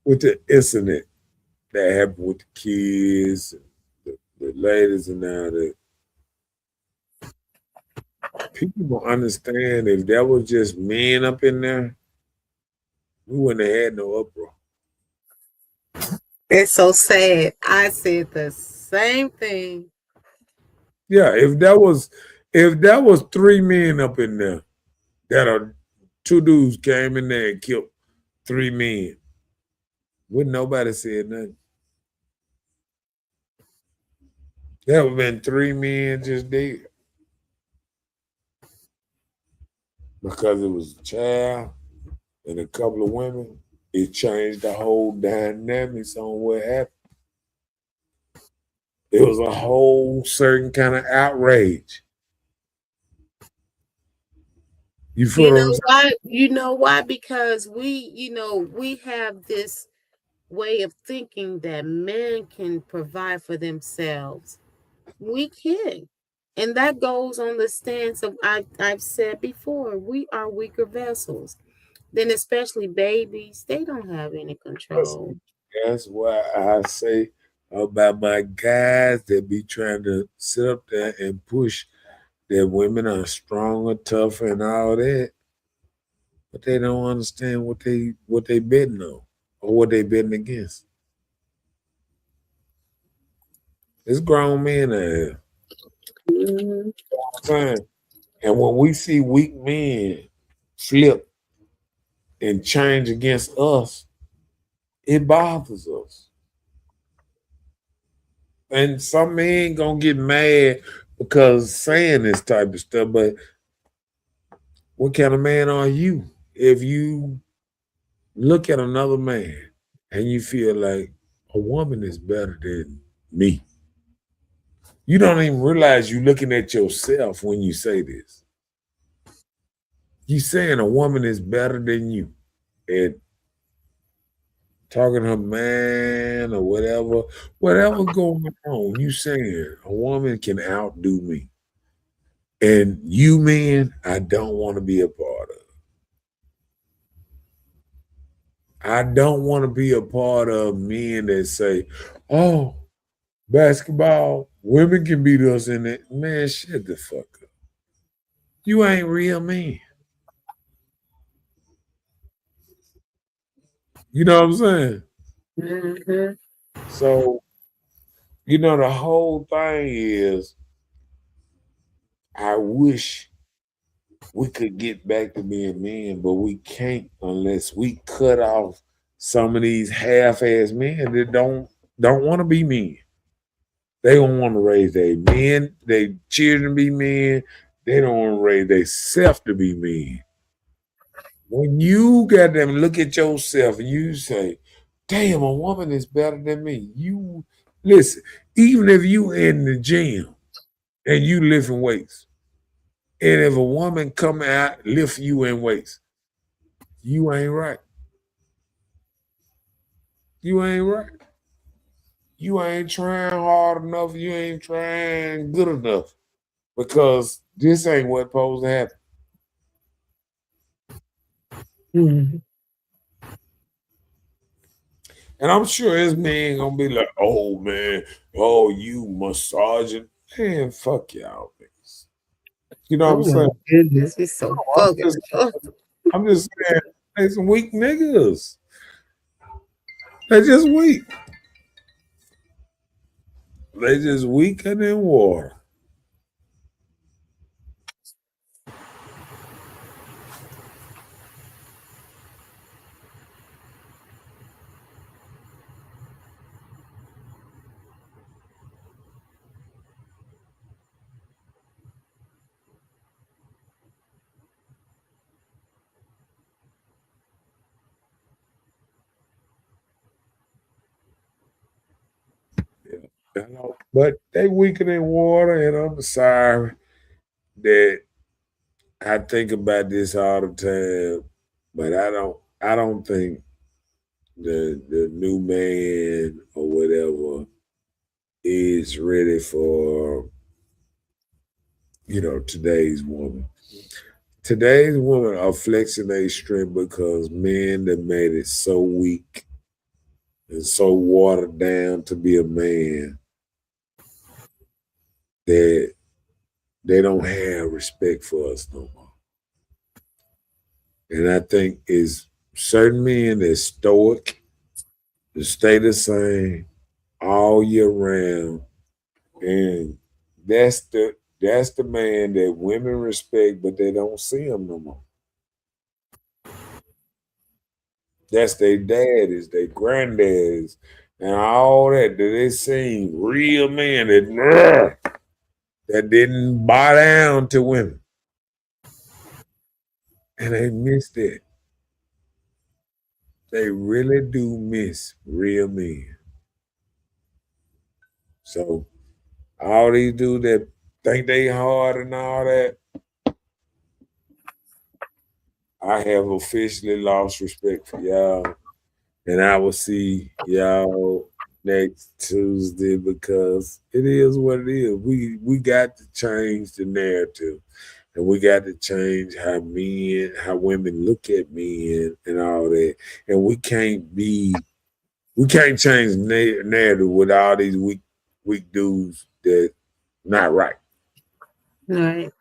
With the incident that happened with the kids, the ladies and all that, people don't understand if that was just men up in there, we wouldn't have had no uproar. It's so sad. I said the same thing. Yeah, if that was three men up in there, that are two dudes came in there and killed three men, wouldn't nobody said nothing. There would have been three men just dead because it was a child and a couple of women. It changed the whole dynamics on what happened. It was a whole certain kind of outrage. You feel what I'm saying? Why? You know why? Because we have this way of thinking that men can provide for themselves. We can. And that goes on the stance of I've said before, we are weaker vessels. Then especially babies, they don't have any control. That's why I say about my guys that be trying to sit up there and push that women are stronger, tougher, and all that, but they don't understand what they betting on or what they betting against. It's grown men out here. Mhm. Saying. And when we see weak men flip and change against us, it bothers us. And some men gonna get mad because saying this type of stuff, but what kind of man are you if you look at another man and you feel like a woman is better than me? You don't even realize you're looking at yourself when you say this. You saying a woman is better than you at talking to her man or whatever going on. You saying a woman can outdo me. And you men, I don't want to be a part of. I don't want to be a part of men that say, oh, basketball, women can beat us in it. Man, shut the fuck up. You ain't real men. You know what I'm saying? Mhm. So, the whole thing is I wish we could get back to being men, but we can't unless we cut off some of these half-ass men that don't want to be men. They don't want to raise their men, their children to be men. They don't want to raise their self to be men. When you got them look at yourself and you say, damn, a woman is better than me. You listen, even if you in the gym and you lifting weights, and if a woman come out lift you in weights, you ain't right. You ain't right. You ain't trying hard enough. You ain't trying good enough because this ain't what supposed to happen. Mhm. And I'm sure his man gonna be like, "Oh man, oh you massaging, man, fuck y'all niggas." You know what Oh I'm my saying? goodness, it's so I'm fucking. just, I'm just saying, they some weak niggas. They just weak. They just weaker than water. But they weaker than water, and I'm sorry that I think about this all the time, but I don't think the new man or whatever is ready for today's woman. Today's women are flexing their strength because men that made it so weak and so watered down to be a man that they don't have respect for us no more. And I think it's certain men that stoic, that stay the same all year round, and that's the man that women respect, but they don't see him no more. That's their daddies, their granddaddies, and all that they seen real men that didn't bow down to women, and they missed it. They really do miss real men. So all these dudes that think they hard and all that, I have officially lost respect for y'all. And I will see y'all next Tuesday because it is what it is. We got to change the narrative. And we got to change how women look at men and all that. And we can't change the narrative with all these weak dudes that not right. Right.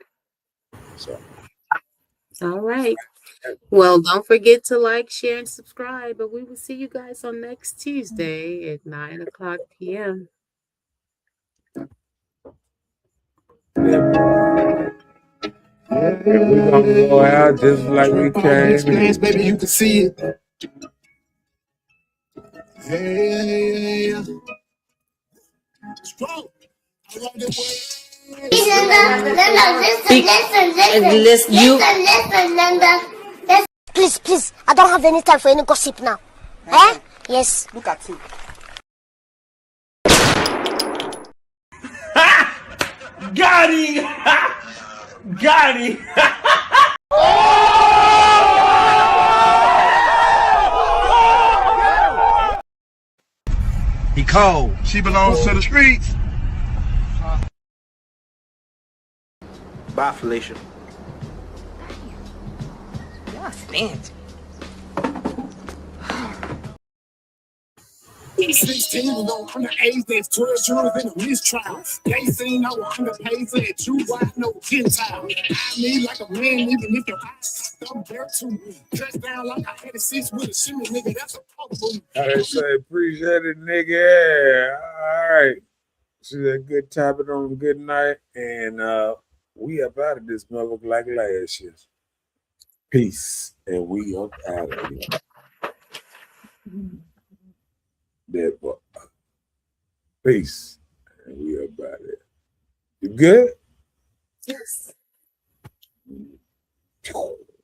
So. All right. Well, don't forget to like, share, and subscribe. But we will see you guys on next Tuesday at 9:00 p.m. And we're gonna go out just like we came in. Baby, you can see it. Hey, strong. Please, I don't have any time for any gossip now. Eh? Yes. Look at him. Got him! Got him! He cold. She belongs to the streets. Bye, Felicia. Y'all fancy. 16 was on underage, that's 12 jurors in a mistrial. They seen I was underpaid, said you white, no Gentile. I need like a man, even if your eyes don't bear to me. Dressed down like I had a 6 with a shimmy, nigga, that's a powerful. I say, appreciate it, nigga. All right. See that good topic on a good night. And we up out of this motherfucker like last year. Peace. And we up out of here. That boy. Peace. And we up out of here. You good? Yes.